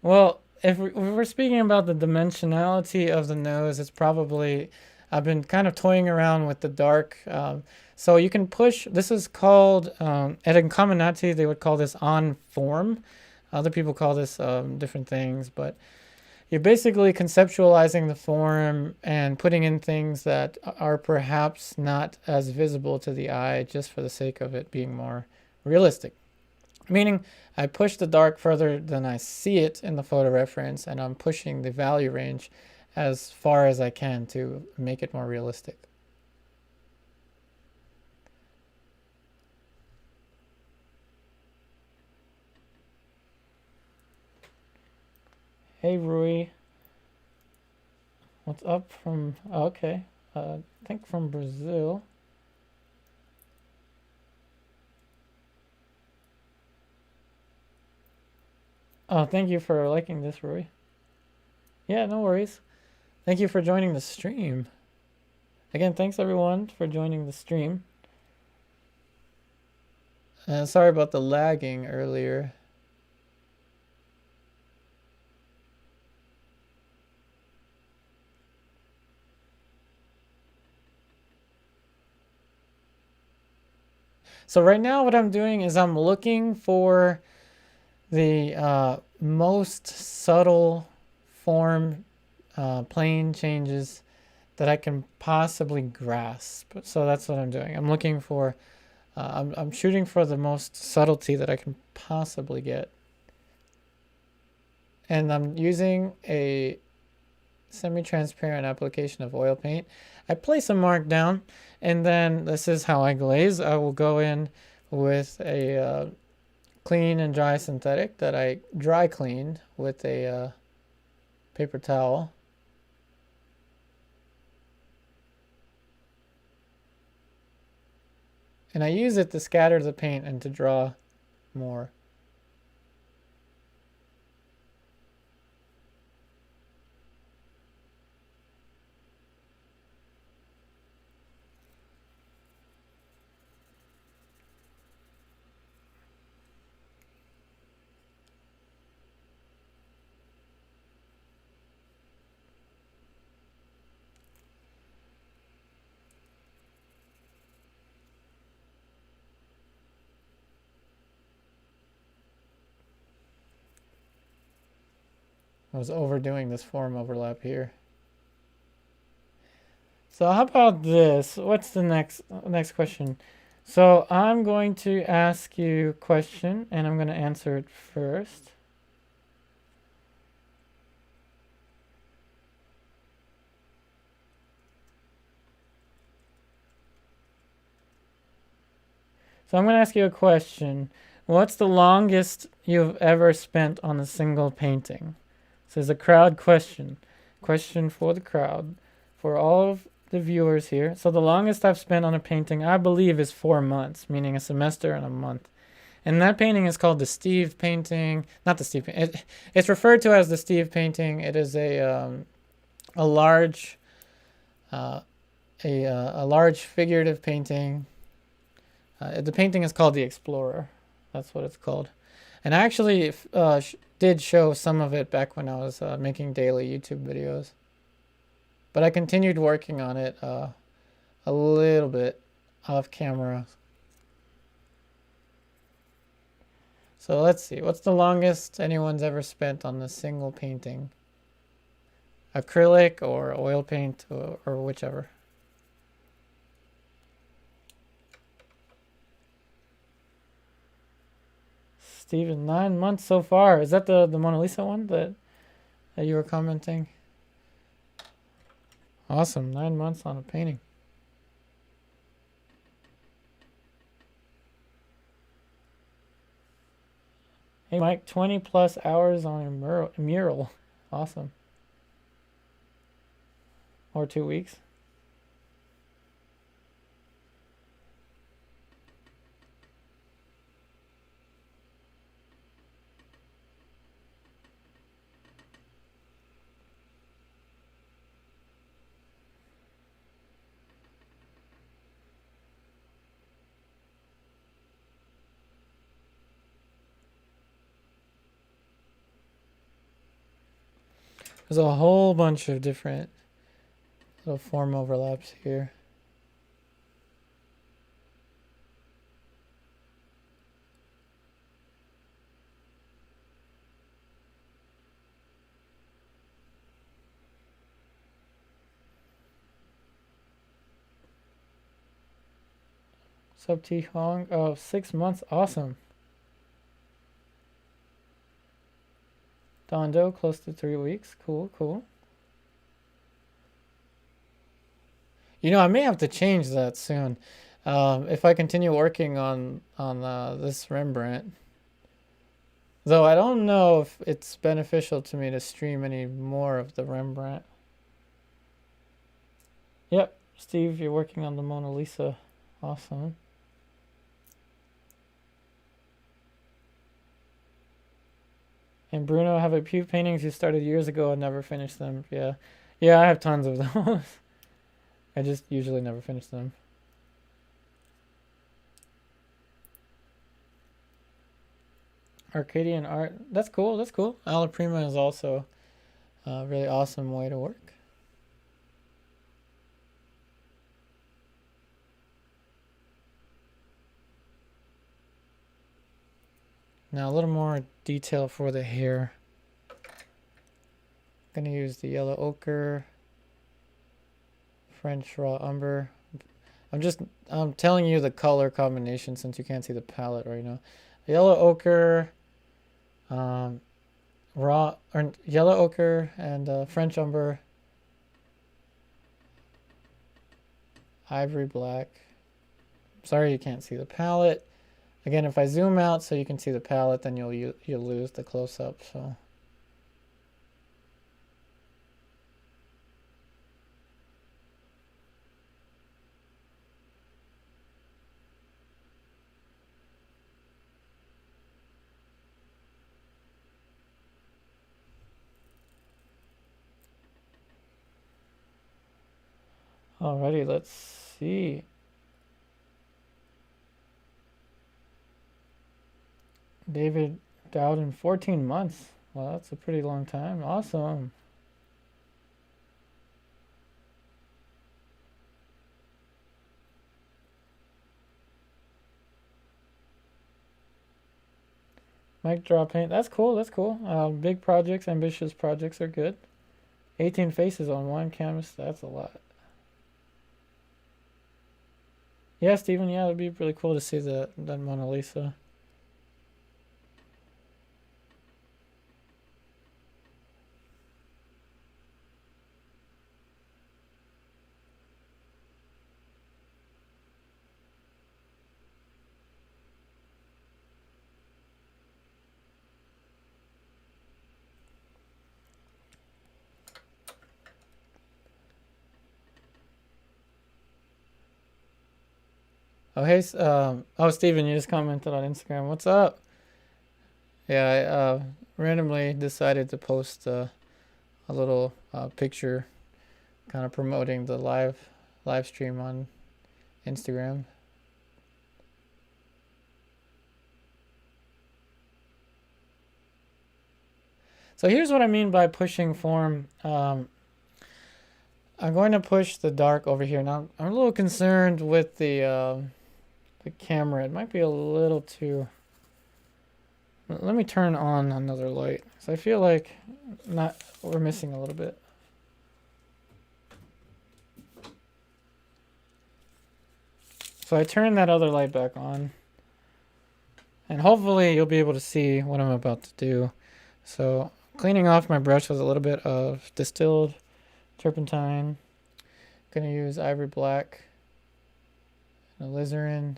Well, if we're speaking about the dimensionality of the nose, it's probably, I've been kind of toying around with the dark. So you can push, this is called, at Incominati, they would call this on form. Other people call this different things, but you're basically conceptualizing the form and putting in things that are perhaps not as visible to the eye just for the sake of it being more realistic. Meaning I push the dark further than I see it in the photo reference, and I'm pushing the value range as far as I can to make it more realistic. Hey Rui, what's up from, oh, okay, I think from Brazil. Oh, thank you for liking this, Rui. Yeah, no worries. Thank you for joining the stream. Again, thanks everyone for joining the stream. Sorry about the lagging earlier. So right now what I'm doing is I'm looking for the most subtle form plane changes that I can possibly grasp. So that's what I'm doing. I'm looking for, I'm shooting for the most subtlety that I can possibly get. And I'm using a semi-transparent application of oil paint. I place a mark down, and then this is how I glaze. I will go in with a clean and dry synthetic that I dry cleaned with a paper towel. And I use it to scatter the paint and to draw more. I was overdoing this form overlap here. So how about this? What's the next question? So I'm going to ask you a question, and I'm going to answer it first. So I'm going to ask you a question. What's the longest you've ever spent on a single painting? So it's a crowd question. Question for the crowd. For all of the viewers here. So the longest I've spent on a painting, I believe, is 4 months, meaning a semester and a month. And that painting is called the Steve painting. Not the Steve. It's referred to as the Steve painting. It is a large, a large figurative painting. The painting is called the Explorer. That's what it's called. And I actually did show some of it back when I was making daily YouTube videos. But I continued working on it a little bit off camera. So let's see. What's the longest anyone's ever spent on a single painting? Acrylic or oil paint or whichever. Steven, 9 months so far. Is that the Mona Lisa one that you were commenting? Awesome, 9 months on a painting. Hey Mike, 20 plus hours on a mural. Awesome. Or 2 weeks. There's a whole bunch of different little form overlaps here. What's up, T Hong? Oh, 6 months. Awesome. Dondo, close to 3 weeks. Cool, cool. You know, I may have to change that soon. If I continue working on this Rembrandt. Though I don't know if it's beneficial to me to stream any more of the Rembrandt. Yep, Steve, you're working on the Mona Lisa. Awesome. And Bruno, I have a few paintings you started years ago and never finished them. Yeah. Yeah, I have tons of those. I just usually never finish them. Arcadian art. That's cool. That's cool. Alla Prima is also a really awesome way to work. Now a little more detail for the hair. I'm gonna use the yellow ochre, French raw umber. I'm telling you the color combination since you can't see the palette right now. Yellow ochre, raw or yellow ochre and French umber, ivory black. Sorry you can't see the palette. Again, if I zoom out so you can see the palette, then you'll lose the close-up. So. Alrighty, let's see. David Dowden, 14 months. Well, that's a pretty long time. Awesome. Mic drop paint. That's cool. That's cool. Big projects, ambitious projects are good. 18 faces on one canvas. That's a lot. Yeah, Steven. Yeah, it'd be really cool to see that Mona Lisa. Oh, hey, oh, Steven, you just commented on Instagram. What's up? Yeah, I randomly decided to post a little picture kind of promoting the live stream on Instagram. So here's what I mean by pushing form. I'm going to push the dark over here. Now, I'm a little concerned with the camera. It might be a little too... Let me turn on another light. So I feel like we're missing a little bit. So I turn that other light back on. And hopefully you'll be able to see what I'm about to do. So cleaning off my brush with a little bit of distilled turpentine. Gonna use ivory black and alizarin.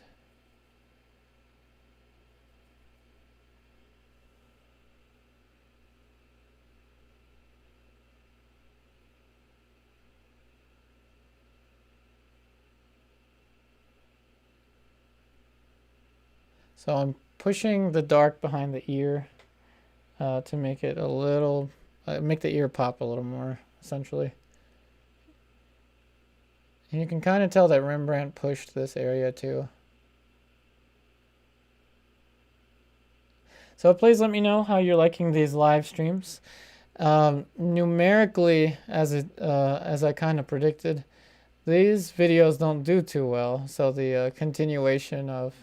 So I'm pushing the dark behind the ear to make it a little, make the ear pop a little more, essentially. And you can kind of tell that Rembrandt pushed this area too. So please let me know how you're liking these live streams. Numerically, as I kind of predicted, these videos don't do too well. So the continuation of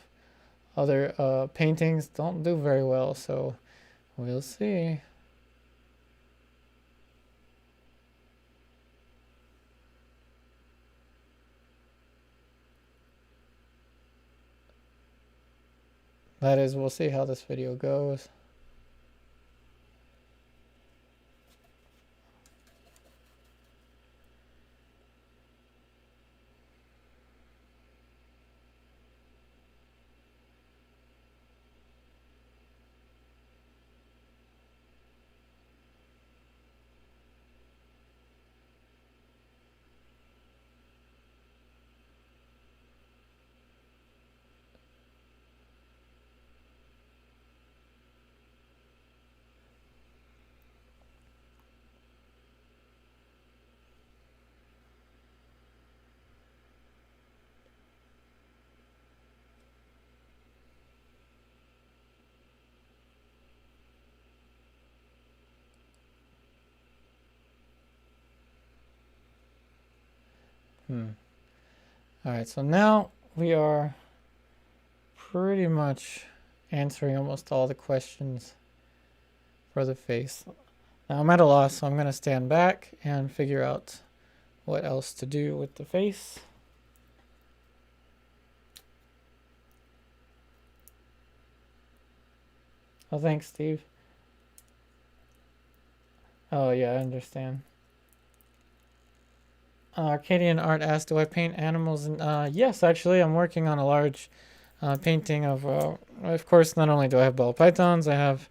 other paintings don't do very well. So we'll see. That is, we'll see how this video goes. All right, so now we are pretty much answering almost all the questions for the face. Now I'm at a loss, so I'm going to stand back and figure out what else to do with the face. Oh, thanks, Steve. Oh, yeah, I understand. Arcadian Art asked, do I paint animals? And yes, actually, I'm working on a large painting of course, not only do I have ball pythons, I have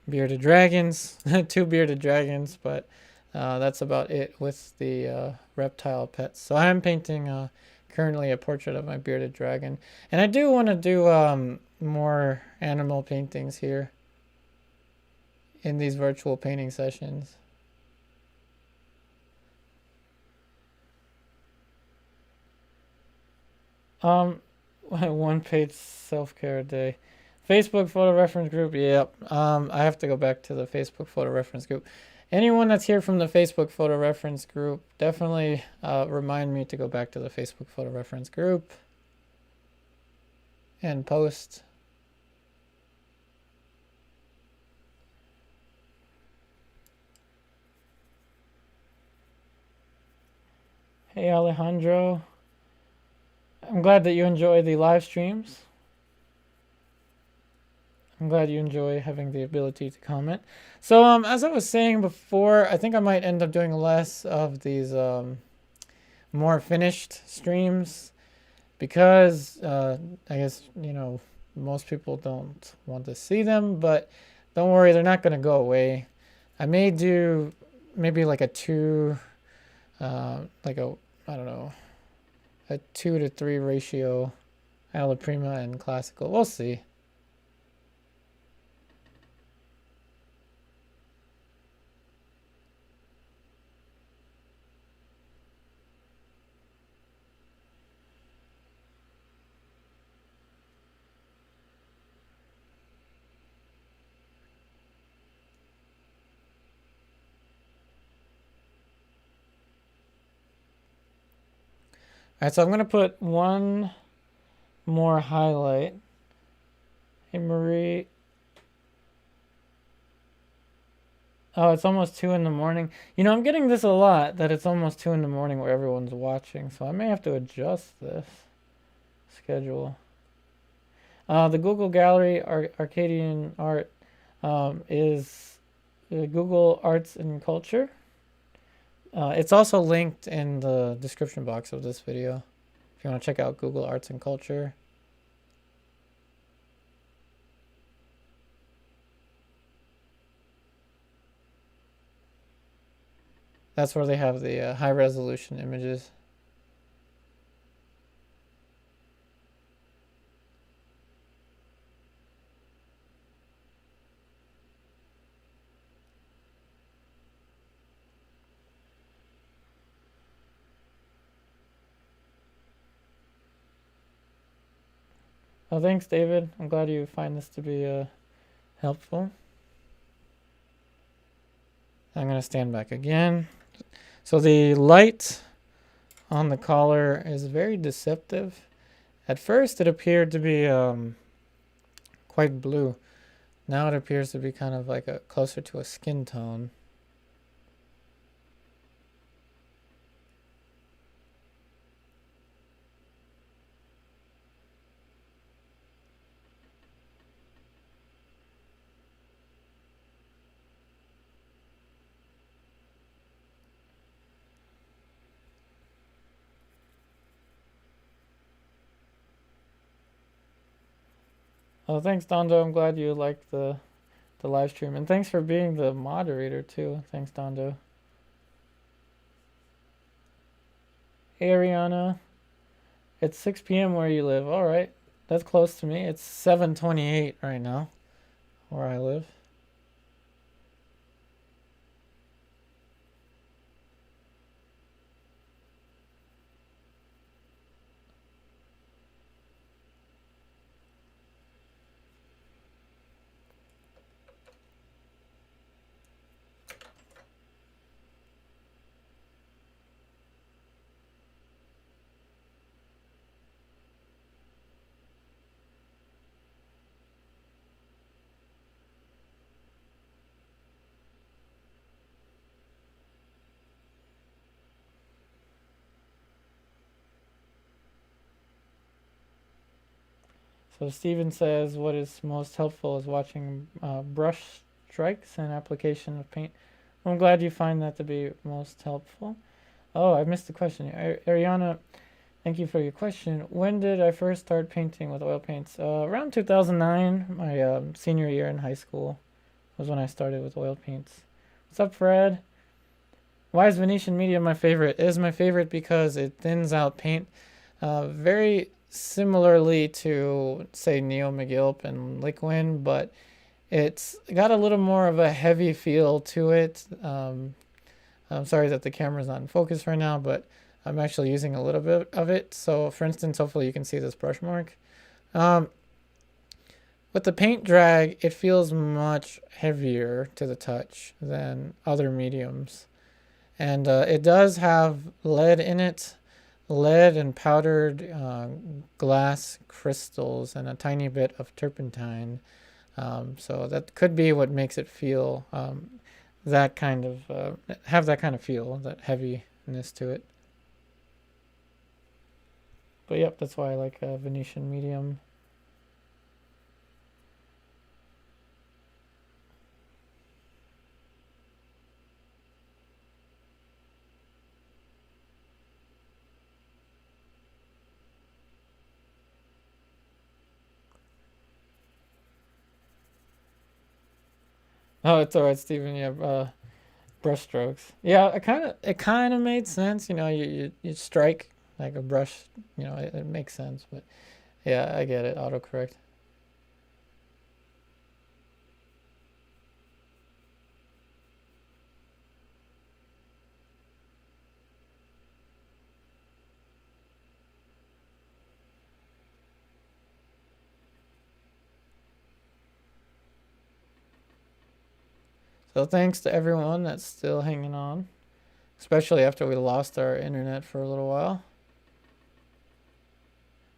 bearded dragons, 2 bearded dragons, but that's about it with the reptile pets. So I am painting currently a portrait of my bearded dragon. And I do want to do more animal paintings here in these virtual painting sessions. One page self-care a day. Facebook photo reference group. Yep. I have to go back to the Facebook photo reference group. Anyone that's here from the Facebook photo reference group, definitely remind me to go back to the Facebook photo reference group and post. Hey, Alejandro. I'm glad that you enjoy the live streams. I'm glad you enjoy having the ability to comment. So, as I was saying before, I think I might end up doing less of these more finished streams because I guess, you know, most people don't want to see them, but don't worry, they're not going to go away. I may do maybe like a I don't know, a 2 to 3 ratio, Alla Prima and classical. We'll see. All right, so I'm going to put one more highlight. Hey, Marie. Oh, it's almost 2 in the morning. You know, I'm getting this a lot, that it's almost 2 in the morning where everyone's watching, so I may have to adjust this schedule. The Google Gallery Arcadian Art is Google Arts and Culture. It's also linked in the description box of this video if you want to check out Google Arts and Culture. That's where they have the high resolution images. Oh, thanks, David. I'm glad you find this to be helpful. I'm going to stand back again. So the light on the collar is very deceptive. At first it appeared to be quite blue. Now it appears to be kind of like a closer to a skin tone. Oh, thanks, Dondo. I'm glad you liked the live stream. And thanks for being the moderator, too. Thanks, Dondo. Hey, Ariana. It's 6 p.m. where you live. All right. That's close to me. It's 7:28 right now where I live. So Steven says, what is most helpful is watching brush strikes and application of paint. Well, I'm glad you find that to be most helpful. Oh, I missed the question. Ariana, thank you for your question. When did I first start painting with oil paints? Around 2009, my senior year in high school was when I started with oil paints. What's up, Fred? Why is Venetian medium my favorite? It is my favorite because it thins out paint very similarly to, say, Neo McGilp and Liquin, but it's got a little more of a heavy feel to it. I'm sorry that the camera's not in focus right now, but I'm actually using a little bit of it. So, for instance, hopefully you can see this brush mark. With the paint drag, it feels much heavier to the touch than other mediums. And it does have lead in it. Lead and powdered glass crystals and a tiny bit of turpentine. So that could be what makes it feel that kind of, have that kind of feel, that heaviness to it. But yep, that's why I like Venetian medium. Oh, it's all right, Stephen. Yeah, brush strokes. Yeah, it kind of made sense. You know, you strike like a brush. You know, it makes sense. But yeah, I get it. Autocorrect. So thanks to everyone that's still hanging on, especially after we lost our internet for a little while.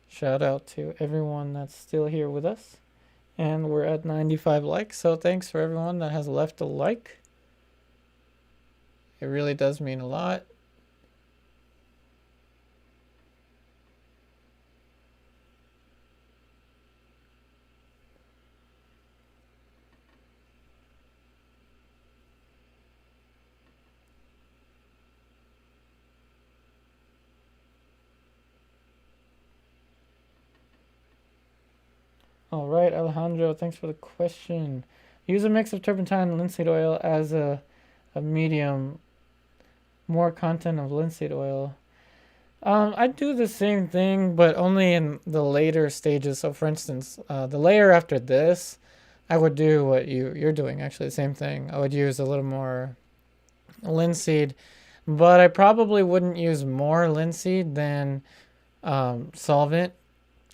Shout out to everyone that's still here with us. And we're at 95 likes, so thanks for everyone that has left a like. It really does mean a lot. All right, Alejandro, thanks for the question. Use a mix of turpentine and linseed oil as a medium. More content of linseed oil. I do the same thing, but only in the later stages. So, for instance, the layer after this, I would do what you're doing. Actually, the same thing. I would use a little more linseed, but I probably wouldn't use more linseed than solvent.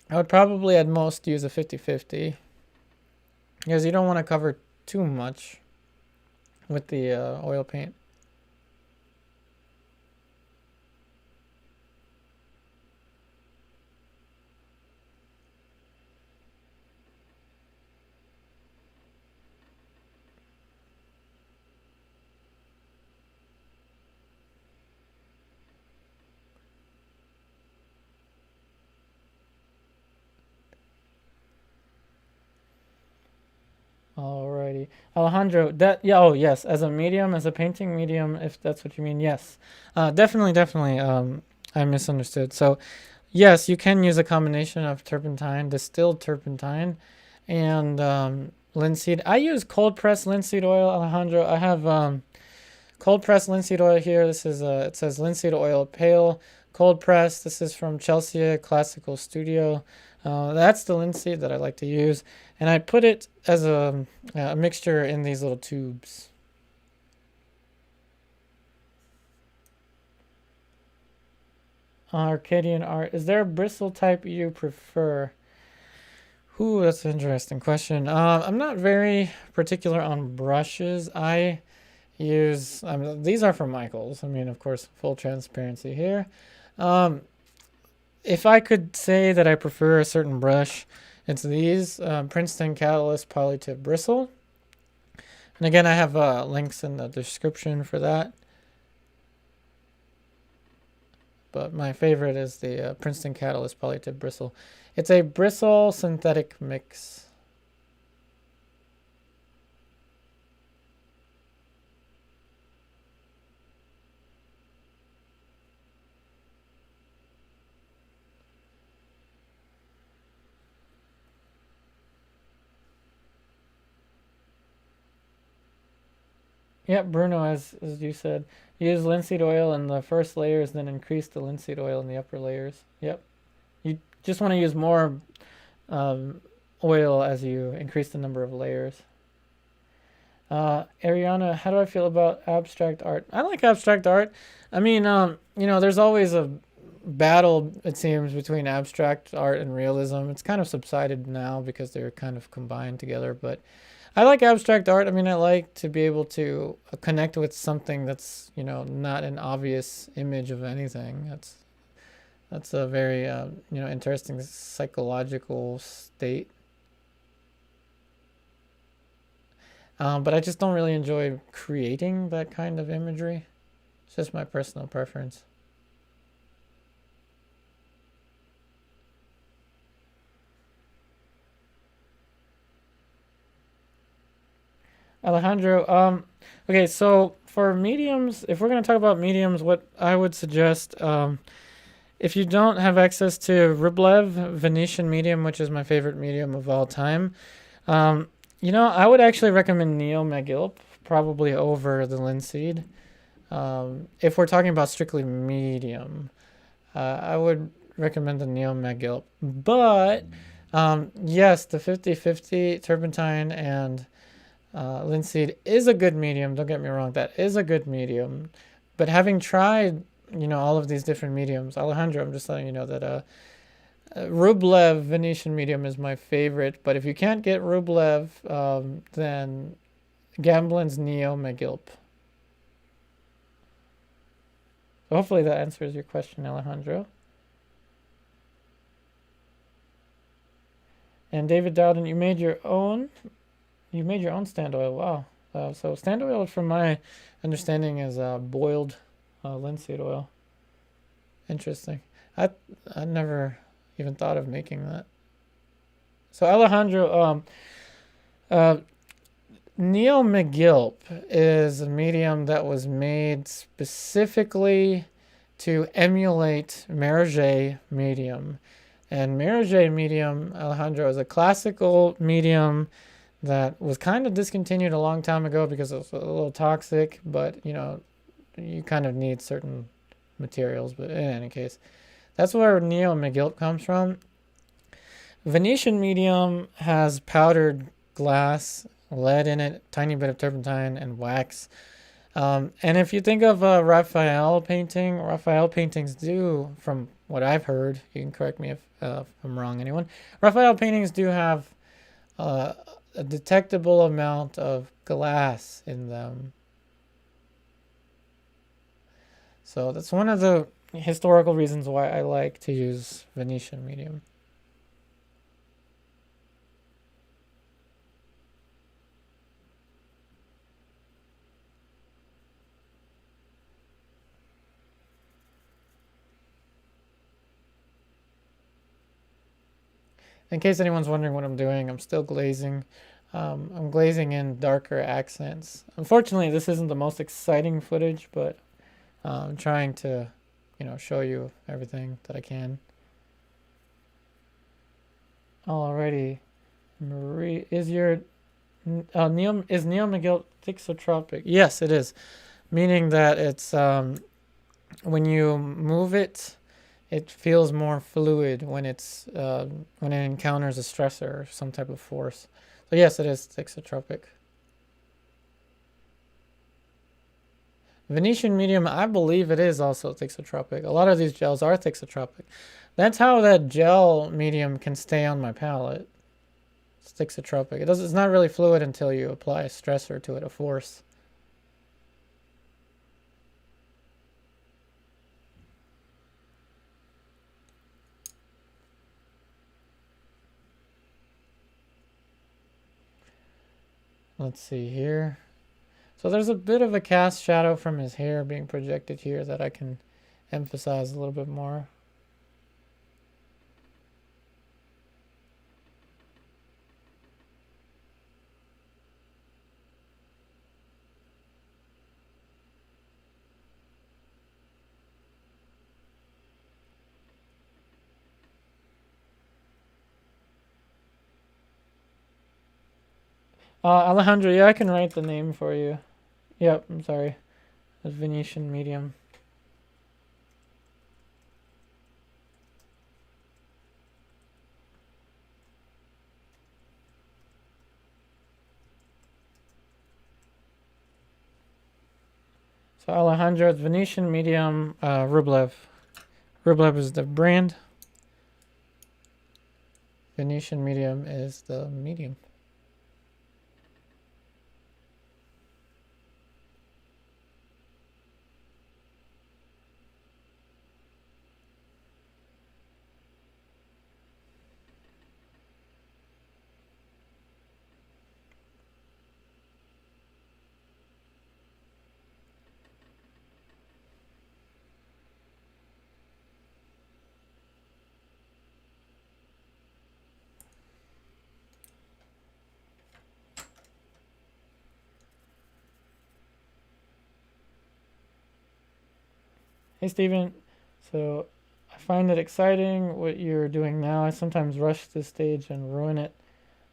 I would probably at most use a 50-50 because you don't want to cover too much with the oil paint. Alrighty, Alejandro. That yeah. Oh yes, as a medium, as a painting medium, if that's what you mean. Yes, definitely, definitely. I misunderstood. So, yes, you can use a combination of turpentine, distilled turpentine, and linseed. I use cold pressed linseed oil, Alejandro. I have cold pressed linseed oil here. This is it says linseed oil pale cold pressed. This is from Chelsea Classical Studio. That's the linseed that I like to use, and I put it as a mixture in these little tubes. Arcadian art. Is there a bristle type you prefer? Ooh, that's an interesting question. I'm not very particular on brushes. I use, these are from Michaels. I mean, of course, full transparency here. If I could say that I prefer a certain brush, it's these Princeton Catalyst Polytip Bristle. And again, I have links in the description for that. But my favorite is the Princeton Catalyst Polytip Bristle. It's a bristle synthetic mix. Yep, Bruno, as you said, use linseed oil in the first layers, then increase the linseed oil in the upper layers. Yep, you just want to use more oil as you increase the number of layers. Ariana, how do I feel about abstract art? I like abstract art. I mean, there's always a battle, it seems, between abstract art and realism. It's kind of subsided now because they're kind of combined together, but I like abstract art. I mean, I like to be able to connect with something that's, not an obvious image of anything. That's a very, interesting psychological state. But I just don't really enjoy creating that kind of imagery. It's just my personal preference. Alejandro, okay, so for mediums, if we're going to talk about mediums, what I would suggest, if you don't have access to Rublev Venetian medium, which is my favorite medium of all time, I would actually recommend Neo Magilp probably over the Linseed. If we're talking about strictly medium, I would recommend the Neo Magilp. But yes, the 50-50 turpentine and linseed is a good medium. Don't get me wrong, that is a good medium. But having tried, all of these different mediums, Alejandro, I'm just letting you know that Rublev Venetian medium is my favorite. But if you can't get Rublev, then Gamblin's Neo Magilp. So hopefully that answers your question, Alejandro. And David Dowden, you made your own stand oil. Wow. So stand oil, from my understanding, is boiled linseed oil. Interesting. I never even thought of making that. So Alejandro, Neo Magilp is a medium that was made specifically to emulate Meriget medium. And Meriget medium, Alejandro, is a classical medium that was kind of discontinued a long time ago because it was a little toxic, but you kind of need certain materials. But in any case, that's where Neo Magilp comes from. Venetian medium has powdered glass, lead in it, tiny bit of turpentine, and wax. And if you think of a Raphael paintings do, from what I've heard, you can correct me if I'm wrong, anyone. Raphael paintings do have a detectable amount of glass in them. So that's one of the historical reasons why I like to use Venetian medium. In case anyone's wondering what I'm doing, I'm still glazing. I'm glazing in darker accents. Unfortunately, this isn't the most exciting footage, but I'm trying to, show you everything that I can. Alrighty, Marie, is Neil McGill thixotropic? Yes, it is, meaning that it's when you move it, it feels more fluid when when it encounters a stressor or some type of force. So yes, it is thixotropic. Venetian medium, I believe it is also thixotropic. A lot of these gels are thixotropic. That's how that gel medium can stay on my palette. It's thixotropic. It's not really fluid until you apply a stressor to it, a force. Let's see here. So there's a bit of a cast shadow from his hair being projected here that I can emphasize a little bit more. Alejandro, yeah, I can write the name for you. Yep, I'm sorry. The Venetian medium. So Alejandro, it's Venetian medium, Rublev. Rublev is the brand. Venetian medium is the medium. Hey Steven, so I find it exciting what you're doing now. I sometimes rush this stage and ruin it.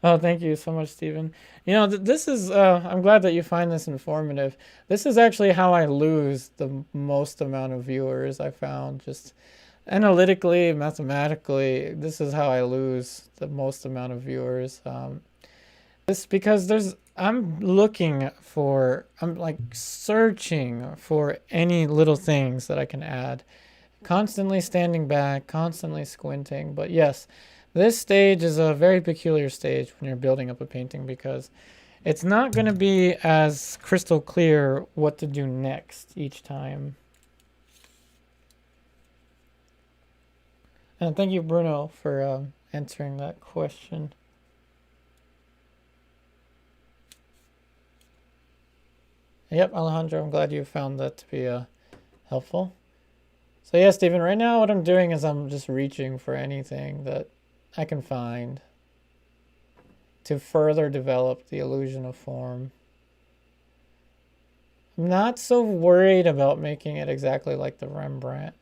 Oh, thank you so much, Steven. This is, I'm glad that you find this informative. This is actually how I lose the most amount of viewers I found. Just analytically, mathematically, this is how I lose the most amount of viewers. This because I'm like searching for any little things that I can add. Constantly standing back, constantly squinting. But yes, this stage is a very peculiar stage when you're building up a painting because it's not going to be as crystal clear what to do next each time. And thank you, Bruno, for answering that question. Yep, Alejandro, I'm glad you found that to be helpful. So yeah, Stephen, right now what I'm doing is I'm just reaching for anything that I can find to further develop the illusion of form. I'm not so worried about making it exactly like the Rembrandt.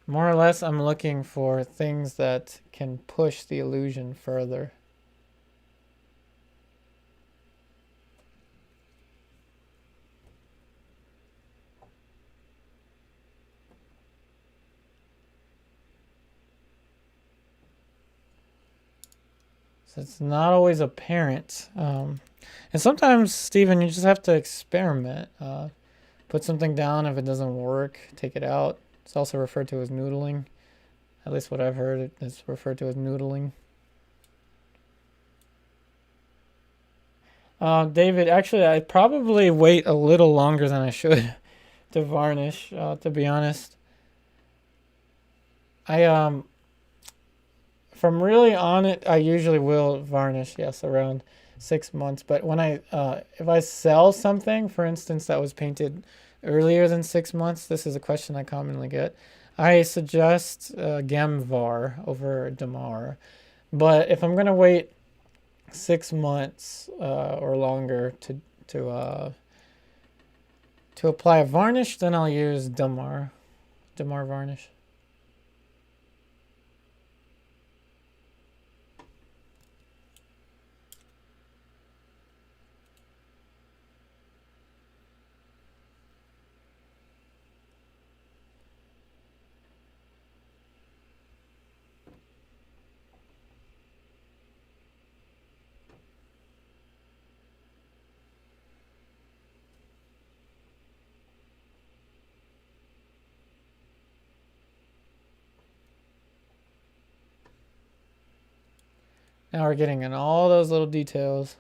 More or less, I'm looking for things that can push the illusion further. So it's not always apparent. And sometimes, Stephen, you just have to experiment. Put something down. If it doesn't work, take it out. It's also referred to as noodling. At least what I've heard, it's referred to as noodling. David, actually, I probably wait a little longer than I should to varnish, to be honest. I if I'm really on it, I usually will varnish, yes, around 6 months. But when if I sell something, for instance, that was painted earlier than 6 months, this is a question I commonly get. I suggest Gamvar over Damar. But if I'm gonna wait 6 months or longer to to apply a varnish, then I'll use Damar varnish. Now we're getting in all those little details.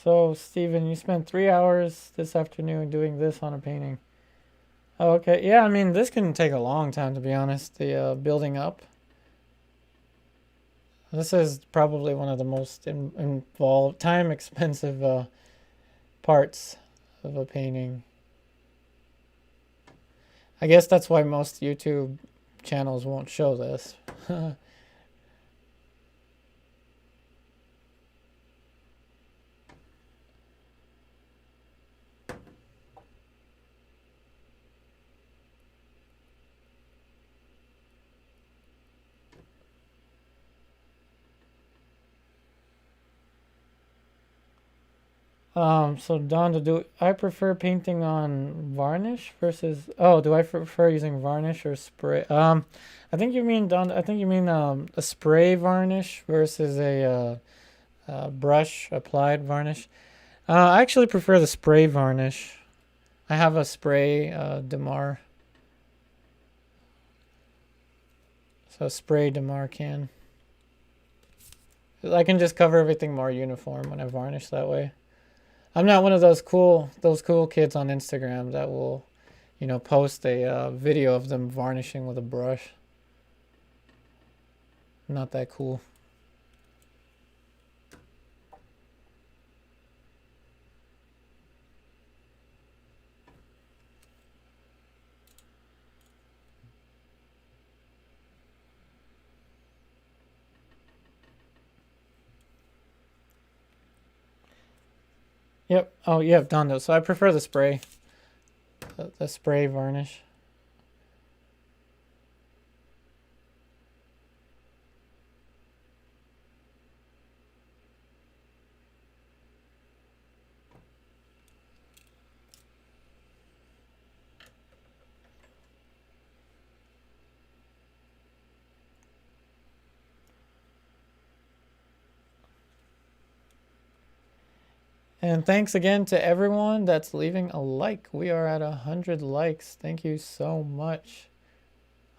So, Steven, you spent 3 hours this afternoon doing this on a painting. Oh, okay. Yeah, I mean, this can take a long time, to be honest, the building up. This is probably one of the most involved, time expensive parts of a painting. I guess that's why most YouTube channels won't show this. So Don, do I prefer painting on varnish versus, oh, do I prefer using varnish or spray? I think you mean, Don, I think you mean a spray varnish versus a brush applied varnish. I actually prefer the spray varnish. I have a spray Damar. So spray Damar can. I can just cover everything more uniform when I varnish that way. I'm not one of those cool kids on Instagram that will, post a video of them varnishing with a brush. I'm not that cool. Yep. Oh, yeah, done those. So I prefer the spray. The spray varnish. And thanks again to everyone that's leaving a like. We are at 100 likes. Thank you so much.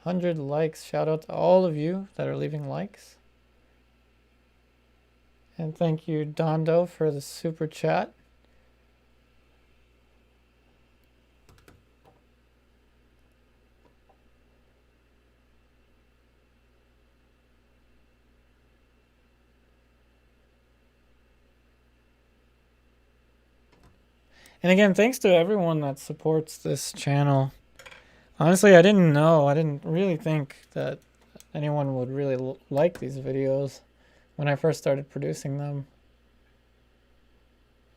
100 likes. Shout out to all of you that are leaving likes. And thank you, Dondo, for the super chat. And again, thanks to everyone that supports this channel. Honestly, I didn't know. I didn't really think that anyone would really like these videos when I first started producing them.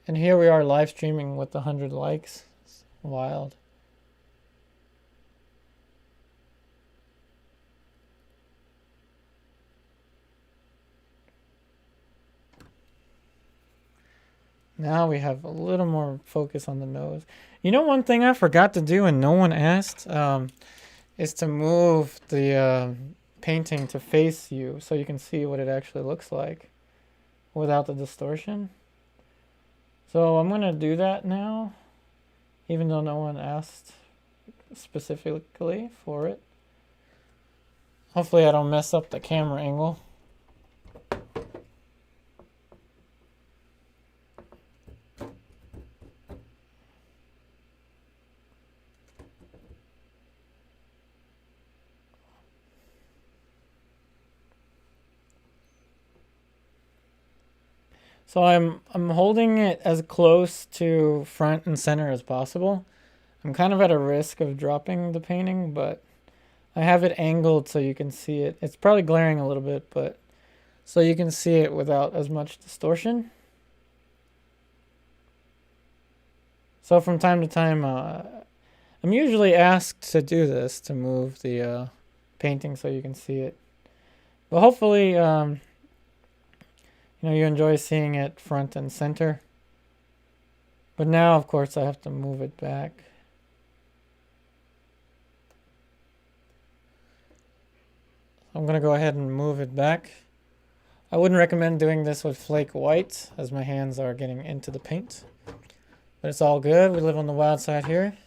And here we are live streaming with 100 likes. It's wild. Now we have a little more focus on the nose. You know, one thing I forgot to do and no one asked is to move the painting to face you so you can see what it actually looks like without the distortion. So I'm going to do that now, even though no one asked specifically for it. Hopefully I don't mess up the camera angle. So I'm holding it as close to front and center as possible. I'm kind of at a risk of dropping the painting, but I have it angled so you can see it. It's probably glaring a little bit, but so you can see it without as much distortion. So from time to time, I'm usually asked to do this, to move the painting so you can see it. But hopefully, you know, you enjoy seeing it front and center. But now, of course, I have to move it back. I'm going to go ahead and move it back. I wouldn't recommend doing this with Flake white, as my hands are getting into the paint. But it's all good. We live on the wild side here.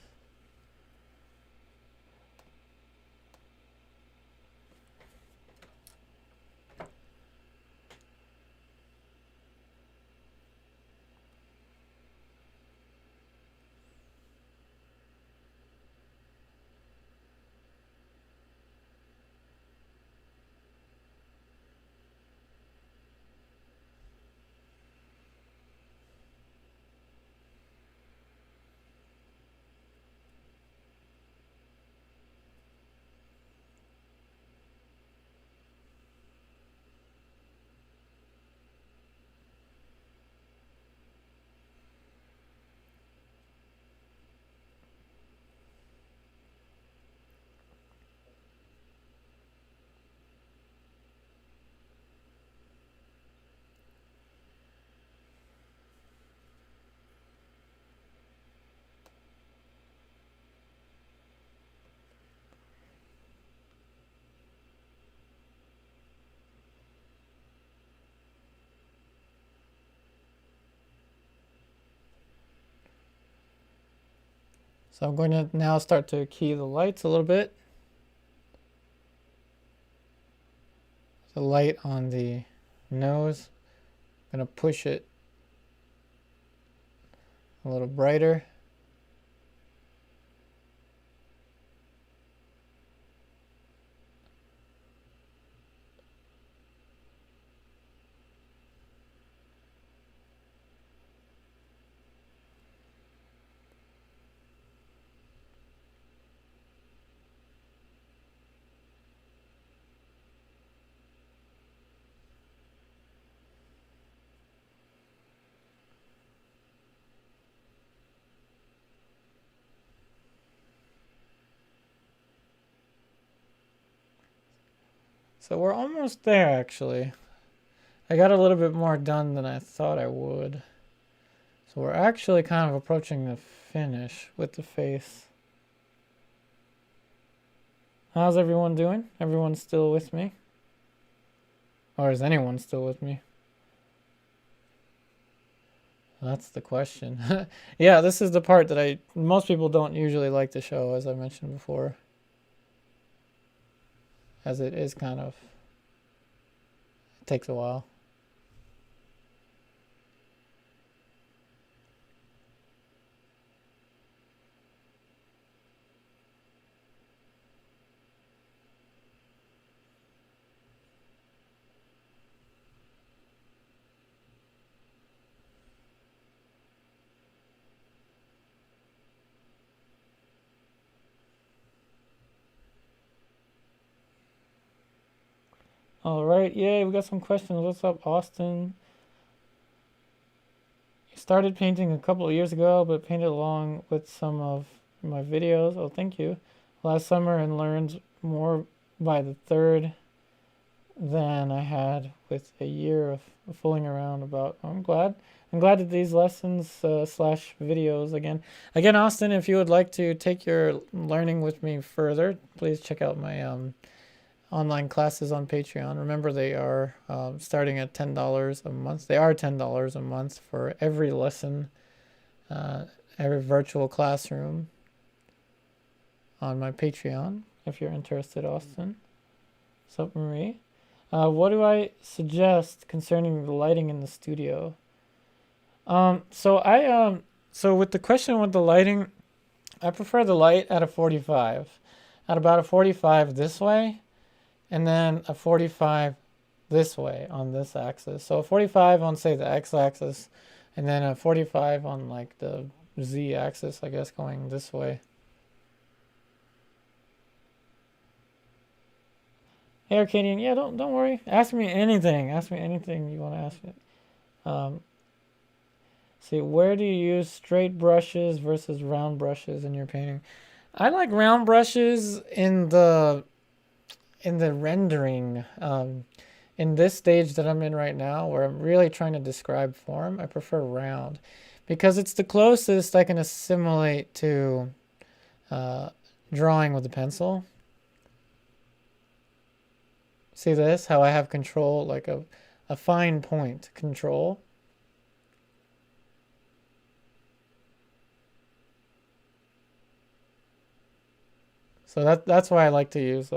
So I'm going to now start to key the lights a little bit. The light on the nose, I'm going to push it a little brighter. So we're almost there, actually. I got a little bit more done than I thought I would. So we're actually kind of approaching the finish with the face. How's everyone doing? Everyone still with me? Or is anyone still with me? That's the question. Yeah, this is the part that most people don't usually like to show, as I mentioned before. As it is kind of, it takes a while. All right, yay, we got some questions. What's up, Austin? You started painting a couple of years ago, but painted along with some of my videos. Oh, thank you. Last summer and learned more by the third. than I had with a year of fooling around about. I'm glad. I'm glad that these lessons slash videos again, Austin, if you would like to take your learning with me further, please check out my online classes on Patreon. Remember, they are starting at $10 a month. They are $10 a month for every lesson, every virtual classroom on my Patreon. If you're interested, Austin. What's up, Marie? What do I suggest concerning the lighting in the studio? So with the question with the lighting, I prefer the light at a 45, at about a 45 this way, and then a 45 this way on this axis. So a 45 on, say, the x-axis, and then a 45 on like the z-axis, I guess, going this way. Hey, Arcadian, yeah, don't worry. Ask me anything. Ask me anything you want to ask me. See, where do you use straight brushes versus round brushes in your painting? I like round brushes in the rendering. In this stage that I'm in right now, where I'm really trying to describe form, I prefer round because it's the closest I can assimilate to drawing with a pencil. See this? How I have control, like a fine point control. So that's why I like to use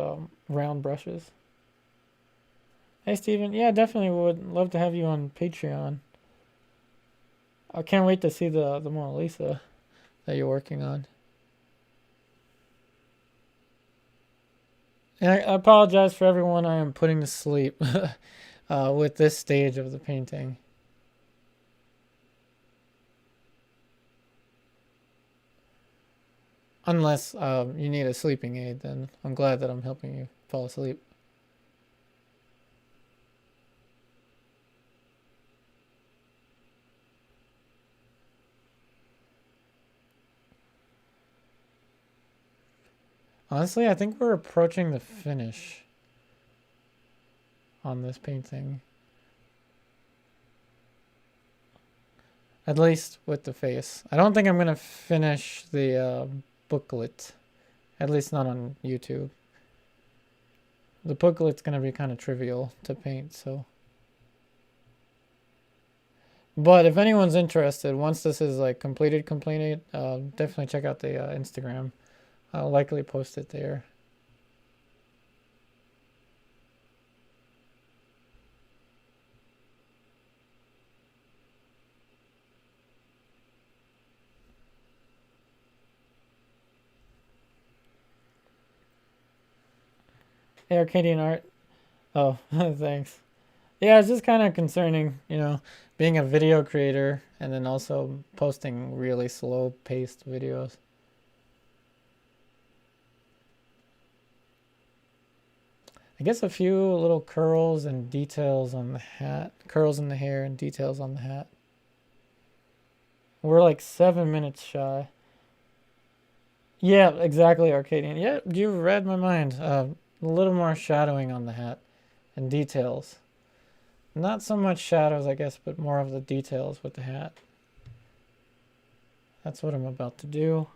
round brushes. Hey, Steven. Yeah, definitely would love to have you on Patreon. I can't wait to see the Mona Lisa that you're working on. And I apologize for everyone I am putting to sleep with this stage of the painting. Unless you need a sleeping aid, then I'm glad that I'm helping you fall asleep. Honestly, I think we're approaching the finish on this painting. At least with the face. I don't think I'm going to finish the booklet. At least not on YouTube. The booklet's going to be kind of trivial to paint, so. But if anyone's interested, once this is like completed, definitely check out the Instagram. I'll likely post it there. Hey, Arcadian Art. Oh, thanks. Yeah, it's just kind of concerning, being a video creator and then also posting really slow-paced videos. I guess a few little curls and details on the hat. Curls in the hair and details on the hat. We're like 7 minutes shy. Yeah, exactly, Arcadian. Yeah, you read my mind. A little more shadowing on the hat and details. Not so much shadows, I guess, but more of the details with the hat. That's what I'm about to do.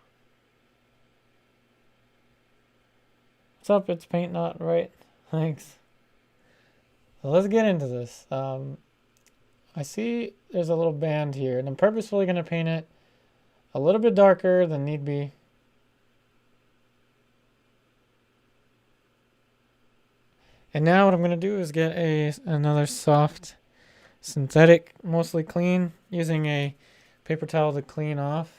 What's up? It's paint not right. Thanks. So let's get into this. I see there's a little band here, and I'm purposefully going to paint it a little bit darker than need be. And now what I'm going to do is get another soft synthetic, mostly clean, using a paper towel to clean off.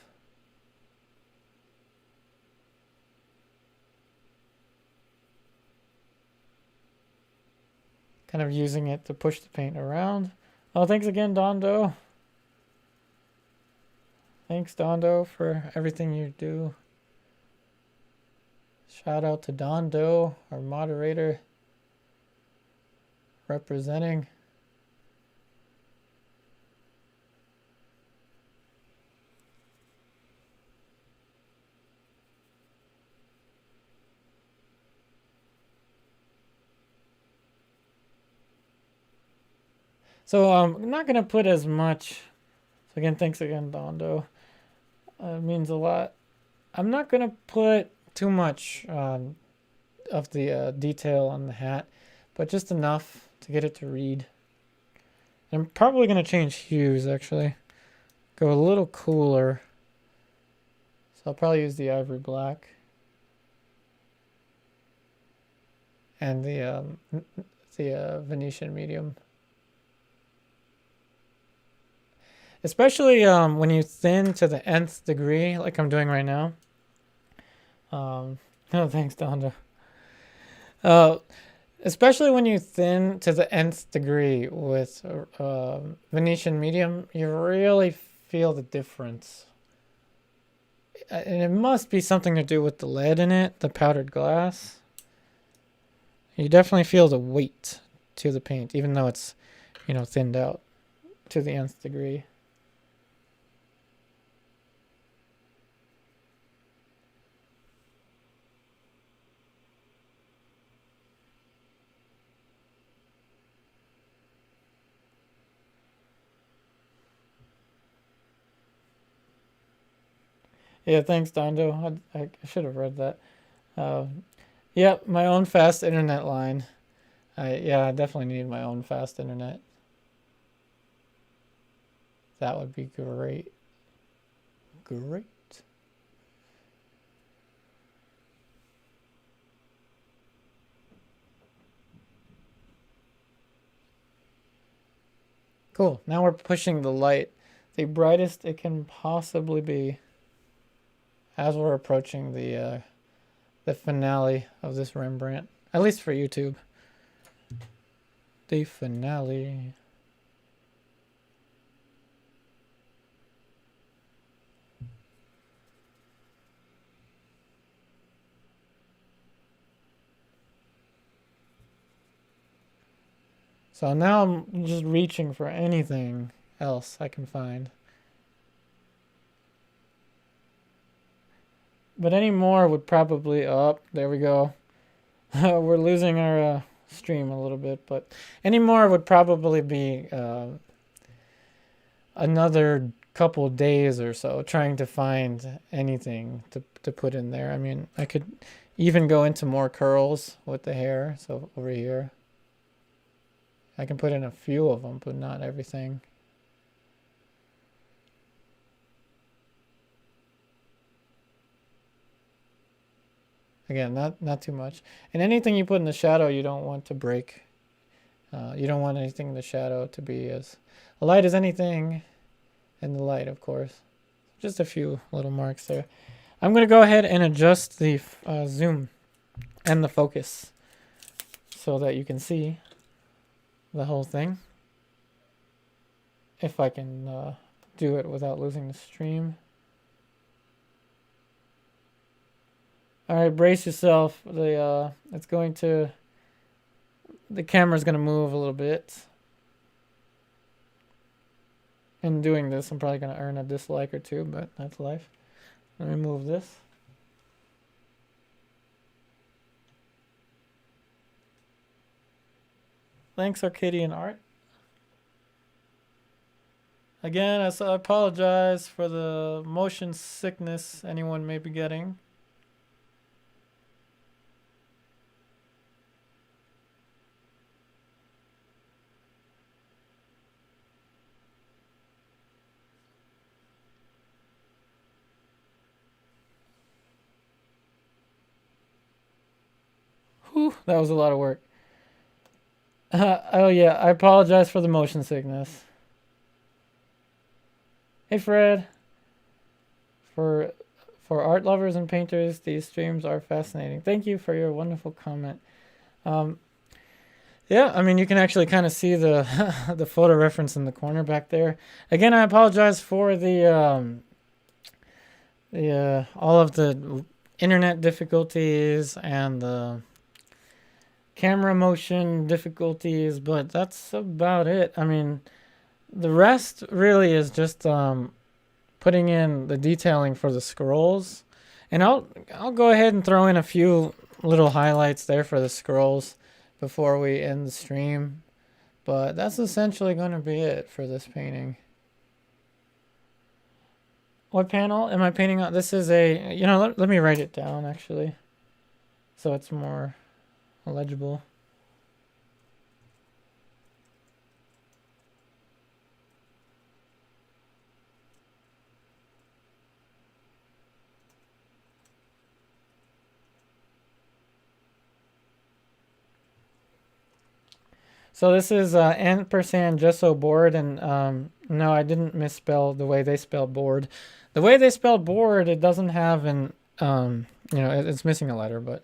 Kind of using it to push the paint around. Oh, thanks again, Dondo. Thanks, Dondo, for everything you do. Shout out to Dondo, our moderator, representing. So I'm not gonna put as much. So again, thanks again, Dondo. It means a lot. I'm not gonna put too much of the detail on the hat, but just enough to get it to read. I'm probably gonna change hues actually. Go a little cooler. So I'll probably use the ivory black and the Venetian medium. Especially when you thin to the nth degree, like I'm doing right now. Oh, thanks, Donda. Especially when you thin to the nth degree with Venetian medium, you really feel the difference. And it must be something to do with the lead in it, the powdered glass. You definitely feel the weight to the paint, even though it's, thinned out to the nth degree. Yeah, thanks, Dondo. I should have read that. Yep, my own fast internet line. I definitely need my own fast internet. That would be great. Great. Cool. Now we're pushing the light the brightest it can possibly be as we're approaching the finale of this Rembrandt, at least for YouTube. The finale. So now I'm just reaching for anything else I can find. But any more would probably... Oh, there we go. We're losing our stream a little bit, but any more would probably be another couple days or so trying to find anything to put in there. I mean, I could even go into more curls with the hair. So over here, I can put in a few of them, but not everything. Again, not too much. And anything you put in the shadow, you don't want to break. You don't want anything in the shadow to be as light as anything in the light, of course. Just a few little marks there. I'm going to go ahead and adjust the zoom and the focus so that you can see the whole thing. If I can do it without losing the stream. All right, brace yourself. The camera's gonna move a little bit. In doing this, I'm probably gonna earn a dislike or two, but that's life. Let me move this. Thanks, Arcadian Art. Again, I apologize for the motion sickness anyone may be getting. Whew, that was a lot of work. Oh yeah, I apologize for the motion sickness. Hey Fred. For art lovers and painters, these streams are fascinating. Thank you for your wonderful comment. Yeah, I mean, you can actually kind of see the the photo reference in the corner back there. Again, I apologize for the all of the internet difficulties and the camera motion difficulties, but that's about it. I mean, the rest really is just putting in the detailing for the scrolls, and I'll go ahead and throw in a few little highlights there for the scrolls before we end the stream. But that's essentially going to be it for this painting. What panel am I painting on? This is a, let me write it down actually, so it's more legible. So this is ampersand gesso board, and no, I didn't misspell the way they spelled board. The way they spelled board, it doesn't have an, it's missing a letter, but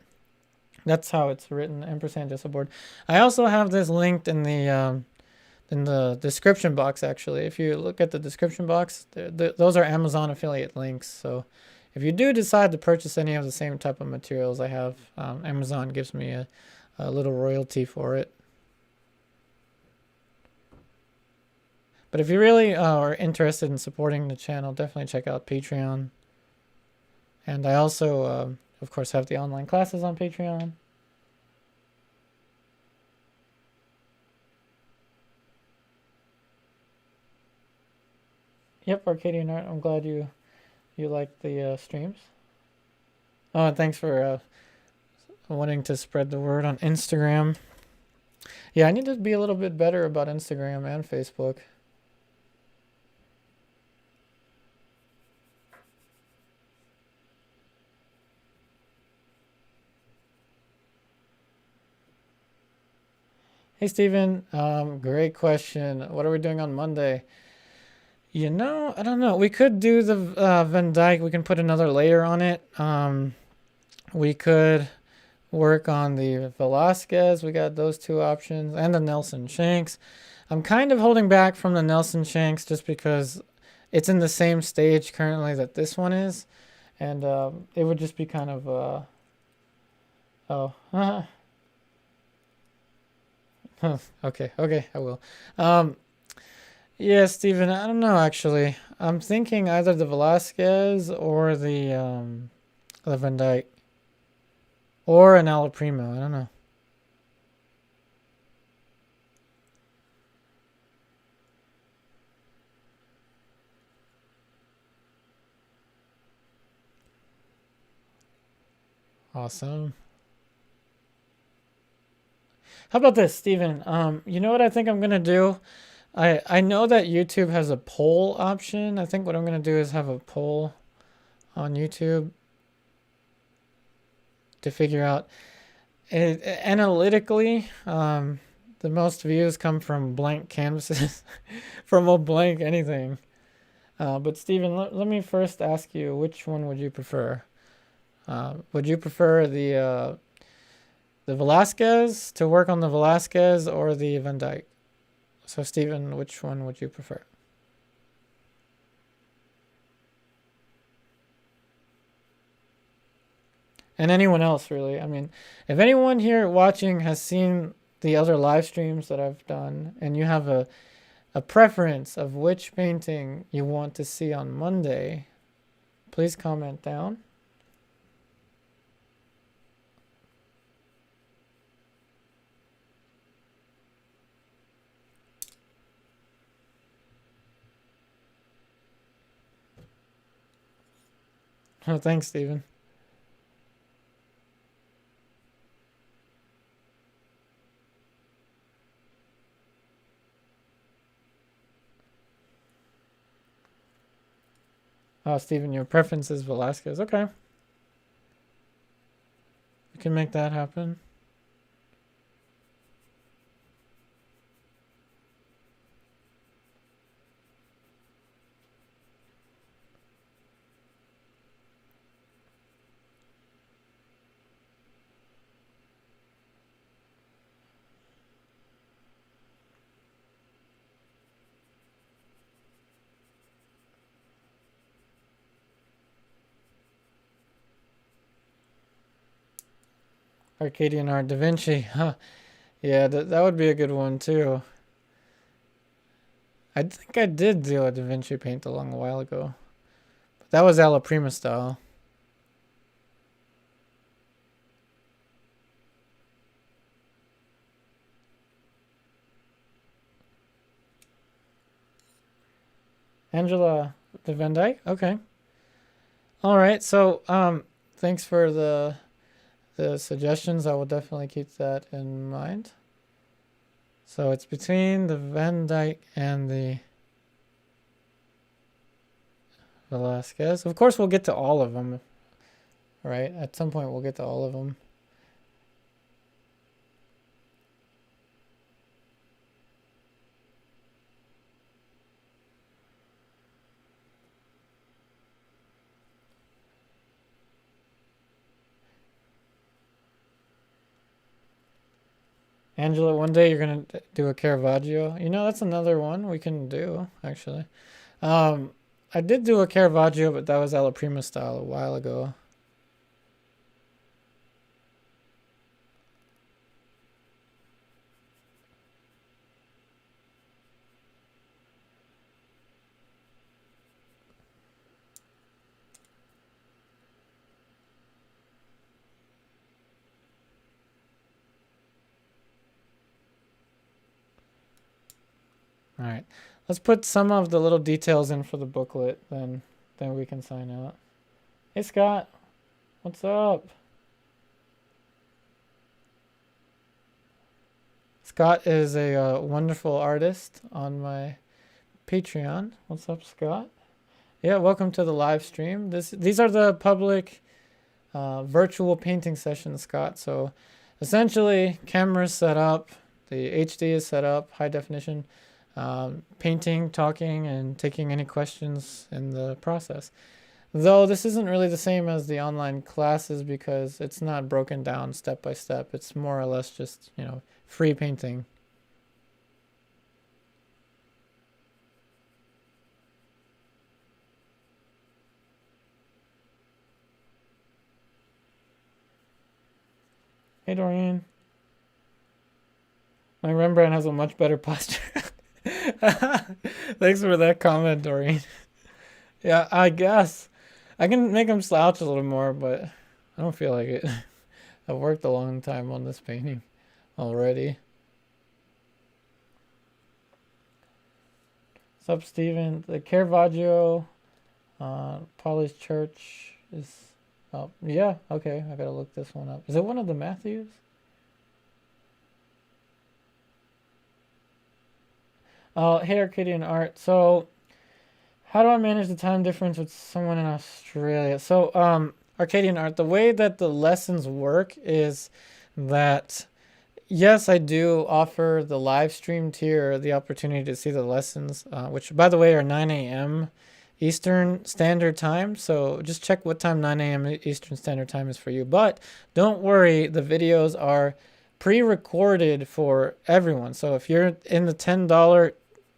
that's how it's written, ampersand gesso board. I also have this linked in the description box, actually. If you look at the description box, those are Amazon affiliate links. So if you do decide to purchase any of the same type of materials I have, Amazon gives me a little royalty for it. But if you really are interested in supporting the channel, definitely check out Patreon. And I also, of course, have the online classes on Patreon. Yep, Arcadian Art. I'm glad you like the streams. Oh, and thanks for wanting to spread the word on Instagram. Yeah, I need to be a little bit better about Instagram and Facebook. Hey, Steven. Great question. What are we doing on Monday? I don't know. We could do the Van Dyke. We can put another layer on it. We could work on the Velasquez. We got those two options. And the Nelson Shanks. I'm kind of holding back from the Nelson Shanks just because it's in the same stage currently that this one is. And it would just be kind of... Okay, I will. Yeah, Steven, I don't know actually. I'm thinking either the Velasquez or the Van Dyke. Or an Alla Primo, I don't know. Awesome. How about this, Steven? You know what I think I'm gonna do? I know that YouTube has a poll option. I think what I'm gonna do is have a poll on YouTube to figure out it, analytically. The most views come from blank canvases, from a blank anything. But Steven, let me first ask you, which one would you prefer? Would you prefer the Velasquez, to work on the Velasquez, or the Van Dyke? So Steven, which one would you prefer? And anyone else, really. I mean, if anyone here watching has seen the other live streams that I've done, and you have a preference of which painting you want to see on Monday, please comment down. Oh, thanks, Steven. Oh, Steven, your preference is Velasquez. Okay. We can make that happen. Arcadian Art, Da Vinci. Huh. Yeah, that would be a good one too. I think I did do a Da Vinci paint a long while ago. But that was Alla Prima style. Angela the Van Dyke. Okay. All right. So thanks for the suggestions. I will definitely keep that in mind. So it's between the Van Dyke and the Velasquez. Of course, we'll get to all of them, right? At some point, we'll get to all of them. Angela, one day you're gonna do a Caravaggio. You know, that's another one we can do, actually. I did do a Caravaggio, but that was alla prima style a while ago. All right, let's put some of the little details in for the booklet, then we can sign out. Hey Scott, what's up? Scott is a wonderful artist on my Patreon. What's up, Scott? Yeah, welcome to the live stream. These are the public virtual painting sessions, Scott. So essentially, camera's set up, the HD is set up, high definition. Painting, talking, and taking any questions in the process. Though this isn't really the same as the online classes because it's not broken down step by step. It's more or less just, you know, free painting. Hey, Doreen. My Rembrandt has a much better posture. Thanks for that comment, Doreen. Yeah, I guess. I can make him slouch a little more, but I don't feel like it. I've worked a long time on this painting already. What's up, Steven? The Caravaggio, Polly's Church is... Oh, yeah, okay. I gotta look this one up. Is it one of the Matthews? Hey, Arcadian Art. So, how do I manage the time difference with someone in Australia? So, Arcadian Art, the way that the lessons work is that, yes, I do offer the live stream tier the opportunity to see the lessons, which, by the way, are 9 a.m. Eastern Standard Time. So, just check what time 9 a.m. Eastern Standard Time is for you. But don't worry, the videos are pre-recorded for everyone. So, if you're in the $10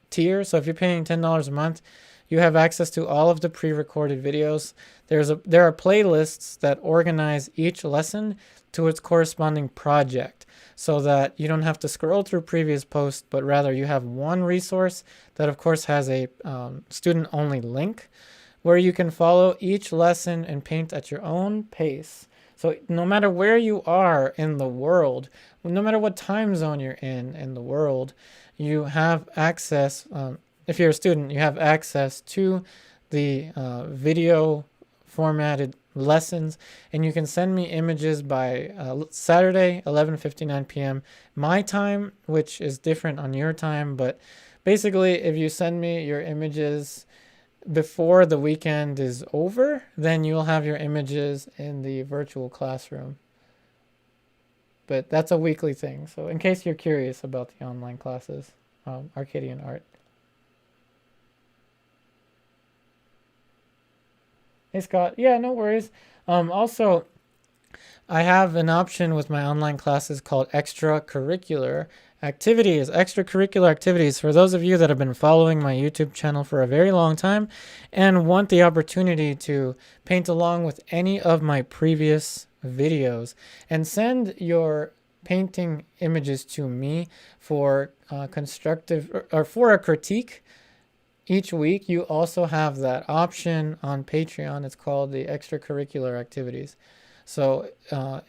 tier, so if you're paying $10 a month, you have access to all of the pre-recorded videos. There are playlists that organize each lesson to its corresponding project so that you don't have to scroll through previous posts, but rather you have one resource that of course has a student-only link where you can follow each lesson and paint at your own pace. So no matter where you are in the world, no matter what time zone you're in the world, you have access, if you're a student, you have access to the video formatted lessons, and you can send me images by Saturday, 11:59 p.m. my time, which is different on your time, but basically if you send me your images before the weekend is over, then you'll have your images in the virtual classroom. But that's a weekly thing. So in case you're curious about the online classes, Arcadian Art. Hey, Scott. Yeah, no worries. Also, I have an option with my online classes called extracurricular activities. Extracurricular activities for those of you that have been following my YouTube channel for a very long time and want the opportunity to paint along with any of my previous videos and send your painting images to me for constructive or for a critique each week. You also have that option on Patreon. It's called the extracurricular activities. So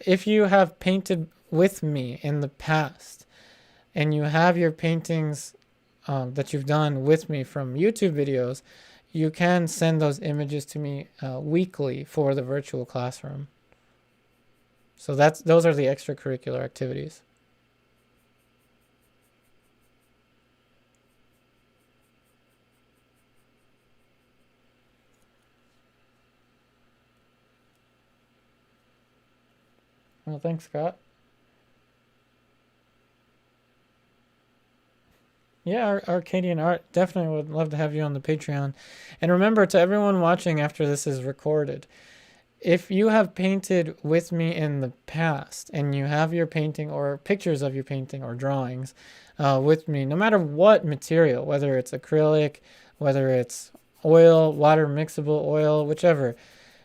if you have painted with me in the past and you have your paintings that you've done with me from YouTube videos, you can send those images to me weekly for the virtual classroom. So those are the extracurricular activities. Well, thanks, Scott. Yeah, Arcadian Art, definitely would love to have you on the Patreon. And remember, to everyone watching after this is recorded, if you have painted with me in the past and you have your painting or pictures of your painting or drawings with me, no matter what material, whether it's acrylic, whether it's oil, water mixable oil, whichever,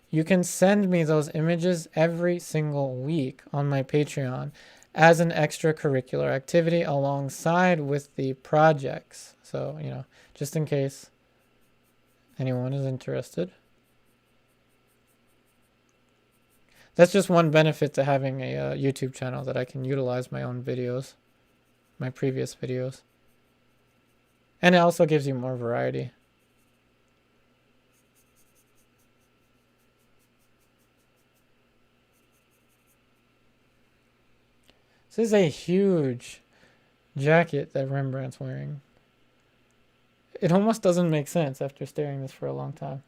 you can send me those images every single week on my Patreon as an extracurricular activity alongside with the projects. So, you know, just in case anyone is interested. That's just one benefit to having a YouTube channel, that I can utilize my own videos, my previous videos. And it also gives you more variety. This is a huge jacket that Rembrandt's wearing. It almost doesn't make sense after staring this for a long time.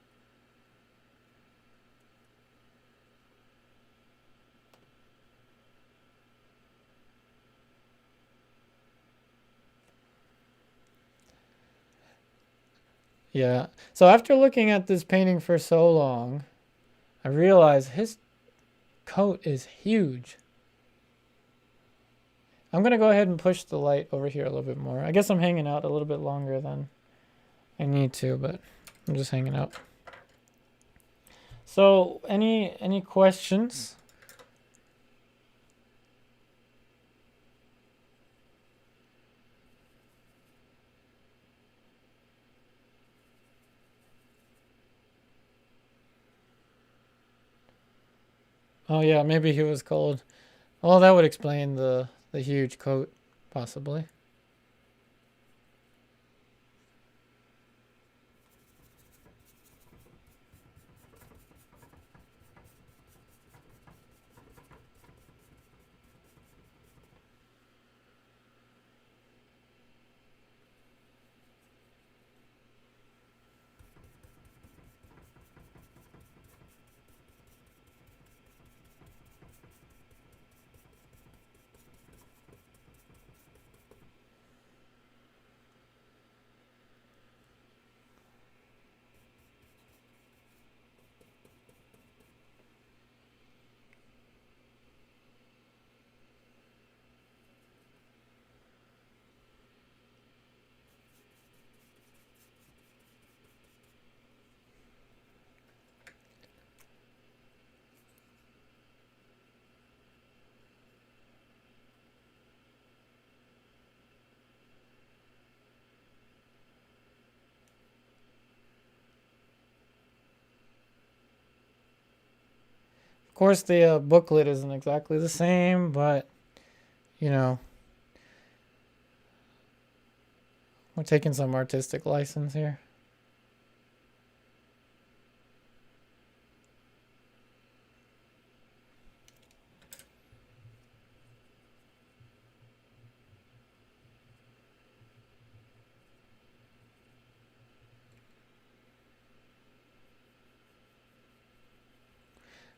Yeah, so after looking at this painting for so long, I realized his coat is huge. I'm going to go ahead and push the light over here a little bit more. I guess I'm hanging out a little bit longer than I need to, but I'm just hanging out. So, any questions? Oh yeah, maybe he was cold. Well, that would explain the huge coat, possibly. Of course, the booklet isn't exactly the same, but, you know, we're taking some artistic license here.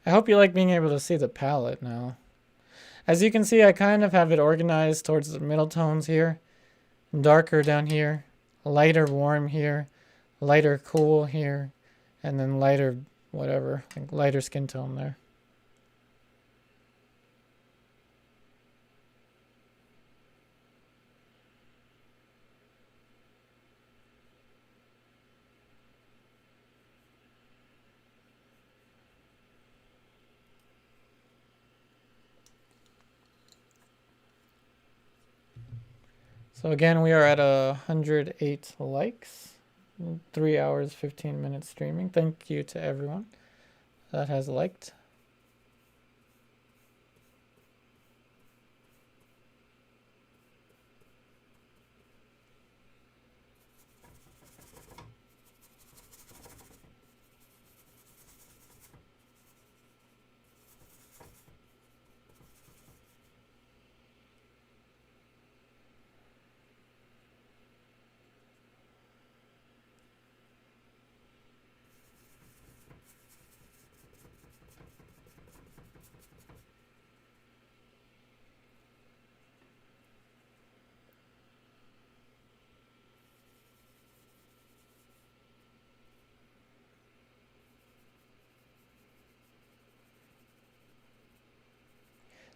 I hope you like being able to see the palette now. As you can see, I kind of have it organized towards the middle tones here. Darker down here, lighter warm here, lighter cool here, and then lighter whatever, like lighter skin tone there. So again, we are at 108 likes, 3 hours, 15 minutes streaming. Thank you to everyone that has liked.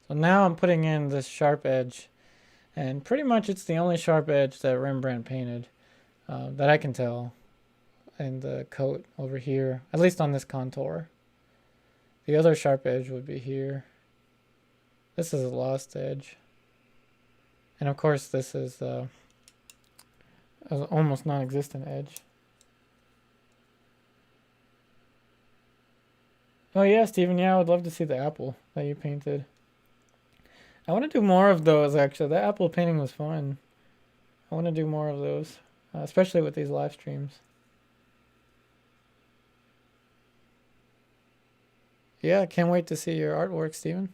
So now I'm putting in this sharp edge, and pretty much it's the only sharp edge that Rembrandt painted that I can tell in the coat over here, at least on this contour. The other sharp edge would be here. This is a lost edge. And of course this is an almost non-existent edge. Oh yeah, Steven, yeah, I would love to see the apple that you painted. I want to do more of those, actually. The apple painting was fun. I want to do more of those, especially with these live streams. Yeah, can't wait to see your artwork, Steven.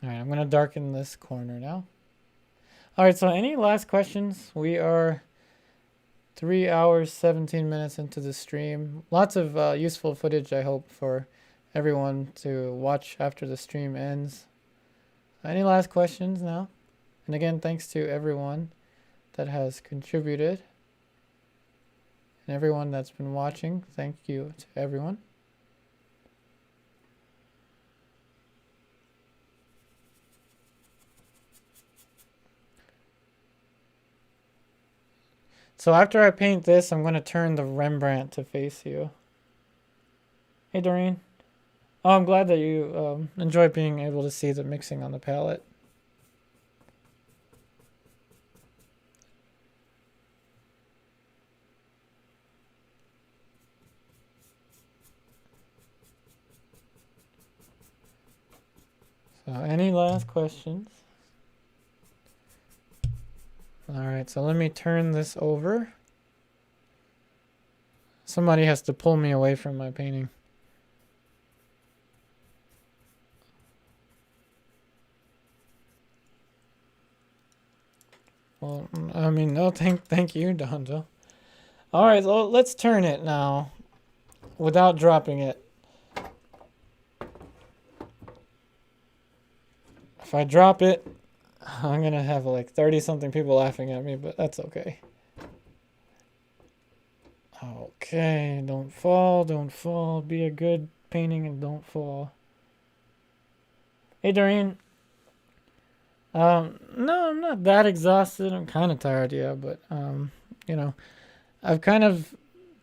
All right, I'm going to darken this corner now. All right, so any last questions? We are 3 hours, 17 minutes into the stream. Lots of useful footage, I hope, for everyone to watch after the stream ends. Any last questions now? And again, thanks to everyone that has contributed. And everyone that's been watching, thank you to everyone. So after I paint this, I'm going to turn the Rembrandt to face you. Hey, Doreen. Oh, I'm glad that you enjoy being able to see the mixing on the palette. So any last questions? All right, so let me turn this over. Somebody has to pull me away from my painting. Well, I mean, no, thank you, Donjo. All right, so let's turn it now without dropping it. If I drop it, I'm going to have like 30-something people laughing at me, but that's okay. Okay, don't fall, don't fall. Be a good painting and don't fall. Hey, Doreen. No, I'm not that exhausted. I'm kind of tired, yeah, but, you know, I've kind of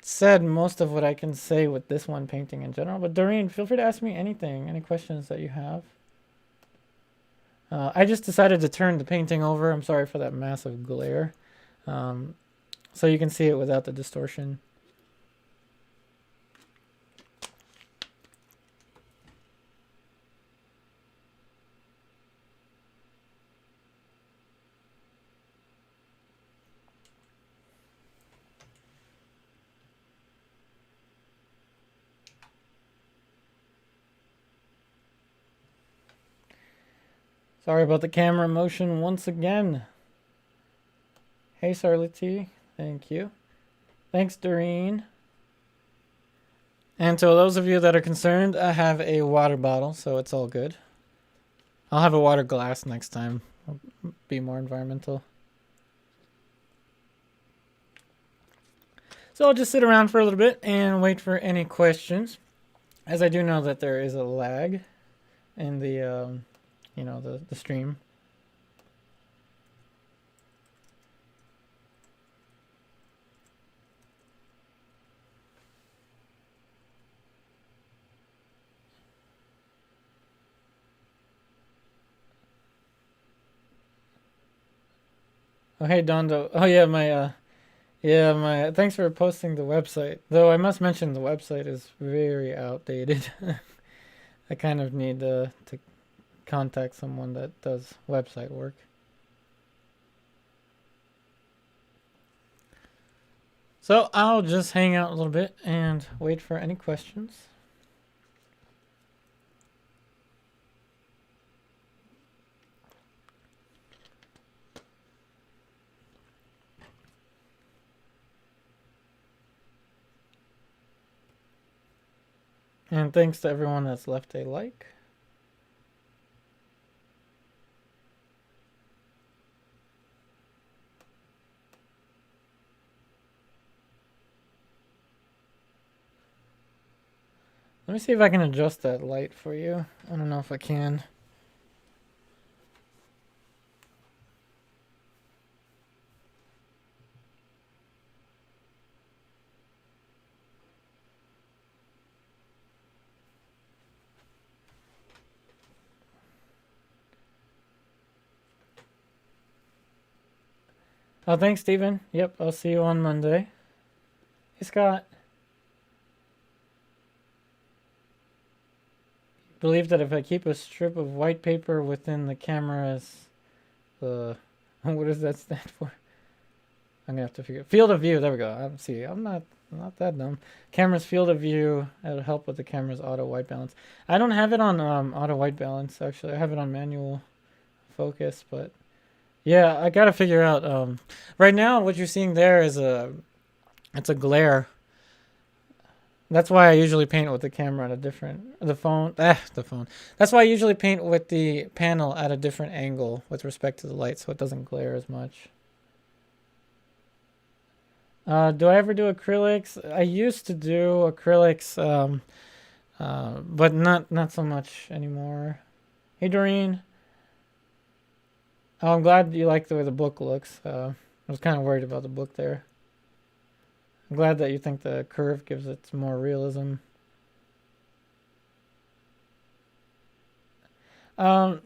said most of what I can say with this one painting in general. But Doreen, feel free to ask me anything, any questions that you have. I just decided to turn the painting over. I'm sorry for that massive glare. So you can see it without the distortion. Sorry about the camera motion once again. Hey, Sarlity. Thank you. Thanks, Doreen. And to those of you that are concerned, I have a water bottle, so it's all good. I'll have a water glass next time. I'll be more environmental. So I'll just sit around for a little bit and wait for any questions, as I do know that there is a lag in the you know, the stream. Oh, hey, Dondo. Oh, yeah, my thanks for posting the website. Though I must mention the website is very outdated. I kind of need to contact someone that does website work. So I'll just hang out a little bit and wait for any questions. And thanks to everyone that's left a like. Let me see if I can adjust that light for you. I don't know if I can. Oh, thanks, Steven. Yep, I'll see you on Monday. Hey, Scott. Believe that if I keep a strip of white paper within the camera's, what does that stand for? I'm gonna have to figure. Field of view. There we go. See, I'm not that dumb. Camera's field of view. It'll help with the camera's auto white balance. I don't have it on auto white balance actually. I have it on manual focus, but yeah, I gotta figure out. Right now, what you're seeing there is it's a glare. That's why I usually paint with the camera at a different, the phone. That's why I usually paint with the panel at a different angle with respect to the light, so it doesn't glare as much. Do I ever do acrylics? I used to do acrylics, but not so much anymore. Hey, Doreen. Oh, I'm glad you like the way the book looks. I was kind of worried about the book there. I'm glad that you think the curve gives it some more realism. Kind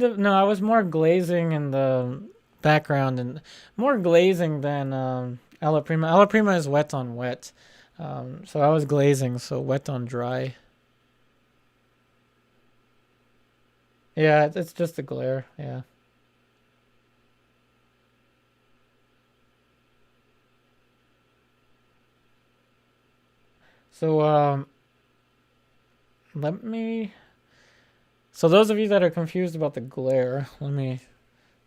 of. No, I was more glazing in the background and more glazing than alla prima. Alla prima is wet on wet. So I was glazing, so wet on dry. Yeah, it's just a glare. Yeah. So let me. So those of you that are confused about the glare, let me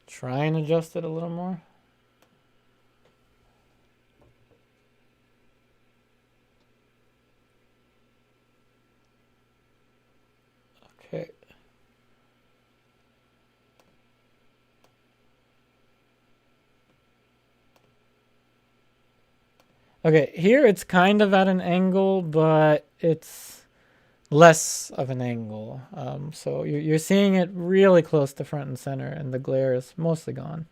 try and adjust it a little more. Okay. Okay, here it's kind of at an angle, but it's less of an angle. So you're seeing it really close to front and center, and the glare is mostly gone.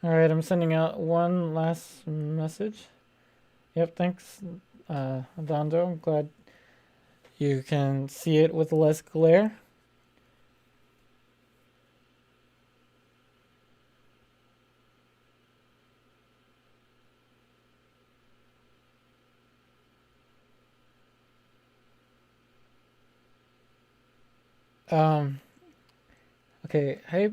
All right, I'm sending out one last message. Yep, thanks, Dondo. I'm glad you can see it with less glare. Okay, hey,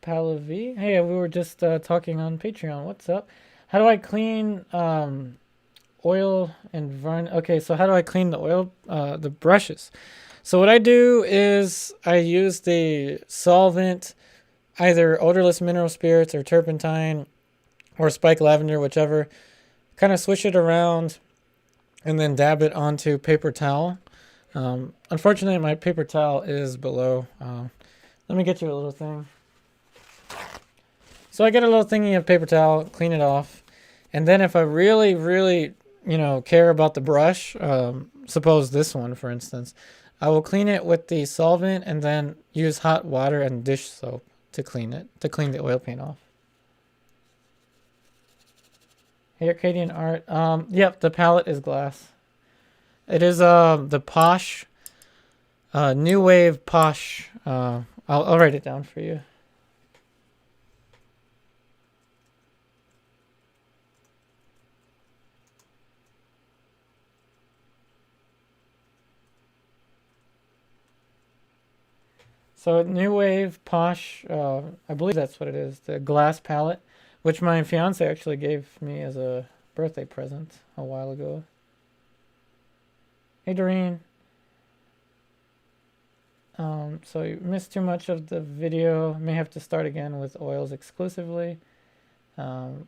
Palavi. Hey, we were just talking on Patreon. What's up? How do I clean oil and varnish? Okay, so how do I clean the oil, the brushes? So what I do is I use the solvent, either odorless mineral spirits or turpentine or spike lavender, whichever. Kind of swish it around and then dab it onto paper towel. Unfortunately, my paper towel is below. Let me get you a little thing. So I get a little thingy of paper towel, clean it off, and then if I really, really, care about the brush, suppose this one, for instance, I will clean it with the solvent and then use hot water and dish soap to clean the oil paint off. Hey, Arcadian Art. Yep, the palette is glass. It is the Posh, New Wave Posh. I'll write it down for you. So New Wave Posh, I believe that's what it is, the glass palette, which my fiance actually gave me as a birthday present a while ago. Hey, Doreen. So you missed too much of the video. May have to start again with oils exclusively. Thank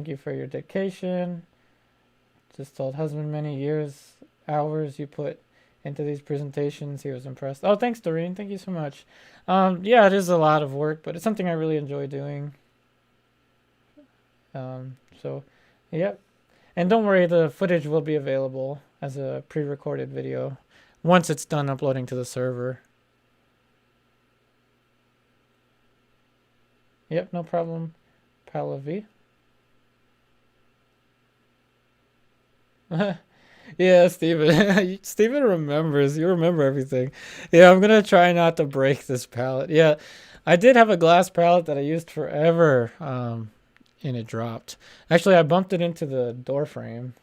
you for your dedication. Just told husband many years, hours you put into these presentations. He was impressed. Oh, thanks, Doreen. Thank you so much. Yeah, it is a lot of work, but it's something I really enjoy doing. So, yep. And don't worry, the footage will be available as a pre-recorded video once it's done uploading to the server. Yep, no problem. Palavi. Yeah, Steven. Steven remembers. You remember everything. Yeah, I'm gonna try not to break this palette. Yeah, I did have a glass palette that I used forever, and it dropped. Actually, I bumped it into the door frame.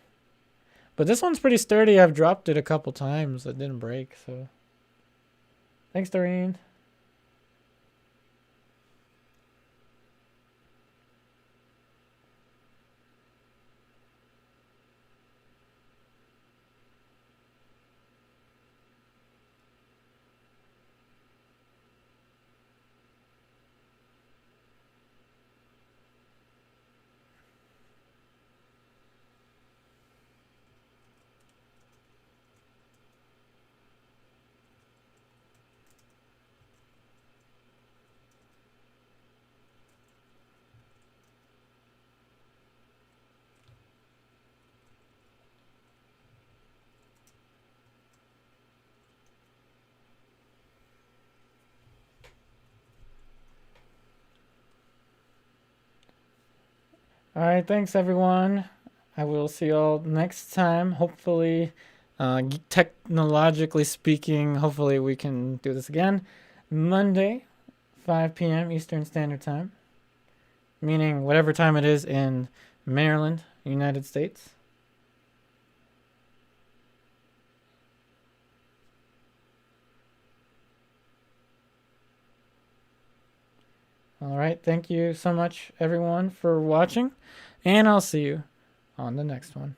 But this one's pretty sturdy. I've dropped it a couple times. It didn't break, so. Thanks, Doreen. All right, thanks everyone. I will see y'all next time. Hopefully, technologically speaking, hopefully we can do this again. Monday, 5 p.m. Eastern Standard Time, meaning whatever time it is in Maryland, United States. All right, thank you so much, everyone, for watching, and I'll see you on the next one.